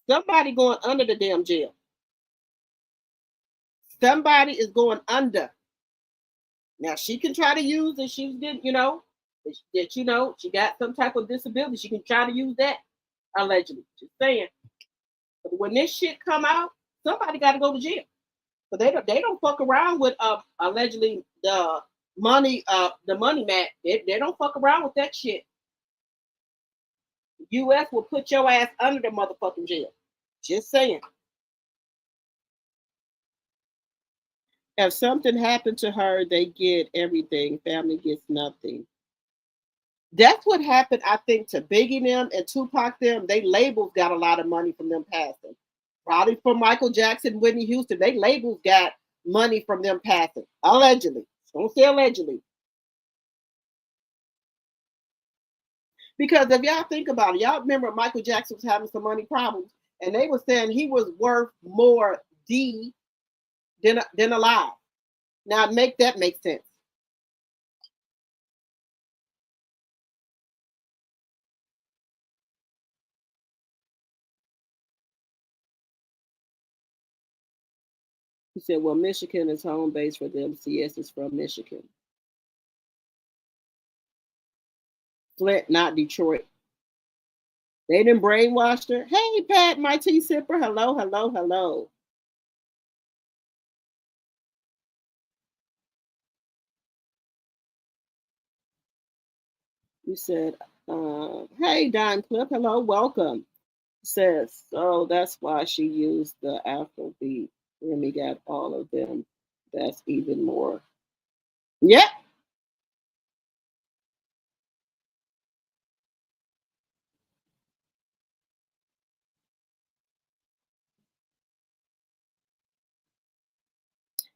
Somebody going under the damn jail. Somebody is going under. Now she can try to use that she's getting, that she got some type of disability. She can try to use that allegedly. Just saying. But when this shit come out, somebody got to go to jail. But they don't fuck around with allegedly the money mat. They don't fuck around with that shit. The U.S. will put your ass under the motherfucking jail. Just saying. If something happened to her, they get everything. Family gets nothing. That's what happened, I think, to Biggie them and Tupac them. They labels got a lot of money from them passing. Probably from Michael Jackson, Whitney Houston. They labels got money from them passing. Allegedly. Don't say allegedly. Because if y'all think about it, y'all remember Michael Jackson was having some money problems, and they were saying he was worth more than alive. Now make that make sense. He said, well, Michigan is home base for them. CS is from Michigan. Flint, not Detroit. They done brainwashed her. Hey, Pat, my tea sipper. Hello, hello, hello. You said, hey, Don Clip. Hello, welcome. Says, so that's why she used the Afrobeat. Remy got all of them. That's even more. Yep.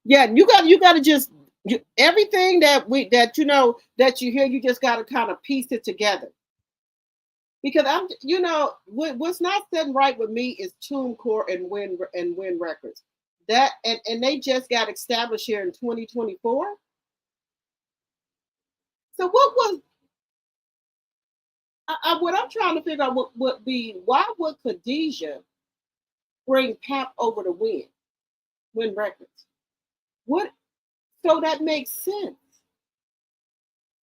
Yeah, you got to just everything that you hear, you just got to kind of piece it together. Because what's not sitting right with me is TuneCore and WYNN Records. That and they just got established here in 2024. So what I'm trying to figure out would be, why would Khadijah bring Pap over to WYNN Records? What? So that makes sense.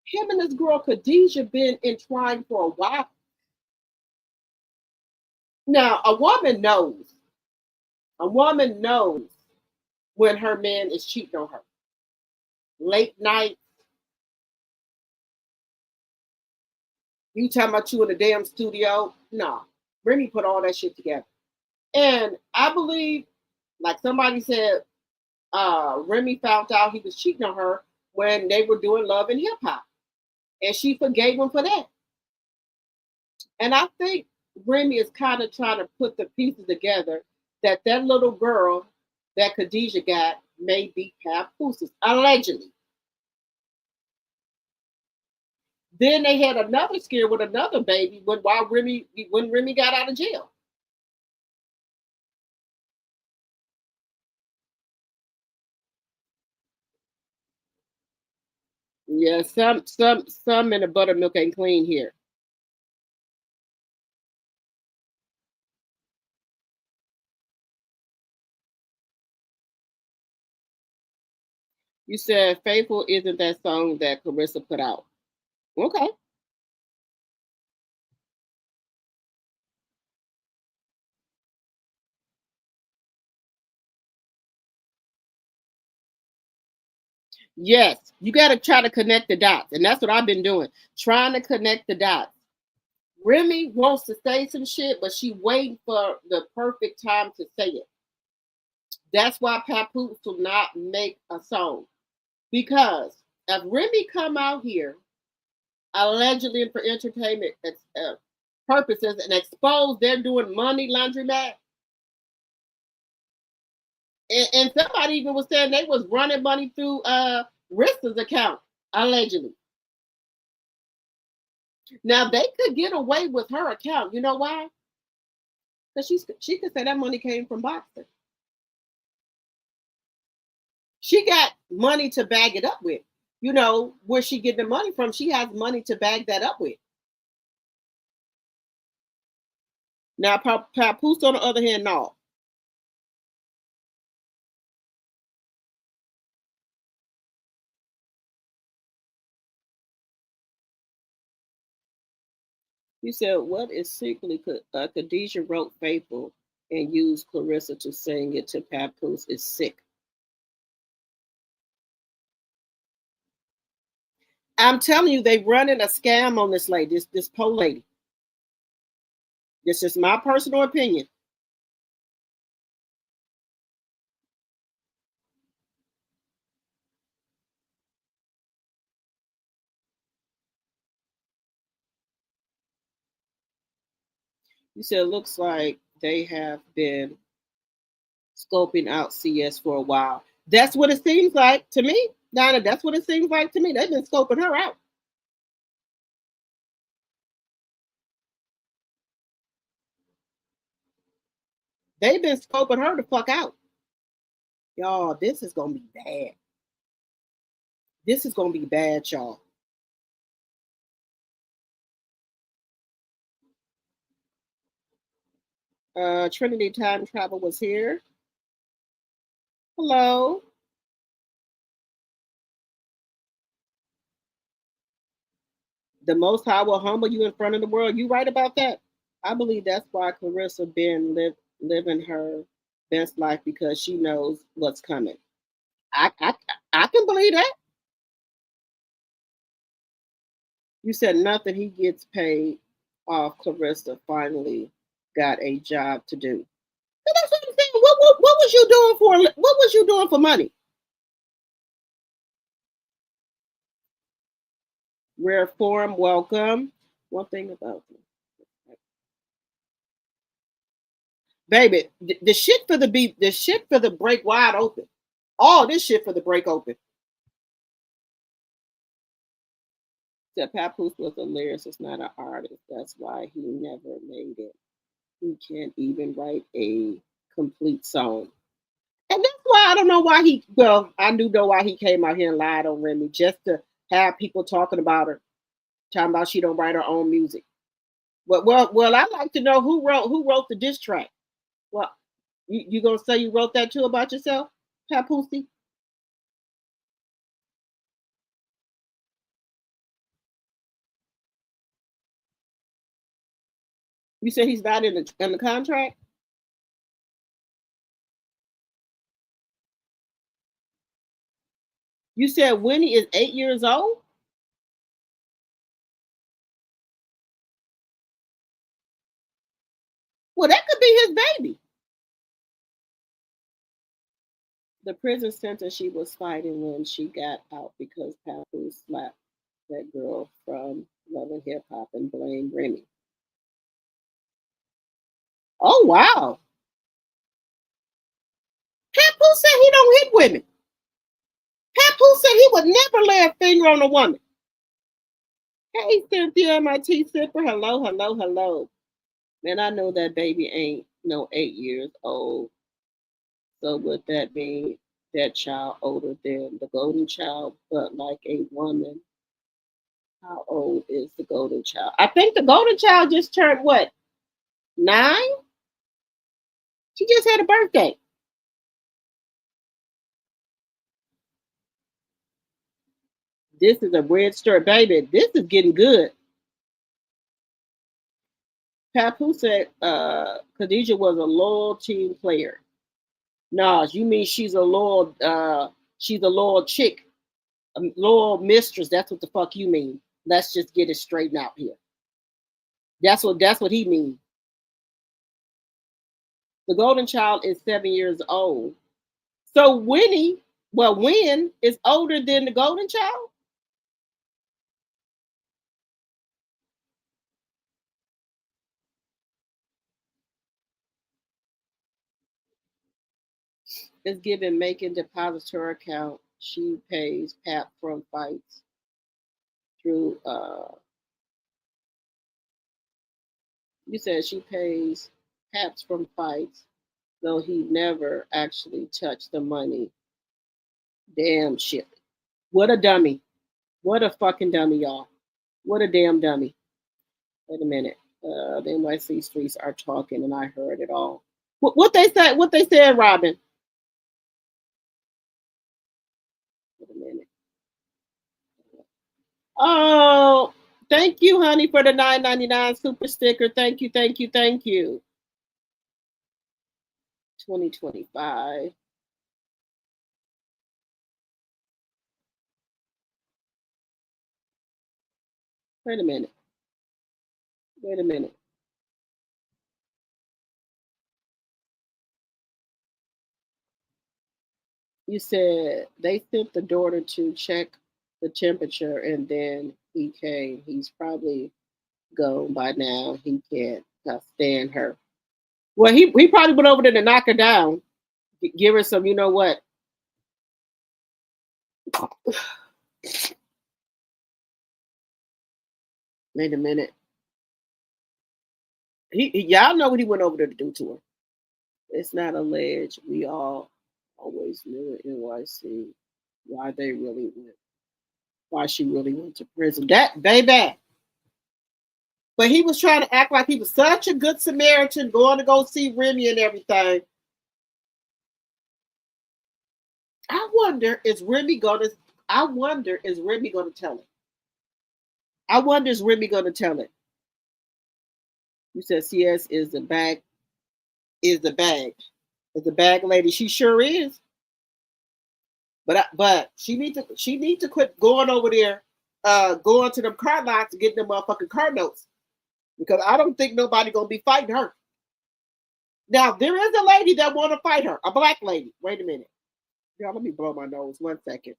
Him and this girl Khadijah been entwined for a while. Now a woman knows when her man is cheating on her. Late night. You talking about you in the damn studio? No. Remy put all that shit together. And I believe, like somebody said, Remy found out he was cheating on her when they were doing Love and Hip Hop. And she forgave him for that. And I think Remy is kind of trying to put the pieces together that little girl that Khadijah got may be Papoose, allegedly. Then they had another scare with another baby when Remy got out of jail. Yeah, some in the buttermilk ain't clean here. You said Faithful isn't that song that Claressa put out. Okay. Yes, you got to try to connect the dots. And that's what I've been doing, trying to connect the dots. Remy wants to say some shit, but she waiting for the perfect time to say it. That's why Papoose will not make a song. Because if Remy come out here, allegedly for entertainment purposes, and expose they're doing money laundromat, and somebody even was saying they was running money through Rista's account, allegedly. Now they could get away with her account. You know why? Because she could say that money came from boxing. She got money to bag it up with. You know, where she get the money from, she has money to bag that up with. Now, Papoose, on the other hand, no. You said, what is secretly Khadijah wrote Faithful and used Claressa to sing it to Papoose is sick. I'm telling you, they running a scam on this lady, this poor lady. This is my personal opinion. You said it looks like they have been scoping out CS for a while. That's what it seems like to me, Donna. That's what it seems like to me. They've been scoping her out. They've been scoping her the fuck out. Y'all, this is going to be bad. This is going to be bad, y'all. Trinity Time Travel was here. Hello. The Most High will humble you in front of the world. You right about that. I believe that's why Claressa been living her best life, because she knows what's coming. I can believe that. You said nothing. He gets paid off. Claressa finally got a job to do. That's what I'm saying. What was you doing for? What was you doing for money? Rare form, welcome. One thing about you, baby, the shit for the break wide open. All this shit for the break open. That Papoose was a lyricist, not an artist. That's why he never made it. He can't even write a complete song. And that's why I don't know why I do know why he came out here and lied on Remy, just to have people talking about her, talking about she don't write her own music. Well, I'd like to know who wrote the diss track. Well, you gonna say you wrote that too about yourself, Papoose? You said he's not in the contract? You said Winnie is 8 years old? Well, that could be his baby. The prison sentence she was fighting when she got out because Papoose slapped that girl from Love and Hip Hop and blamed Remy. Oh, wow. Papoose said he don't hit women. Papoose said he would never lay a finger on a woman. Hey, Cynthia, my tea sipper. Hello, hello, hello. Man, I know that baby ain't no 8 years old. So would that mean that child older than the golden child, but like a woman? How old is the golden child? I think the golden child just turned what? 9? She just had a birthday. This is a weird story, baby. This is getting good. Papoose said Khadijah was a loyal team player. Nah, you mean she's a loyal chick, a loyal mistress. That's what the fuck you mean. Let's just get it straightened out here. That's what he means. The golden child is 7 years old. So WYNN is older than the golden child? Is given making deposits to her account. She pays Pap from fights through you said she pays Paps from fights, though he never actually touched the money. Damn shit. What a dummy. What a fucking dummy, y'all. What a damn dummy. Wait a minute. The NYC streets are talking and I heard it all. What they said, Robin? Wait a minute. Oh, thank you, honey, for the $9.99 super sticker. Thank you, thank you, thank you. 2025. Wait a minute. Wait a minute. You said they sent the daughter to check the temperature and then he came. He's probably gone by now. He can't stand her. Well, he probably went over there to knock her down, give her some, you know what? Wait a minute. Y'all know what he went over there to do to her. It's not alleged. We all always knew at NYC why they really went, why she really went to prison. That baby. But he was trying to act like he was such a good Samaritan, going to go see Remy and everything. I wonder is Remy gonna tell it? I wonder is Remy gonna tell it? You said CS is the bag lady. She sure is. But she need to quit going over there, going to them car lots and getting them motherfucking car notes. Because I don't think nobody gonna be fighting her. Now there is a lady that want to fight her, a black lady. Wait a minute, y'all. Let me blow my nose 1 second.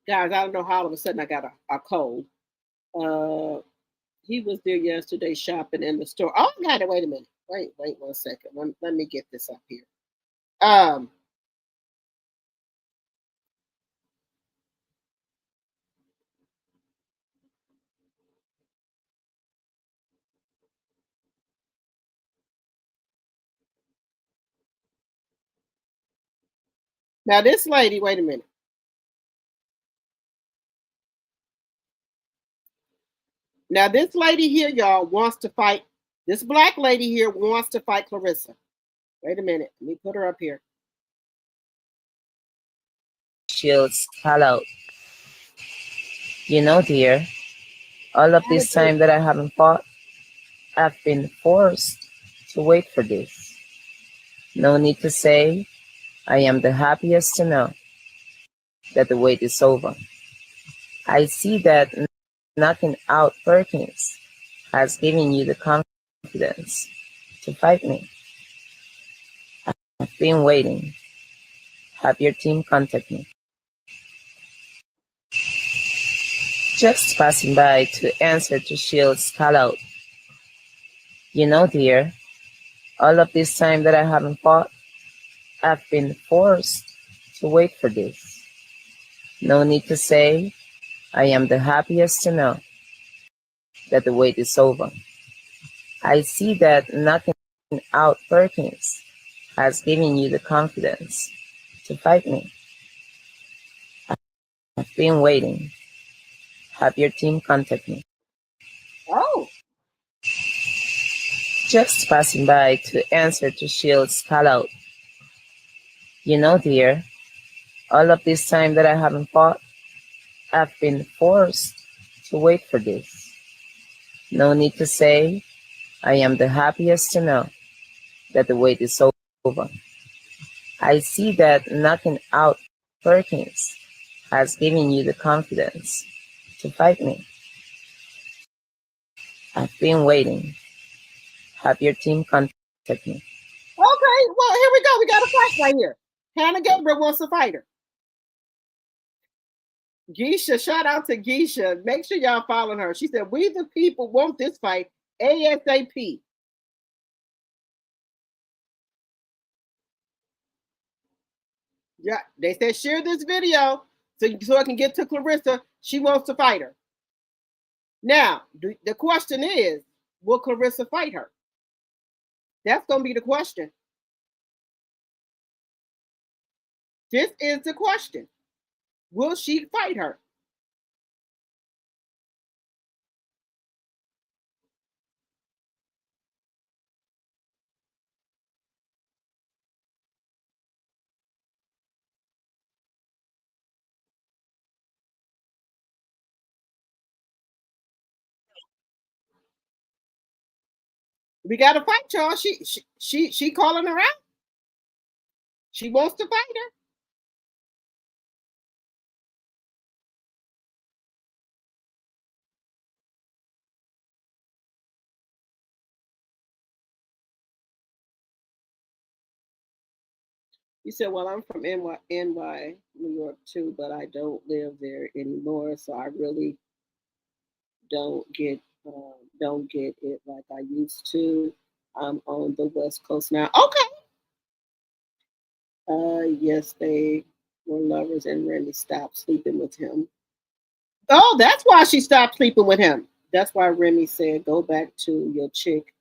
Guys, I don't know how all of a sudden I got a cold. He was there yesterday shopping in the store. Oh, I got it. Wait a minute. Wait 1 second. Let me get this up here. Now this lady, wait a minute. Now this lady here, y'all, wants to fight. This black lady here wants to fight Claressa. Wait a minute. Let me put her up here. Shields, hello. You know, dear, all of this time that I haven't fought, I've been forced to wait for this. No need to say, I am the happiest to know that the wait is over. I see that knocking out Perkins has given you the confidence to fight me. I've been waiting. Have your team contact me. Just passing by to answer to Shield's call out. You know, dear, all of this time that I haven't fought, I've been forced to wait for this. No need to say, I am the happiest to know that the wait is over. I see that knocking out Perkins has given you the confidence to fight me. I've been waiting. Have your team contact me. Oh. Just passing by to answer to Shield's call out. You know, dear, all of this time that I haven't fought, I've been forced to wait for this. No need to say, I am the happiest to know that the wait is over. I see that knocking out Perkins has given you the confidence to fight me. I've been waiting. Have your team contact me. Okay, well, here we go. We got a fight right here. Hannah Gabriel wants a fighter. Geisha, shout out to Geisha. Make sure y'all following her. She said, we the people want this fight ASAP. Yeah, they said share this video so I can get to Claressa. She wants to fight her. Now, the question is, will Claressa fight her? That's going to be the question. This is the question. Will she fight her? We got to fight, y'all. She calling her out. She wants to fight her. You said, well, I'm from NY, New York too, but I don't live there anymore, so I really don't get it like I used to. I'm on the West Coast now. Okay. Yes, they were lovers, and Remy stopped sleeping with him. Oh, that's why she stopped sleeping with him. That's why Remy said, go back to your chick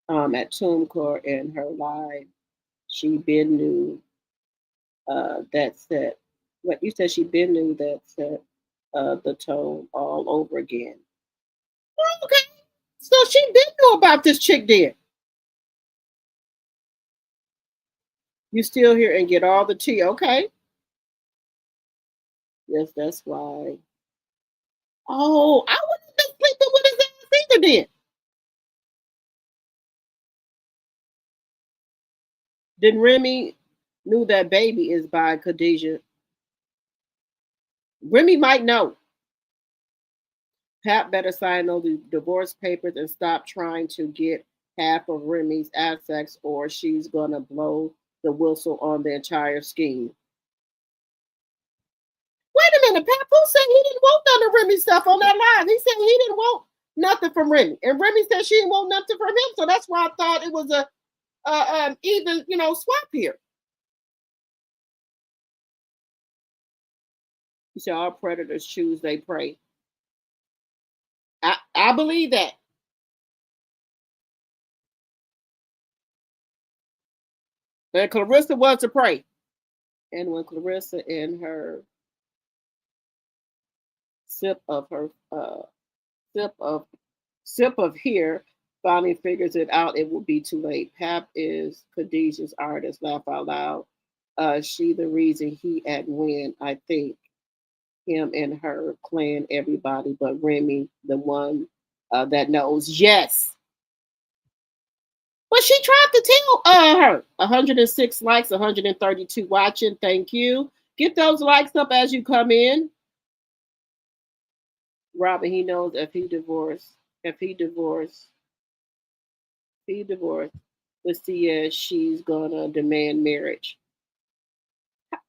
at TuneCore in her live. She been knew that set. What you said, she been knew that set the tone all over again. Oh, okay. So she did know about this chick then. You still here and get all the tea, okay? Yes, that's why. Oh, I wouldn't have been sleeping with his ass either then. Then Remy knew that baby is by Khadijah. Remy might know. Pat better sign those divorce papers and stop trying to get half of Remy's assets, or she's gonna blow the whistle on the entire scheme. Wait a minute, Papoose said he didn't want none of Remy's stuff on that live. He said he didn't want nothing from Remy, and Remy said she didn't want nothing from him. So that's why I thought it was a even swap here. He said all predators choose they prey. I believe that. And Claressa was to prey. And when Claressa in her sip of here finally figures it out, it will be too late. Pap is Khadijah's artist, laugh out loud. She the reason he at WYNN, I think. Him and her clan, everybody but Remy, the one that knows. Yes. But she tried to tell her. 106 likes, 132 watching. Thank you. Get those likes up as you come in. Robin, he knows if he divorced, let's see, she's gonna demand marriage.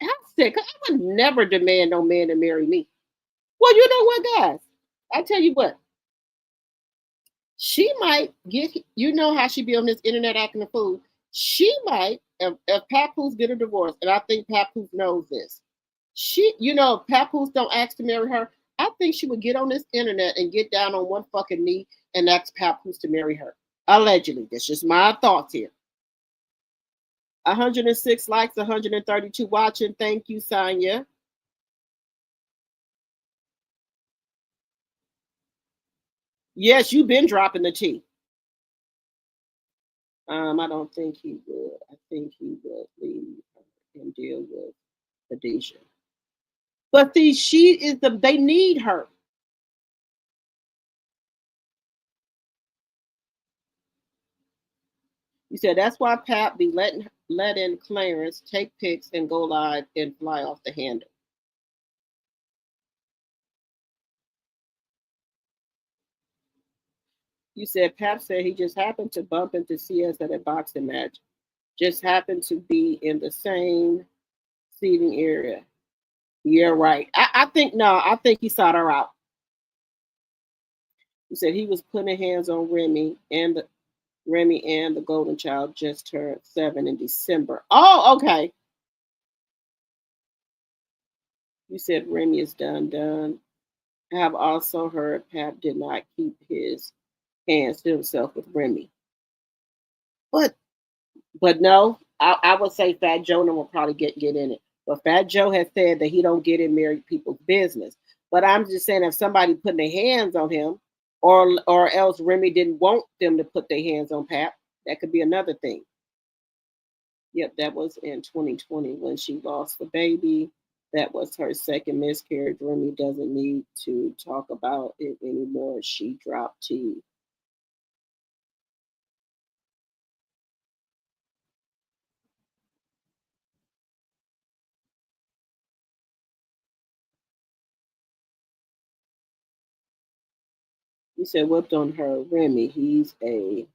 How sick? I would never demand no man to marry me. Well, you know what, guys? I tell you what. She might get, how she be on this internet acting a fool. She might, if Papoose get a divorce, and I think Papoose knows this. If Papoose don't ask to marry her, I think she would get on this internet and get down on one fucking knee and ask Papoose to marry her. Allegedly. That's just my thoughts here. 106 likes, 132 watching. Thank you, Sonya. Yes, you've been dropping the tea. I don't think he would. I think he would leave her and deal with Khadijah. But see, they need her. You said that's why Pap be letting Clarence take pics and go live and fly off the handle. You said Pap said he just happened to bump into CS at a boxing match. Just happened to be in the same seating area. Yeah, right. I think no, I think he sought her out. He said he was putting hands on Remy and the Golden Child just turned 7 in December. Oh, okay. You said Remy is done. I have also heard Pap did not keep his hands to himself with Remy. But no, I would say Fat Joe will probably get in it. But Fat Joe has said that he don't get in married people's business. But I'm just saying if somebody putting their hands on him, or else Remy didn't want them to put their hands on Pap, that could be another thing. Yep, that was in 2020 when she lost the baby. That was her second miscarriage. Remy doesn't need to talk about it anymore. She dropped T. You said whipped on her, Remy. He's a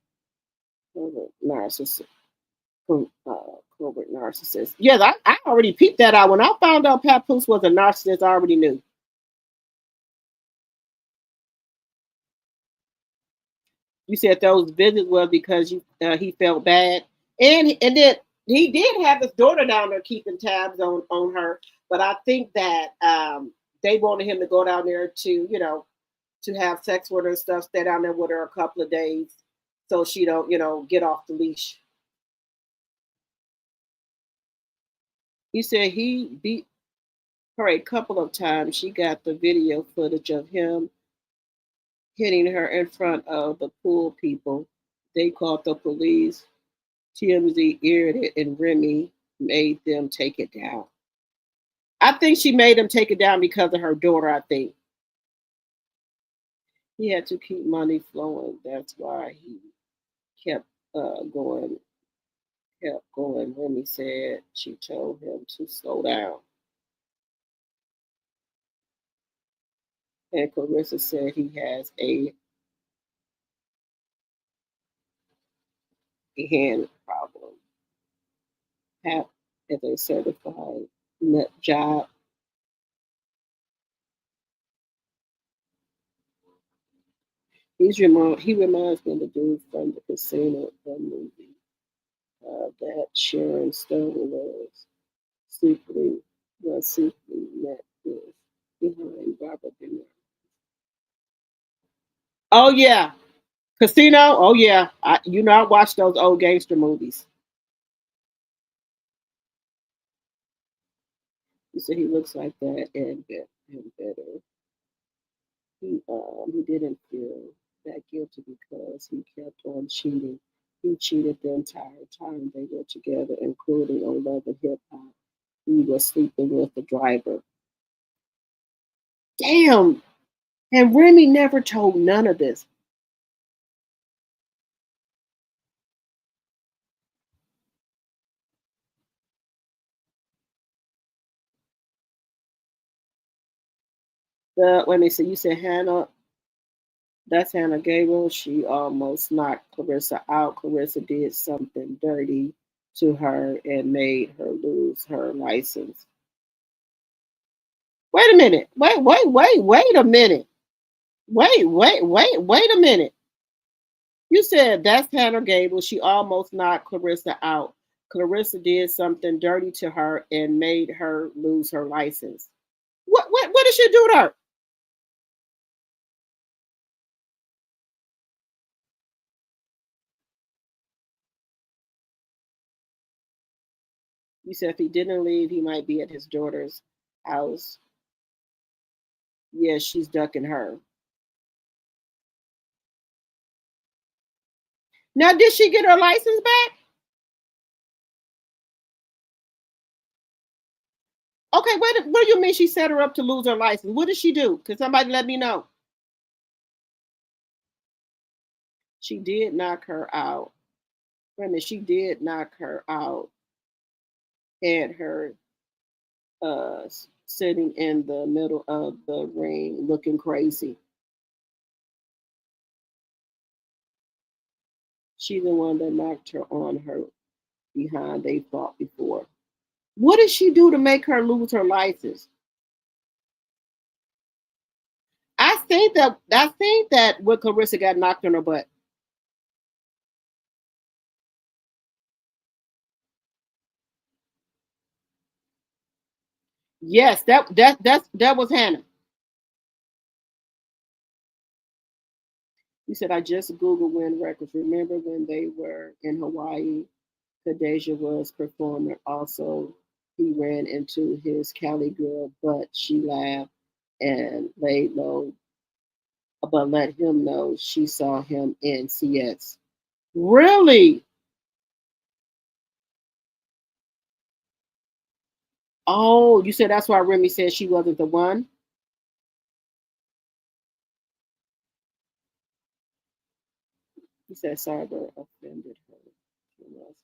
narcissist. Covert narcissist. Yes, I already peeped that out. When I found out Papoose was a narcissist, I already knew. You said those visits were because he felt bad, and then he did have his daughter down there keeping tabs on her. But I think that they wanted him to go down there to have sex with her and stuff, stay down there with her a couple of days, so she don't get off the leash. He said he beat her a couple of times. She got the video footage of him hitting her in front of the pool people. They called the police. TMZ aired it, and Remy made them take it down. I think she made them take it down because of her daughter, I think. He had to keep money flowing. That's why he kept going. Kept going. Remy said she told him to slow down. And Claressa said he has a hand problem. Pap is a certified nut job. He reminds me of the dude from the Casino, the movie that Sharon Stone secretly met with behind Barbara Bennett. Oh yeah, Casino. Oh yeah, I watched those old gangster movies. You said he looks like that and better. He didn't feel that guilty because he kept on cheating. He cheated the entire time they were together, including on Love and Hip Hop. He was sleeping with the driver. Damn. And Remy never told none of this. Let me see. You said Hannah. That's Hannah Gabriel. She almost knocked Claressa out. Claressa did something dirty to her and made her lose her license. Wait a minute. Wait a minute. Wait a minute. You said that's Hannah Gable. She almost knocked Claressa out. Claressa did something dirty to her and made her lose her license. What did she do to her? You said if he didn't leave, he might be at his daughter's house. Yeah, she's ducking her. Now, did she get her license back? Okay, what do you mean she set her up to lose her license? What did she do? Can somebody let me know? She did knock her out. Wait a minute, she did knock her out. Had her sitting in the middle of the ring looking crazy. She the one that knocked her on her behind. They fought before. What did she do to make her lose her license? I think that when Claressa got knocked on her butt. Yes, that was Hannah. You said I just Googled WYNN Records. Remember when they were in Hawaii? Kadeja was performing. Also, he ran into his Cali girl, but she laughed and laid low, but let him know she saw him in CS. Really? Oh, you said that's why Remy said she wasn't the one? He said Cyber offended her.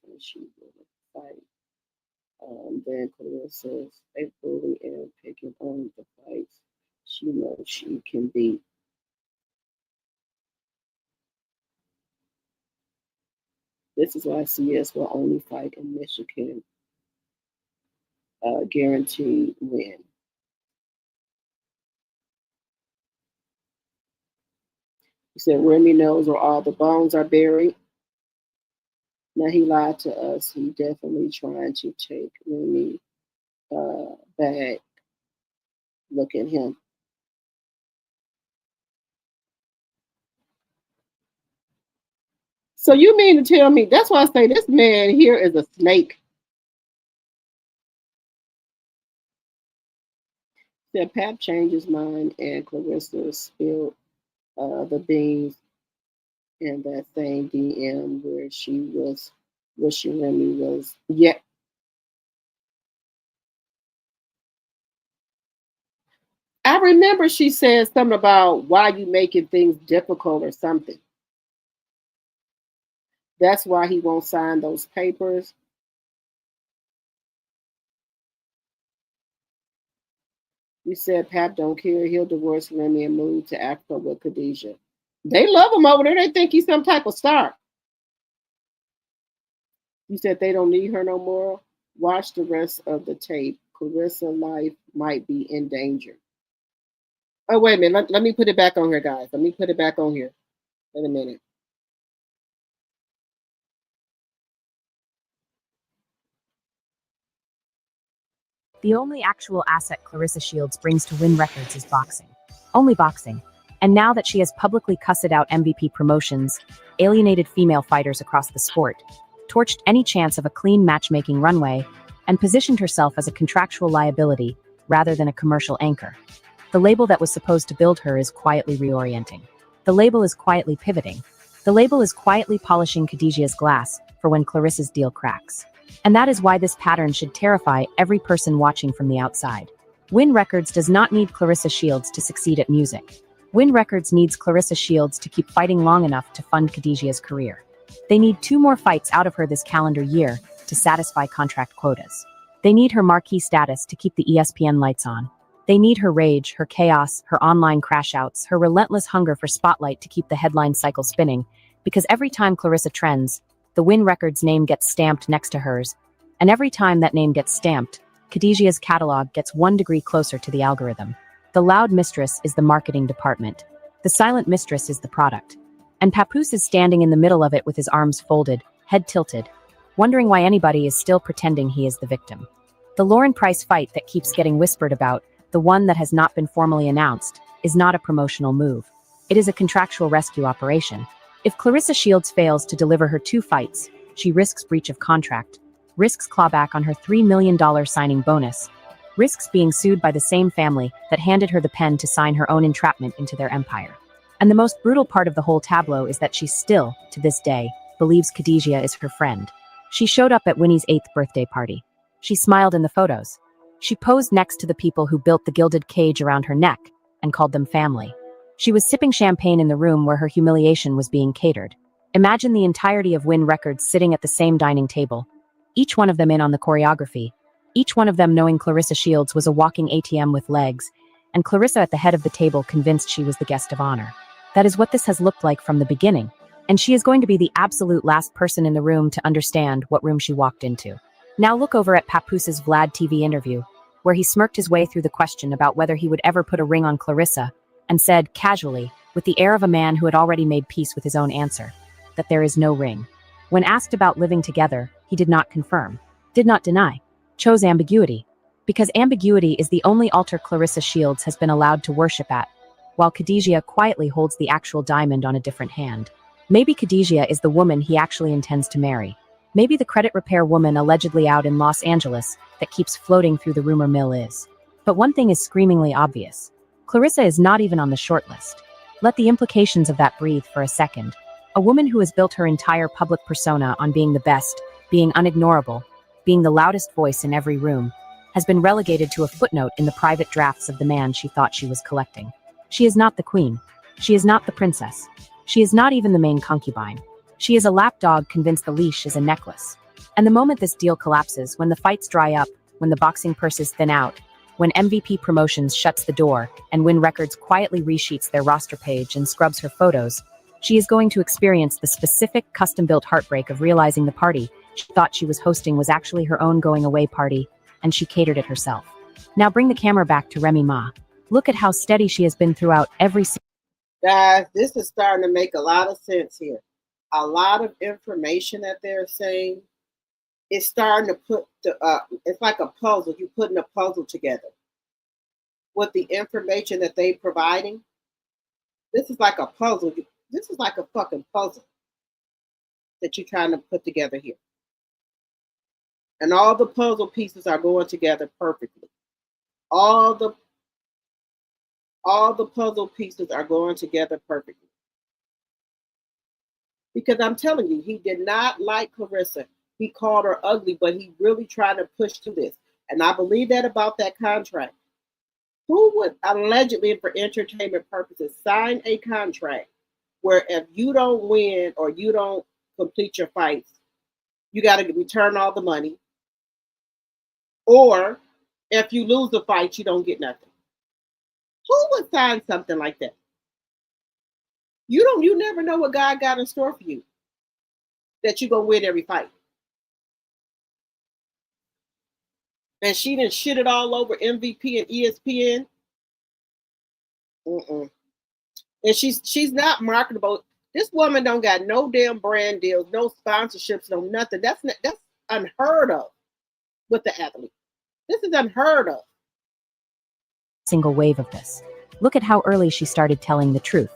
When she would fight. Then Claressa says they bully and picking on the fights she knows she can beat. This is why CS will only fight in Michigan. Guaranteed win. He said Remy knows where all the bones are buried. Now he lied to us. He definitely trying to take Remy back. Look at him. So you mean to tell me, that's why I say this man here is a snake. Said Pap changed his mind and Claressa spilled the beans in that same DM where she was wishing Remy was, yeah. I remember she said something about why you making things difficult or something. That's why he won't sign those papers. You said Pap don't care. He'll divorce Remy and move to Africa with Khadijah. They love him over there. They think he's some type of star. You said they don't need her no more. Watch the rest of the tape. Claressa's life might be in danger. Oh, wait a minute. Let me put it back on here, guys. Let me put it back on here. Wait a minute. The only actual asset Claressa Shields brings to WYNN Records is boxing. Only boxing. And now that she has publicly cussed out MVP promotions, alienated female fighters across the sport, torched any chance of a clean matchmaking runway, and positioned herself as a contractual liability rather than a commercial anchor, the label that was supposed to build her is quietly reorienting. The label is quietly pivoting. The label is quietly polishing Khadijah's glass for when Claressa's deal cracks. And that is why this pattern should terrify every person watching from the outside. WYNN Records does not need Claressa Shields to succeed at music. WYNN Records needs Claressa Shields to keep fighting long enough to fund Khadijah's career. They need 2 more fights out of her this calendar year to satisfy contract quotas. They need her marquee status to keep the ESPN lights on. They need her rage, her chaos, her online crashouts, her relentless hunger for spotlight to keep the headline cycle spinning, because every time Claressa trends, the WYNN Records name gets stamped next to hers, and every time that name gets stamped, Khadijah's catalog gets 1 degree closer to the algorithm. The loud mistress is the marketing department. The silent mistress is the product. And Papoose is standing in the middle of it with his arms folded, head tilted, wondering why anybody is still pretending he is the victim. The Lauren Price fight that keeps getting whispered about, the one that has not been formally announced, is not a promotional move. It is a contractual rescue operation. If Claressa Shields fails to deliver her 2 fights, she risks breach of contract, risks clawback on her $3 million signing bonus, risks being sued by the same family that handed her the pen to sign her own entrapment into their empire. And the most brutal part of the whole tableau is that she still, to this day, believes Khadijah is her friend. She showed up at Winnie's 8th birthday party. She smiled in the photos. She posed next to the people who built the gilded cage around her neck and called them family. She was sipping champagne in the room where her humiliation was being catered. Imagine the entirety of WYNN Records sitting at the same dining table, each one of them in on the choreography, each one of them knowing Claressa Shields was a walking ATM with legs, and Claressa at the head of the table convinced she was the guest of honor. That is what this has looked like from the beginning, and she is going to be the absolute last person in the room to understand what room she walked into. Now look over at Papoose's Vlad TV interview, where he smirked his way through the question about whether he would ever put a ring on Claressa, and said, casually, with the air of a man who had already made peace with his own answer, that there is no ring. When asked about living together, he did not confirm, did not deny, chose ambiguity, because ambiguity is the only altar Claressa Shields has been allowed to worship at, while Khadijah quietly holds the actual diamond on a different hand. Maybe Khadijah is the woman he actually intends to marry. Maybe the credit repair woman allegedly out in Los Angeles that keeps floating through the rumor mill is. But one thing is screamingly obvious. Claressa is not even on the shortlist. Let the implications of that breathe for a second. A woman who has built her entire public persona on being the best, being unignorable, being the loudest voice in every room, has been relegated to a footnote in the private drafts of the man she thought she was collecting. She is not the queen. She is not the princess. She is not even the main concubine. She is a lapdog convinced the leash is a necklace. And the moment this deal collapses, when the fights dry up, when the boxing purses thin out, when MVP Promotions shuts the door and WYNN Records quietly resheets their roster page and scrubs her photos, she is going to experience the specific custom-built heartbreak of realizing the party she thought she was hosting was actually her own going-away party, and she catered it herself. Now bring the camera back to Remy Ma. Look at how steady she has been throughout every scene. Guys, this is starting to make a lot of sense here. A lot of information that they're saying is starting to put it's like a puzzle. You're putting a puzzle together with the information that they're providing. This is like a puzzle. This is like a fucking puzzle that you're trying to put together here. And all the puzzle pieces are going together perfectly. All the puzzle pieces are going together perfectly. Because I'm telling you, he did not like Claressa. He called her ugly, but he really tried to push through this. And I believe that about that contract. Who would allegedly, for entertainment purposes, sign a contract where if you don't win or you don't complete your fights, you got to return all the money? Or if you lose the fight, you don't get nothing. Who would sign something like that? You never know what God got in store for you, that you're going to win every fight. And she didn't shit it all over MVP and ESPN. And she's not marketable. This woman don't got no damn brand deals, no sponsorships, no nothing. That's unheard of with the athlete. This is unheard of. Single wave of this. Look at how early she started telling the truth.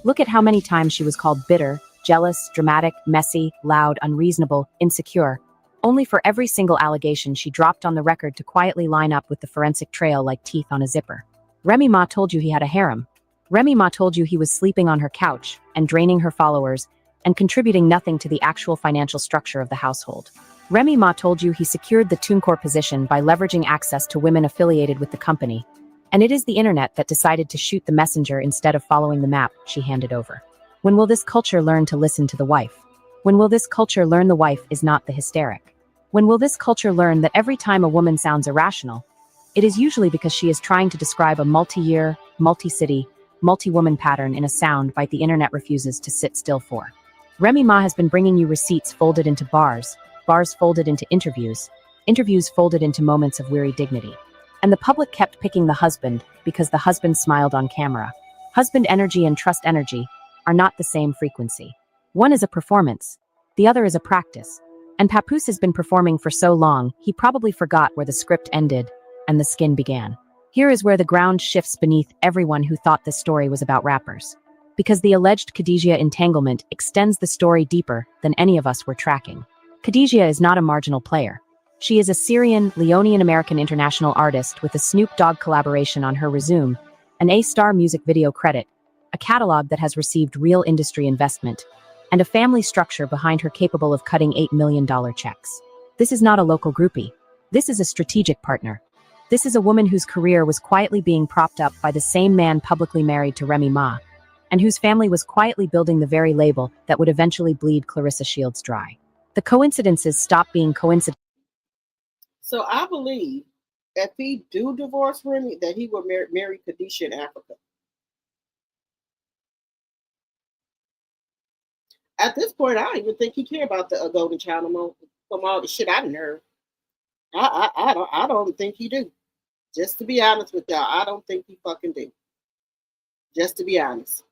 Look at how many times she was called bitter, jealous, dramatic, messy, loud, unreasonable, insecure, only for every single allegation she dropped on the record to quietly line up with the forensic trail like teeth on a zipper. Remy Ma told you he had a harem. Remy Ma told you he was sleeping on her couch and draining her followers and contributing nothing to the actual financial structure of the household. Remy Ma told you he secured the TuneCore position by leveraging access to women affiliated with the company. And it is the internet that decided to shoot the messenger instead of following the map she handed over. When will this culture learn to listen to the wife? When will this culture learn the wife is not the hysteric? When will this culture learn that every time a woman sounds irrational, it is usually because she is trying to describe a multi-year, multi-city, multi-woman pattern in a sound bite the internet refuses to sit still for. Remy Ma has been bringing you receipts folded into bars, bars folded into interviews, interviews folded into moments of weary dignity. And the public kept picking the husband because the husband smiled on camera. Husband energy and trust energy are not the same frequency. One is a performance, the other is a practice. And Papoose has been performing for so long, he probably forgot where the script ended and the skin began. Here is where the ground shifts beneath everyone who thought this story was about rappers. Because the alleged Khadijah entanglement extends the story deeper than any of us were tracking. Khadijah is not a marginal player. She is a Syrian, Leonian-American international artist with a Snoop Dogg collaboration on her resume, an A-star music video credit, a catalog that has received real industry investment, and a family structure behind her capable of cutting $8 million checks. This is not a local groupie. This is a strategic partner. This is a woman whose career was quietly being propped up by the same man publicly married to Remy Ma, and whose family was quietly building the very label that would eventually bleed Claressa Shields dry. The coincidences stop being coincidences. So I believe if he do divorce Remy, that he will marry Khadijah in Africa. At this point, I don't even think he care about the golden child no more. From all the shit I done heard, I don't think he do. Just to be honest with y'all, I don't think he fucking do. Just to be honest,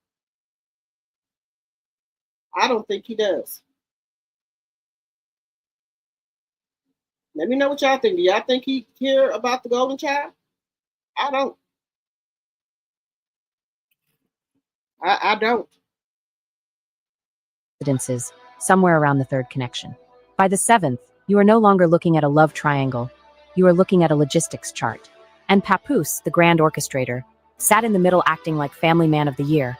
I don't think he does. Let me know what y'all think. Do y'all think he care about the golden child? I don't. I don't. Somewhere around the third connection. By the seventh, you are no longer looking at a love triangle. You are looking at a logistics chart. And Papoose, the grand orchestrator, sat in the middle acting like family man of the year,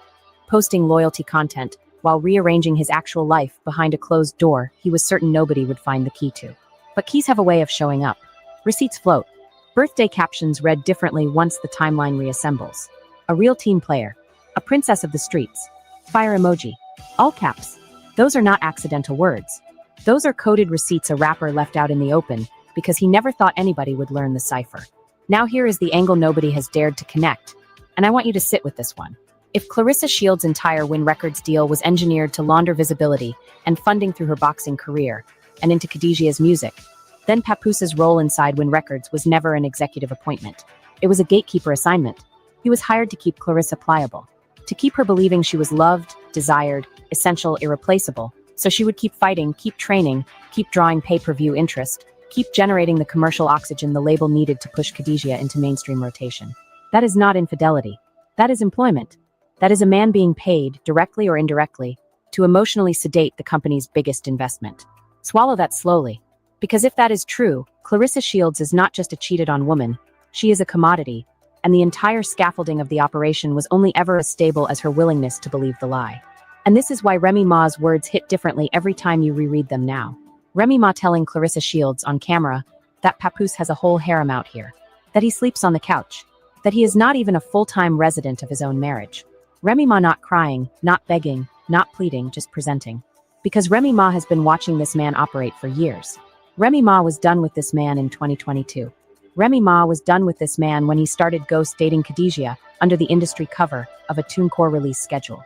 posting loyalty content while rearranging his actual life behind a closed door he was certain nobody would find the key to. But keys have a way of showing up. Receipts float. Birthday captions read differently once the timeline reassembles. A real team player. A princess of the streets. Fire emoji. All caps. Those are not accidental words. Those are coded receipts a rapper left out in the open because he never thought anybody would learn the cipher. Now here is the angle nobody has dared to connect, and I want you to sit with this one. If Claressa Shields' entire WYNN Records deal was engineered to launder visibility and funding through her boxing career and into Khadijah's music, then Papoose's role inside WYNN Records was never an executive appointment. It was a gatekeeper assignment. He was hired to keep Claressa pliable, to keep her believing she was loved, desired, essential, irreplaceable, so she would keep fighting, keep training, keep drawing pay-per-view interest, keep generating the commercial oxygen the label needed to push Khadijah into mainstream rotation. That is not infidelity. That is employment. That is a man being paid, directly or indirectly, to emotionally sedate the company's biggest investment. Swallow that slowly. Because if that is true, Claressa Shields is not just a cheated-on woman, she is a commodity, and the entire scaffolding of the operation was only ever as stable as her willingness to believe the lie. And this is why Remy Ma's words hit differently every time you reread them now. Remy Ma telling Claressa Shields on camera that Papoose has a whole harem out here, that he sleeps on the couch, that he is not even a full-time resident of his own marriage. Remy Ma not crying, not begging, not pleading, just presenting. Because Remy Ma has been watching this man operate for years. Remy Ma was done with this man in 2022. Remy Ma was done with this man when he started ghost dating Khadijah under the industry cover of a TuneCore release schedule.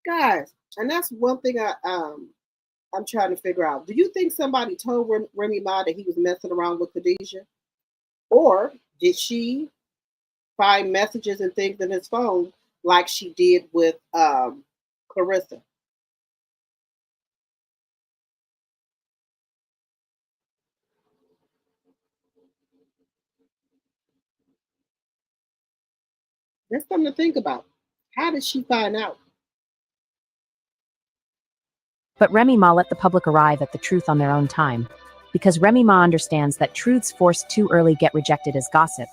Guys, and that's one thing I'm trying to figure out. Do you think somebody told Remy Ma that he was messing around with Khadijah? Or did she find messages and things in his phone like she did with Claressa? That's something to think about. How did she find out? But Remy Ma let the public arrive at the truth on their own time, because Remy Ma understands that truths forced too early get rejected as gossip,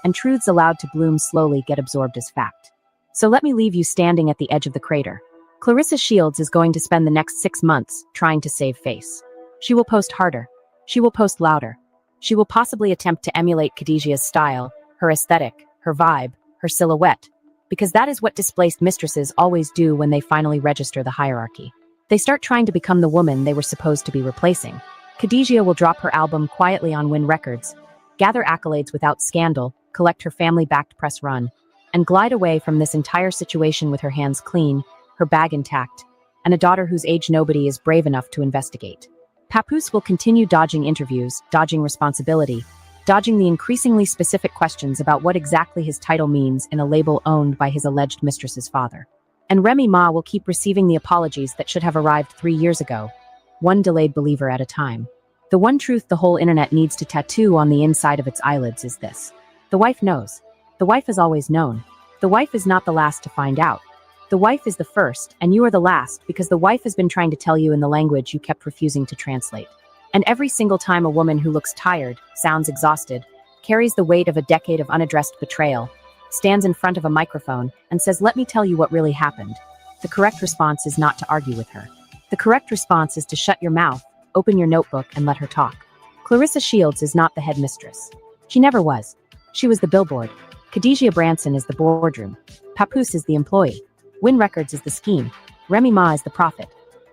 and truths allowed to bloom slowly get absorbed as fact. So let me leave you standing at the edge of the crater. Claressa Shields is going to spend the next 6 months trying to save face. She will post harder. She will post louder. She will possibly attempt to emulate Khadijah's style, her aesthetic, her vibe, her silhouette, because that is what displaced mistresses always do when they finally register the hierarchy. They start trying to become the woman they were supposed to be replacing. Khadijah will drop her album quietly on WYNN Records, gather accolades without scandal, collect her family-backed press run, and glide away from this entire situation with her hands clean, her bag intact, and a daughter whose age nobody is brave enough to investigate. Papoose will continue dodging interviews, dodging responsibility, dodging the increasingly specific questions about what exactly his title means in a label owned by his alleged mistress's father. And Remy Ma will keep receiving the apologies that should have arrived 3 years ago, one delayed believer at a time. The one truth the whole internet needs to tattoo on the inside of its eyelids is this. The wife knows. The wife has always known. The wife is not the last to find out. The wife is the first, and you are the last because the wife has been trying to tell you in the language you kept refusing to translate. And every single time a woman who looks tired, sounds exhausted, carries the weight of a decade of unaddressed betrayal, stands in front of a microphone and says, "Let me tell you what really happened," the correct response is not to argue with her. The correct response is to shut your mouth, open your notebook, and let her talk. Claressa Shields is not the headmistress. She never was. She was the billboard. Khadijah Branson is the boardroom. Papoose is the employee. WYNN Records is the scheme. Remy Ma is the prophet.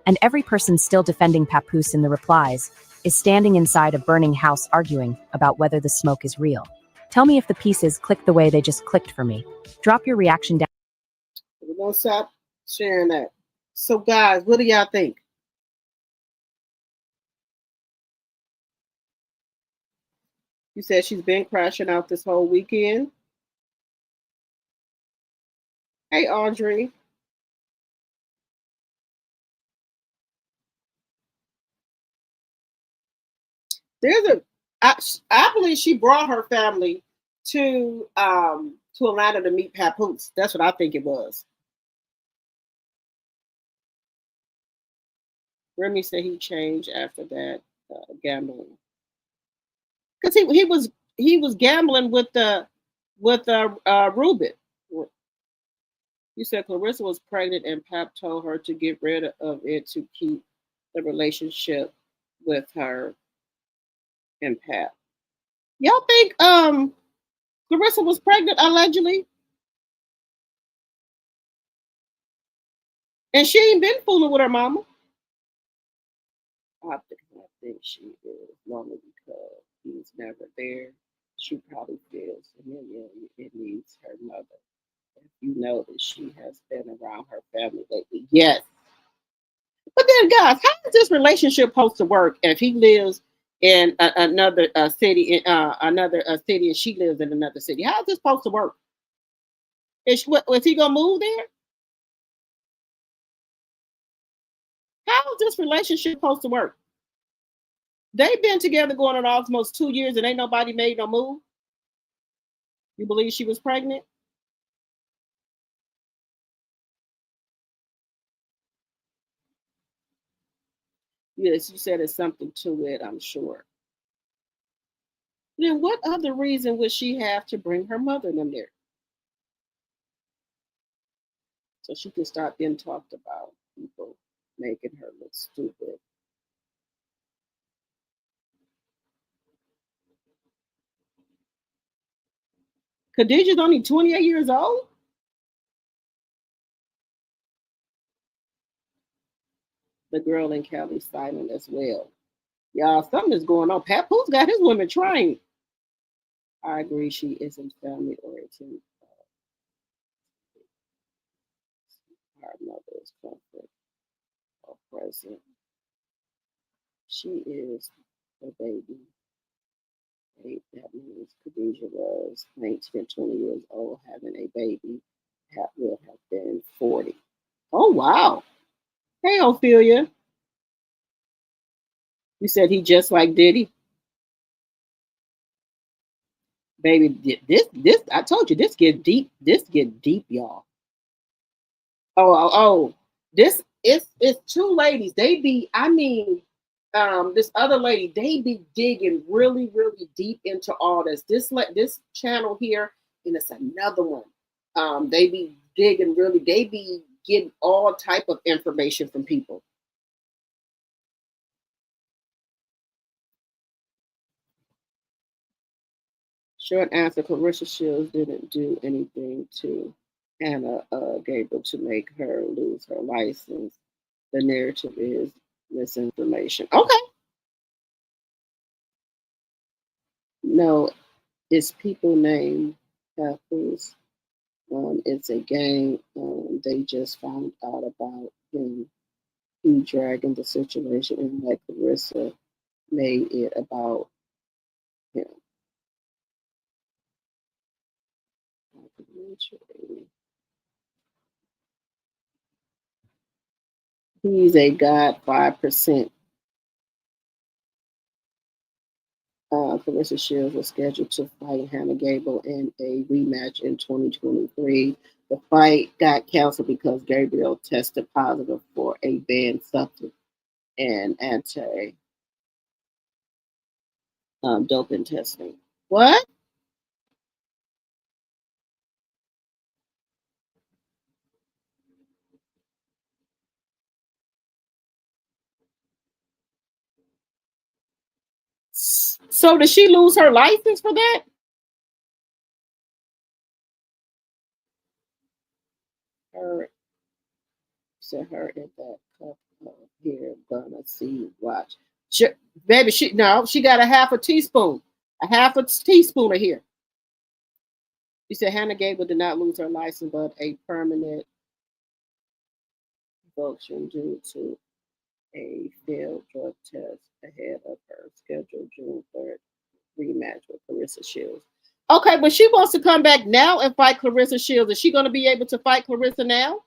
And every person still defending Papoose in the replies is standing inside a burning house arguing about whether the smoke is real. Tell me if the pieces click the way they just clicked for me. Drop your reaction down. We're going to stop sharing that. So, guys, what do y'all think? You said she's been crashing out this whole weekend. Hey, Audrey. I believe she brought her family to Atlanta to meet Papoose. That's what I think it was. Remy said he changed after that gambling because he was gambling with Ruben. You said Claressa was pregnant and Pap told her to get rid of it to keep the relationship with her and Pap. Y'all think Claressa was pregnant allegedly? And she ain't been fooling with her mama. I think she is lonely because he's never there. She probably feels it needs her mother. If you know that she has been around her family lately. Yes. But then, guys, how is this relationship supposed to work if he lives in another city, city, and she lives in another city? How is this supposed to work? Is he gonna move there? How is this relationship supposed to work? They've been together going on almost 2 years, and ain't nobody made no move. You believe she was pregnant? Yes, you said there's something to it, I'm sure. Then what other reason would she have to bring her mother in there? So she can start being talked about, people making her look stupid. Khadijah's only 28 years old? The girl in Cali silent as well. Y'all, something is going on. Papoose got his women trained. I agree, she isn't family oriented. Our mother is comfort or present. She is the baby. That means Khadijah was 19 and 20 years old having a baby. That would have been 40. Oh, wow. Hey, Ophelia. You said he just like Diddy? Baby, this I told you, this get deep. This get deep, y'all. Oh. This it's two ladies. They be, I mean, this other lady, they be digging really, really deep into all this. This channel here, and it's another one. They be digging really, they be getting all type of information from people. Short answer, Claressa Shields didn't do anything to Hannah Gabriel to make her lose her license. The narrative is misinformation. Okay. No, it's people named Papoose. It's a gang. They just found out about him. He dragging the situation and like Claressa made it about him. He's a god 5%. Claressa Shields was scheduled to fight Hannah Gable in a rematch in 2023. The fight got canceled because Gabriel tested positive for a banned substance and anti doping testing. What? So did she lose her license for that? Her, said her in that cup of here, gonna see, watch. Baby, she got a half a teaspoon of here. She said Hannah Gable did not lose her license, but a permanent revocation due to a failed drug test ahead of her scheduled June 3rd rematch with Claressa Shields. Okay, but she wants to come back now and fight Claressa Shields. Is she going to be able to fight Claressa now?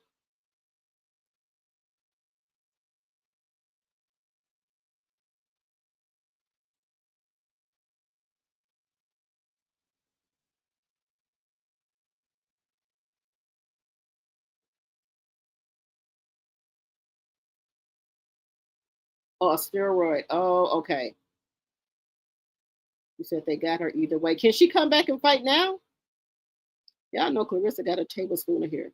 Oh, a steroid. Oh, okay. You said they got her either way. Can she come back and fight now? Y'all know Claressa got a tablespoon of here.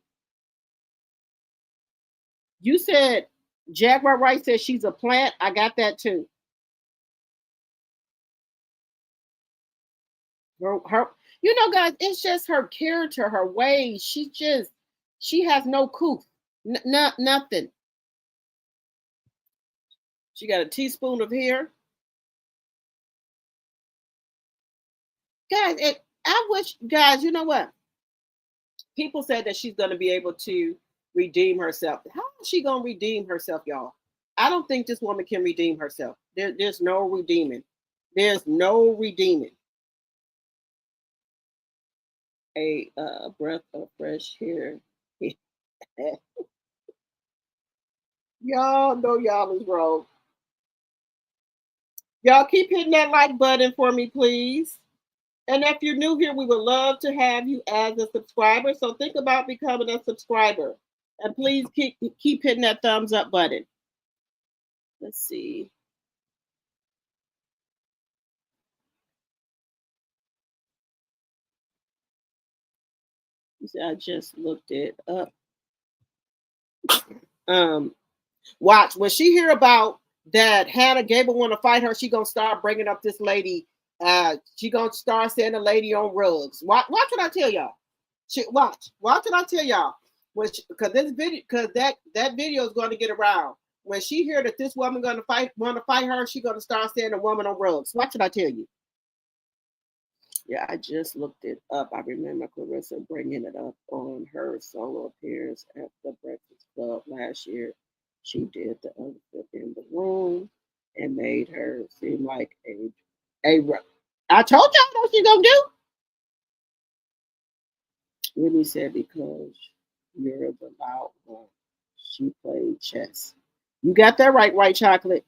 You said Jaguar Wright said she's a plant. I got that too. Her, you know, guys, it's just her character, her ways. She has no coof, nothing. She got a teaspoon of hair. Guys, I wish, guys, you know what? People said that she's going to be able to redeem herself. How is she going to redeem herself, y'all? I don't think this woman can redeem herself. There's no redeeming. There's no redeeming. A breath of fresh air. Y'all know y'all is wrong. Y'all keep hitting that like button for me, please. And if you're new here, we would love to have you as a subscriber. So think about becoming a subscriber. And please keep hitting that thumbs up button. Let's see. You see, I just looked it up. Watch, when she hear about that Hannah Gable want to fight her, she gonna start bringing up this lady. She gonna start saying the lady on rugs. Watch what I tell y'all. Watch what I tell y'all. Because that video is going to get around. When she hear that this woman want to fight her, she gonna start saying the woman on rugs. Watch what I tell you. Yeah, I just looked it up. I remember Claressa bringing it up on her solo appearance at the Breakfast Club last year. She did the outfit in the room and made her seem like a. I told y'all what she gonna do. Whitney said because you're the loud one. She played chess. You got that right, White Chocolate.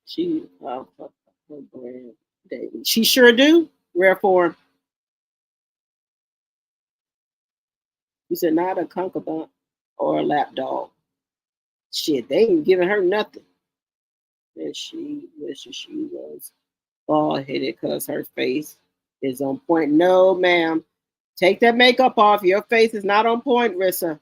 She her brand daily. She sure do. Rare form. You said not a concubine or a lap dog. Shit, they ain't giving her nothing. And she wishes she was bald headed because her face is on point. No, ma'am. Take that makeup off. Your face is not on point, Rissa.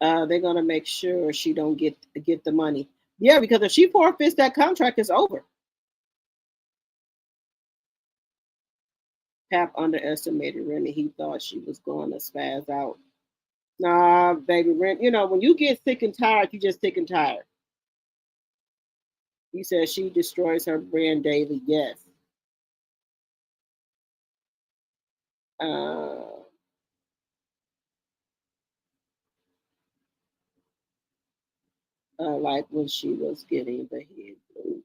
They're gonna make sure she don't get the money. Yeah, because if she forfeits that contract, it's over. Pap underestimated Remy. He thought she was going to spaz out. Nah, baby, Remy. You know, when you get sick and tired, you just sick and tired. He said she destroys her brand daily. Yes. Like when she was getting the head blue.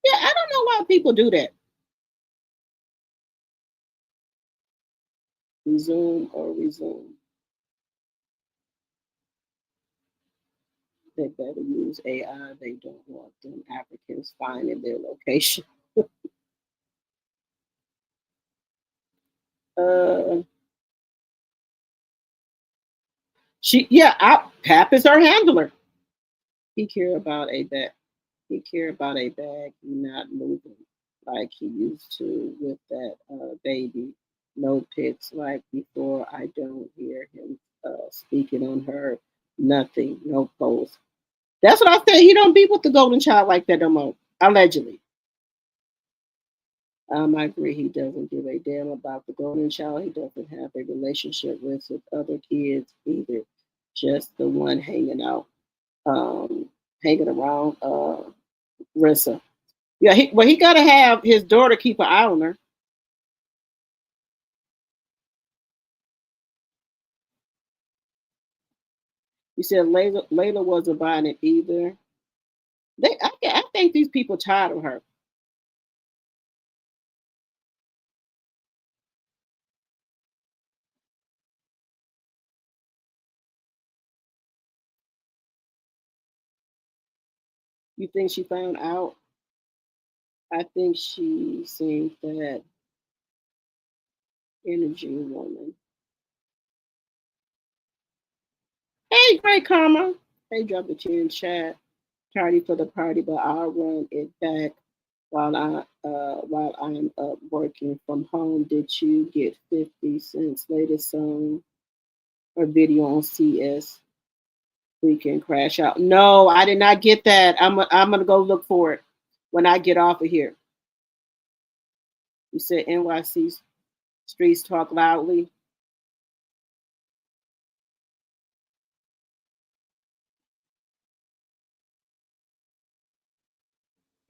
Yeah, I don't know why people do that. Resume or resume. They better use AI. They don't want them Africans finding their location. Pap is her handler. He care about a bag. He care about a bag. He not moving like he used to with that baby. No pics like before. I don't hear him speaking on her. Nothing. No post. That's what I said. He don't be with the golden child like that no more. Allegedly. I agree. He doesn't give a damn about the golden child. He doesn't have a relationship with other kids either. Just the one hanging out, hanging around Rissa. Yeah, he got to have his daughter keep an eye on her. You said Layla wasn't buying it either. I think these people tired of her. You think she found out? I think she seems that energy woman. Hey, great karma. Hey, drop the chin chat. Tardy for the party, but I'll run it back while I'm up working from home. Did you get 50 Cent's latest song or video on CS? We can crash out. No, I did not get that. I'm gonna go look for it when I get off of here. You said NYC streets talk loudly.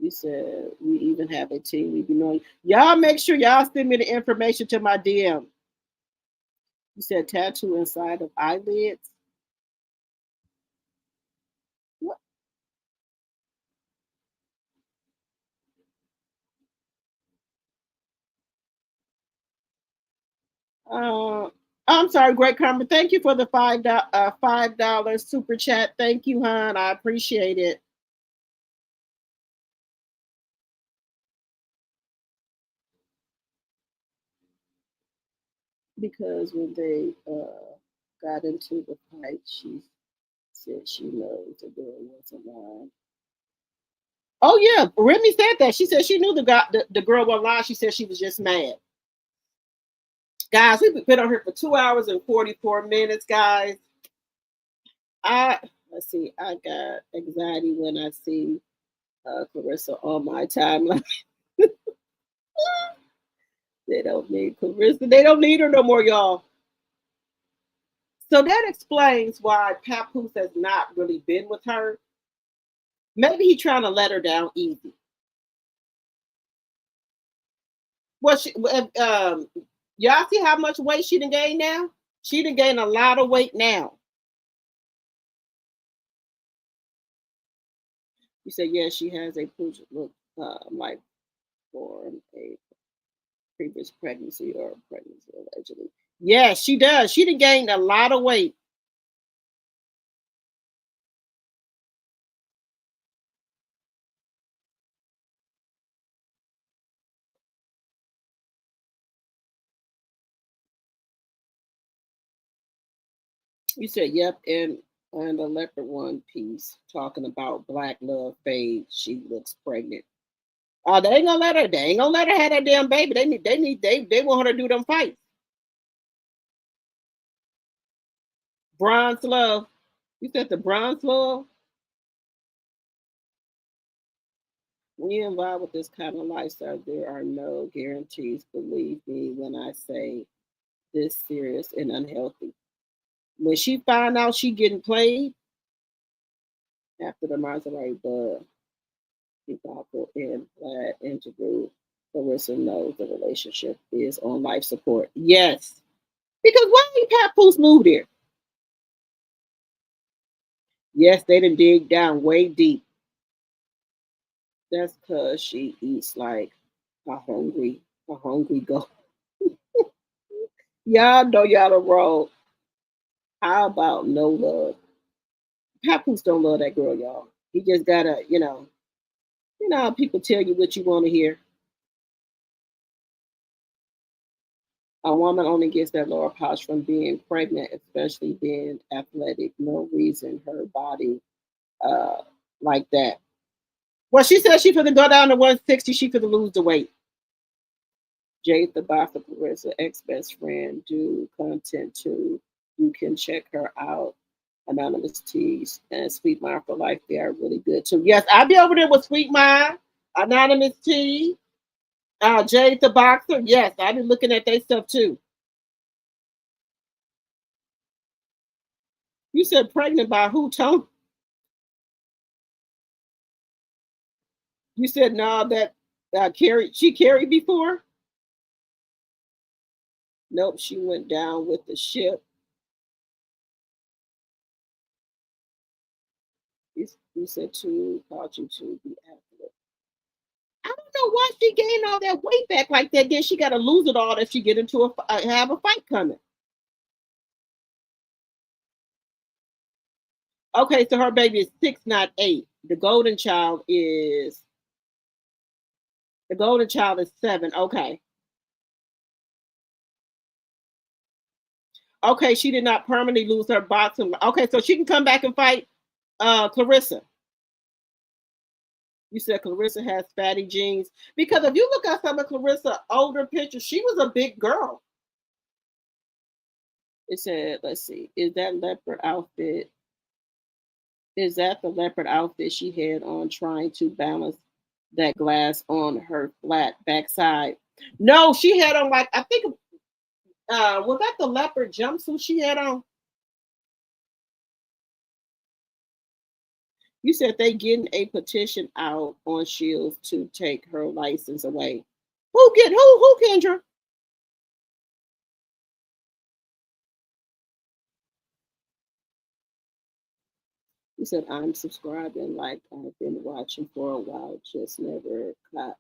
You said we even have a team. We be knowing. Y'all make sure y'all send me the information to my DM. You said tattoo inside of eyelids. What? I'm sorry, Great Karma. Thank you for the $5 super chat. Thank you, hon. I appreciate it. Because when they got into the fight, she said she knows the girl wasn't lying. Oh yeah, Remy said that. She said she knew the girl wasn't lying. She said she was just mad. Guys, we've been on here for 2 hours and 44 minutes, guys. Let's see. I got anxiety when I see Claressa on my timeline. They don't need Claressa. They don't need her no more, y'all. So that explains why Papoose has not really been with her. Maybe he's trying to let her down easy. Well, y'all see how much weight she done gained now? She done gained a lot of weight now. You said, yeah, she has a pooch look like for a previous pregnancy or pregnancy allegedly. Yeah, she does. She done gained a lot of weight. You said, yep, and the leopard one piece talking about black love fade. She looks pregnant. Oh, they ain't gonna let her. They ain't gonna let her have that damn baby. They want her to do them fights. Bronze love. You said the bronze love. When you're involved with this kind of lifestyle, there are no guarantees. Believe me when I say this serious and unhealthy. When she find out she getting played after the Maserati bug, Debacle and Vlad interview, Claressa knows the relationship is on life support. Yes. Because why did Papoose move there? Yes, they didn't dig down way deep. That's because she eats like a hungry goat. Y'all know y'all the wrong. How about no love? Papoose don't love that girl, y'all. He just gotta, how people tell you what you want to hear. A woman only gets that lower pouch from being pregnant, especially being athletic. No reason her body like that. Well, she said she could go down to 160. She could lose the weight. Jade the Baffa Claressa ex best friend do content too. You can check her out Anonymous Teas and Sweet Mind for Life. They are really good too. Yes, I'll be over there with Sweet Mind, Anonymous Tea, Jade the Boxer. Yes, I've been looking at their stuff too. You said pregnant by who, Tone? You said no, that she carried before? Nope, she went down with the ship. You said to called you to be accurate. I don't know why she gained all that weight back like that. Then she got to lose it all if she get into have a fight coming. Okay, so her baby is 6, not 8. The golden child is 7. Okay. Okay, she did not permanently lose her boxing. Okay, so she can come back and fight Claressa. You said Claressa has fatty genes. Because if you look at some of Claressa older pictures, she was a big girl. It said, let's see, is that leopard outfit? Is that the leopard outfit she had on trying to balance that glass on her flat backside? No, she had on like, I think, was that the leopard jumpsuit she had on? You said they getting a petition out on Shields to take her license away. Who, Kendra? You said I'm subscribing like I've been watching for a while, just never caught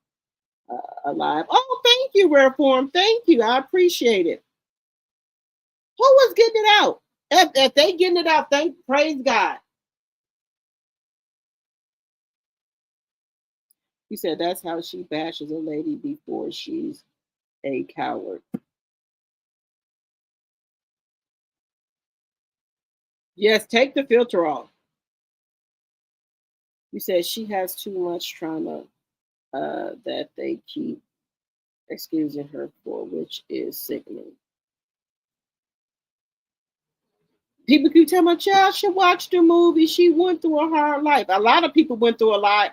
alive. Oh, thank you, Rare Form. Thank you. I appreciate it. Who was getting it out? If they getting it out, praise God. You said that's how she bashes a lady before she's a coward. Yes, take the filter off. You said she has too much trauma that they keep excusing her for, which is sickening. People keep telling my child should watch the movie. She went through a hard life. A lot of people went through a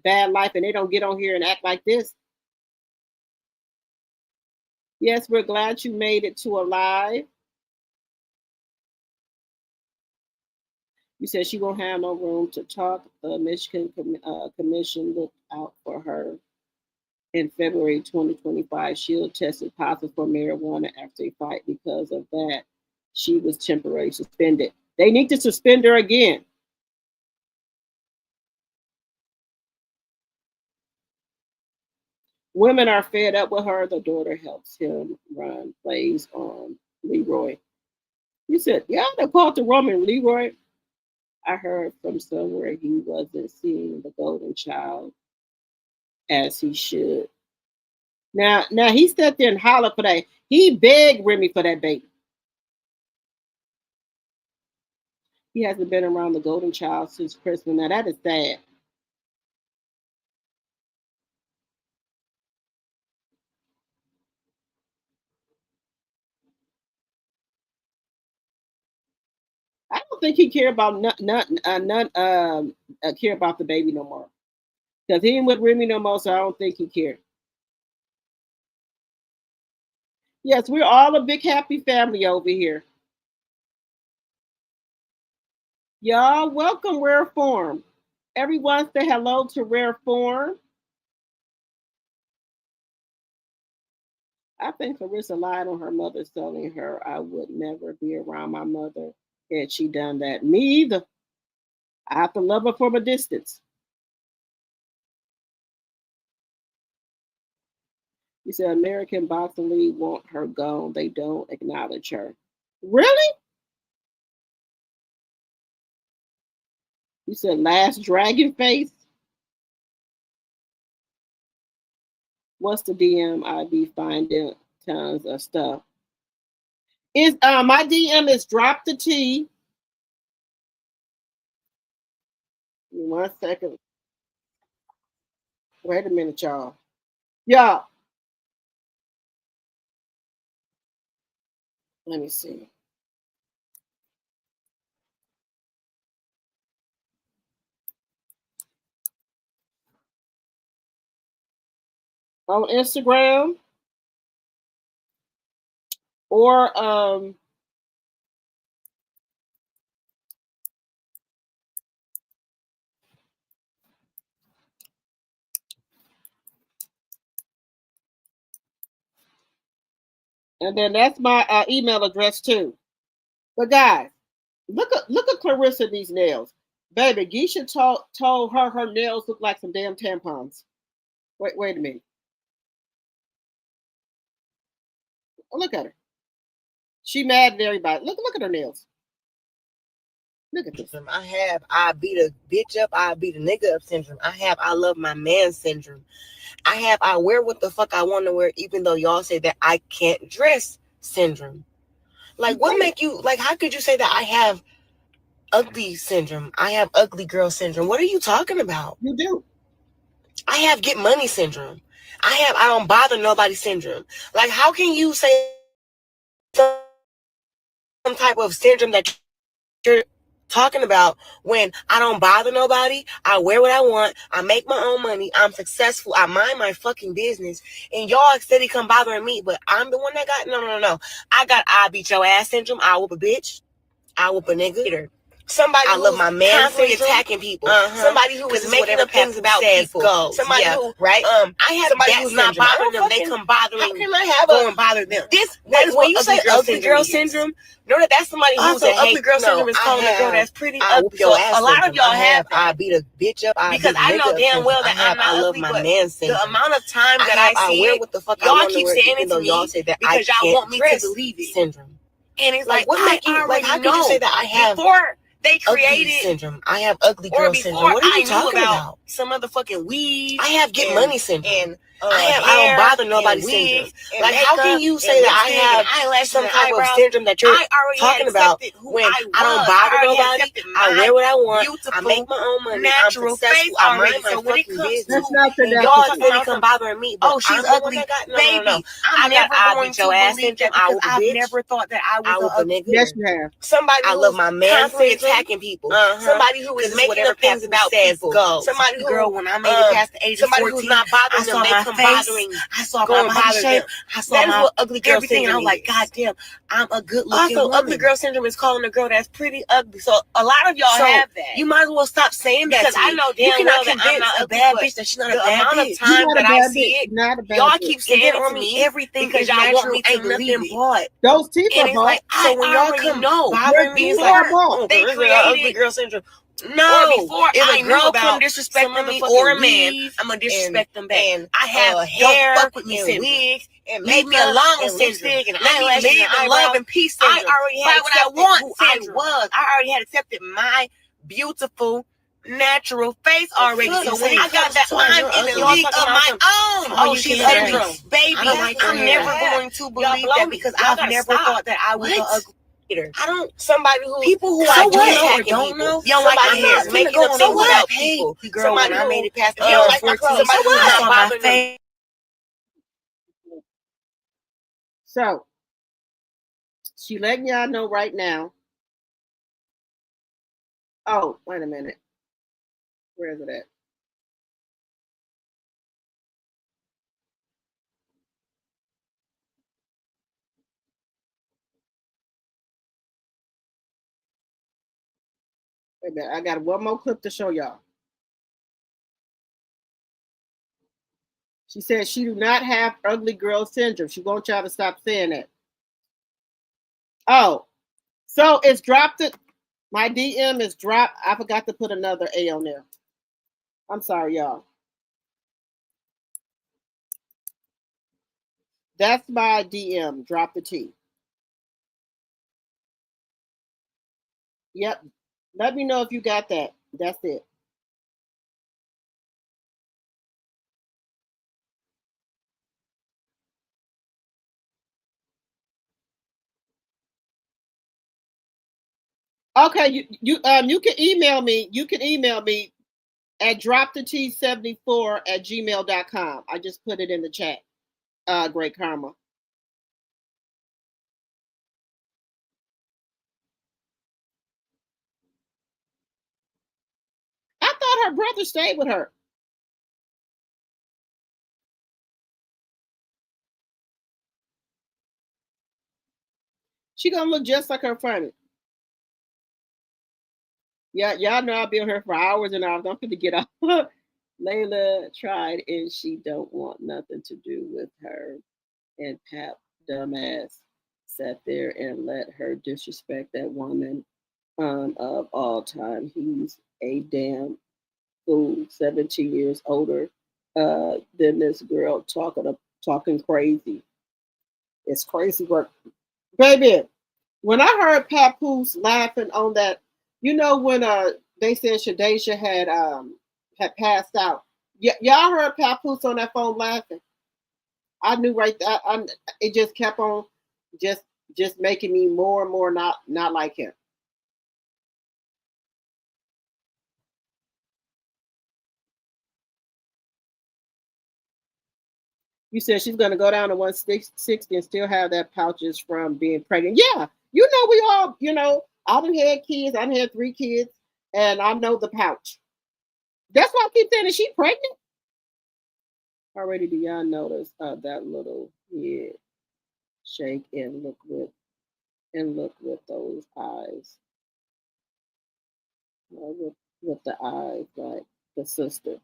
bad life, and they don't get on here and act like this. Yes, we're glad you made it to alive. You said she won't have no room to talk. The Michigan Commission looked out for her in February 2025. Shield tested positive for marijuana after a fight. Because of that, she was temporarily suspended. They need to suspend her again. Women are fed up with her. The daughter helps him run plays on Leroy. You said, yeah, they called the Roman Leroy. I heard from somewhere he wasn't seeing the golden child as he should. Now he sat there and hollered for that. He begged Remy for that baby. He hasn't been around the golden child since Christmas. Now that is sad. I don't think he care about care about the baby no more. Because he ain't with Remy no more, so I don't think he cared. Yes, we're all a big happy family over here. Y'all, welcome Rare Form. Everyone say hello to Rare Form. I think Claressa lied on her mother telling her I would never be around my mother had she done that. Me either. I have to love her from a distance. You said American Boxing League want her gone. They don't acknowledge her. Really? You said last dragon face? What's the DM? I be finding tons of stuff. Is my DM is drop the T. 1 second. Wait a minute, y'all. Y'all. Let me see. on Instagram or and then that's my email address too. But guys, look at Claressa these nails. Baby, Geisha told her nails look like some damn tampons. Wait a minute. Look at her. She mad at everybody. Look at her nails. Look at this. I have I beat a bitch up, I beat a nigga up syndrome. I have I love my man syndrome. I have I wear what the fuck I want to wear, even though y'all say that I can't dress syndrome. Like, what make you, like, how could you say that I have ugly syndrome? I have ugly girl syndrome. What are you talking about? You do. I have get money syndrome. I have I don't bother nobody syndrome. Like, how can you say some type of syndrome that you're talking about when I don't bother nobody, I wear what I want, I make my own money, I'm successful, I mind my fucking business, and y'all steady come bothering me, but I'm the one that got no. I got I beat your ass syndrome, I whoop a bitch, I whoop a nigga. Somebody I love my man constantly attacking people. Somebody who is making up things about people. Goes. Somebody who right. I have somebody who's not bothering them. They come bothering. How can I have go and bother them? This when you say ugly girl syndrome, know that that's somebody who's a ugly girl syndrome is calling a girl that's pretty ugly. So a lot of y'all have I beat a bitch up. Because I know damn well that I'm not ugly, but the amount of time that I see it, y'all keep saying it to me because y'all want me to believe it. Syndrome. And it's like, what make you like? How could you say that I have before they created syndrome? I have ugly girl syndrome. What are you talking about? Some motherfucking weed. I have get money syndrome. And I don't bother nobody syndrome. Like, how can you say that I have some type of syndrome that you're talking about when I don't bother nobody? I wear what I want. I make my own money. Natural face. I mind my fucking business. Y'all really come bothering me. Oh, she's ugly, baby. I'm never going to believe that because I've never thought that I was a nigga. Yes, you have. Somebody I love my man attacking people. Somebody who is making up things about people. Somebody who, girl, when I made it past the age of 14, who's not bothering them, they come bothering. I saw my body shape. I saw that is what ugly girl syndrome. I'm like, God damn, I'm a good looking woman. Ugly girl syndrome is calling a girl that's pretty ugly. So a lot of y'all have that. You might as well stop saying that because I know damn well that I'm not a bad bitch. That she's not a bad bitch. The amount of time that I see it, y'all keep saying it to me. Everything because y'all want me to believe it. Those teeth are bought. So when y'all come bothering me, it's like they created ugly girl syndrome. No, before if a girl come disrespecting me or a man, I'm gonna disrespect them back. And I have hair, don't fuck with me and wigs, and leave me alone and lipstick and eyelashes and love and peace syndrome. I already had what I want. I already had accepted my beautiful natural face already. So when I got that, I'm in the league of my own. Oh, she's ugly, baby. I'm never going to believe that because I've never thought that I was an ugly. I don't. Somebody who people who I do know or don't know. You don't like my hair, making up things about people. Girl, when I made it past the age of 14, somebody who's not bothering them. So she letting y'all know right now. Oh, wait a minute. Where is it at? Wait a minute. I got one more clip to show y'all. She said she do not have ugly girl syndrome. She wants y'all to stop saying that. Oh, so it's dropped it. My DM is dropped. I forgot to put another A on there. I'm sorry, y'all. That's my DM. Drop the T. Yep. Let me know if you got that. That's it. Okay, you can email me. You can email me at dropthet74@gmail.com. I just put it in the chat. Great Karma. I thought her brother stayed with her. She gonna look just like her friend. Yeah, y'all know I'll be on her for hours and hours. I'm gonna get off. Layla tried and she don't want nothing to do with her. And Pap, dumbass, sat there and let her disrespect that woman of all time. He's a damn fool, 17 years older than this girl talking crazy. It's crazy work. Baby, when I heard Papoose laughing on that, you know when they said Shadeja had passed out. Y'all heard Papoose on that phone laughing. I knew right there. It just kept on just making me more and more not like him. You said she's gonna go down to 160 and still have that pouches from being pregnant. Yeah, you know we all, I done had kids. I done had 3 kids, and I know the pouch. That's why I keep saying, is she pregnant? Already, do y'all notice that little head shake and look with those eyes, with the eyes like the sister.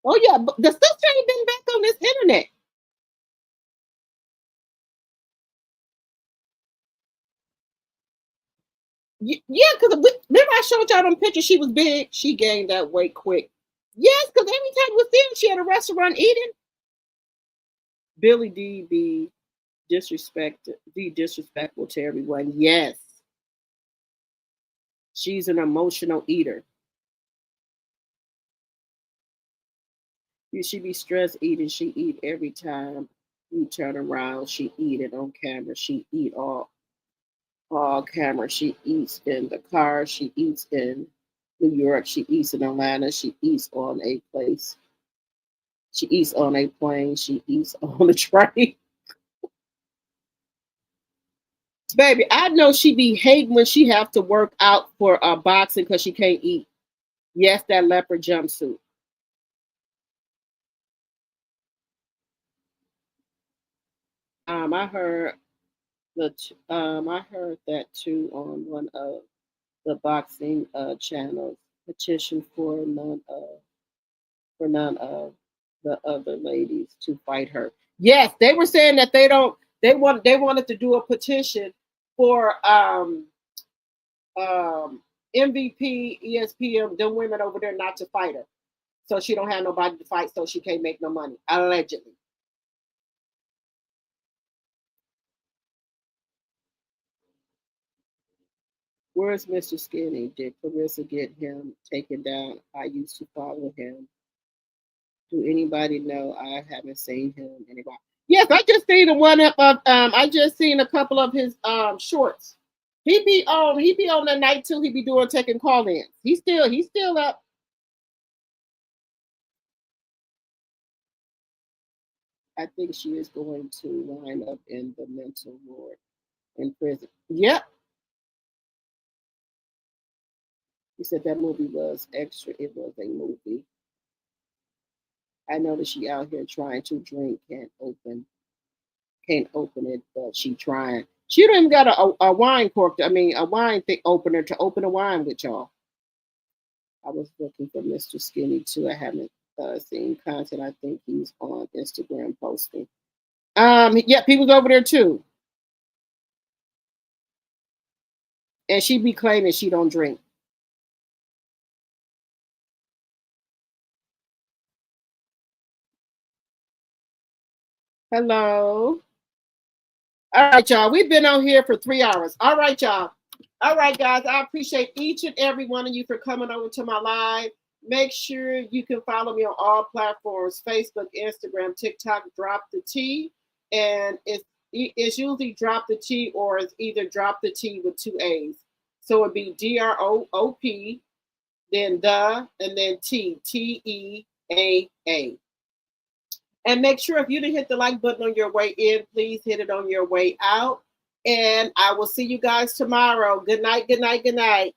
Oh yeah, but the sister ain't been back on this internet. Yeah, because remember I showed y'all them pictures. She was big. She gained that weight quick. Yes, because every time we was there, she had a restaurant eating. Billy D be disrespectful to everyone. Yes, she's an emotional eater. She be stress eating. She eat every time you turn around. She eat it on camera. She eat all camera. She eats in the car. She eats in New York. She eats in Atlanta. She eats on a place. She eats on a plane. She eats on a train. Baby, I know she be hating when she have to work out for boxing because she can't eat. Yes, that leopard jumpsuit. I heard I heard that too on one of the boxing channels. Petition for none of the other ladies to fight her. Yes, they were saying that they wanted to do a petition for MVP, ESPN, them women over there not to fight her. So she don't have nobody to fight, so she can't make no money. Allegedly. Where's Mr. Skinny? Did Claressa get him taken down? I used to follow him. Do anybody know? I haven't seen him. Anybody? Yes, I just seen the one up of I just seen a couple of his shorts. He be on the night too. He be taking call-ins. He's still up. I think she is going to wind up in the mental ward in prison. Yep. He said that movie was extra. It was a movie. I know that she out here trying to drink, can't open it, but she trying. She don't even got a wine cork. A wine thing opener to open a wine with y'all. I was looking for Mr. Skinny too. I haven't seen content. I think he's on Instagram posting. Yep, he was over there too. And she be claiming she don't drink. Hello. All right, y'all. We've been on here for 3 hours. All right, y'all. All right, guys. I appreciate each and every one of you for coming over to my live. Make sure you can follow me on all platforms: Facebook, Instagram, TikTok. Drop the T, and it's usually Drop the T, or it's either Drop the T with 2 A's. So it'd be DROOP, then the, and then TEAA. And make sure if you didn't hit the like button on your way in, please hit it on your way out. And I will see you guys tomorrow. Good night, good night, good night.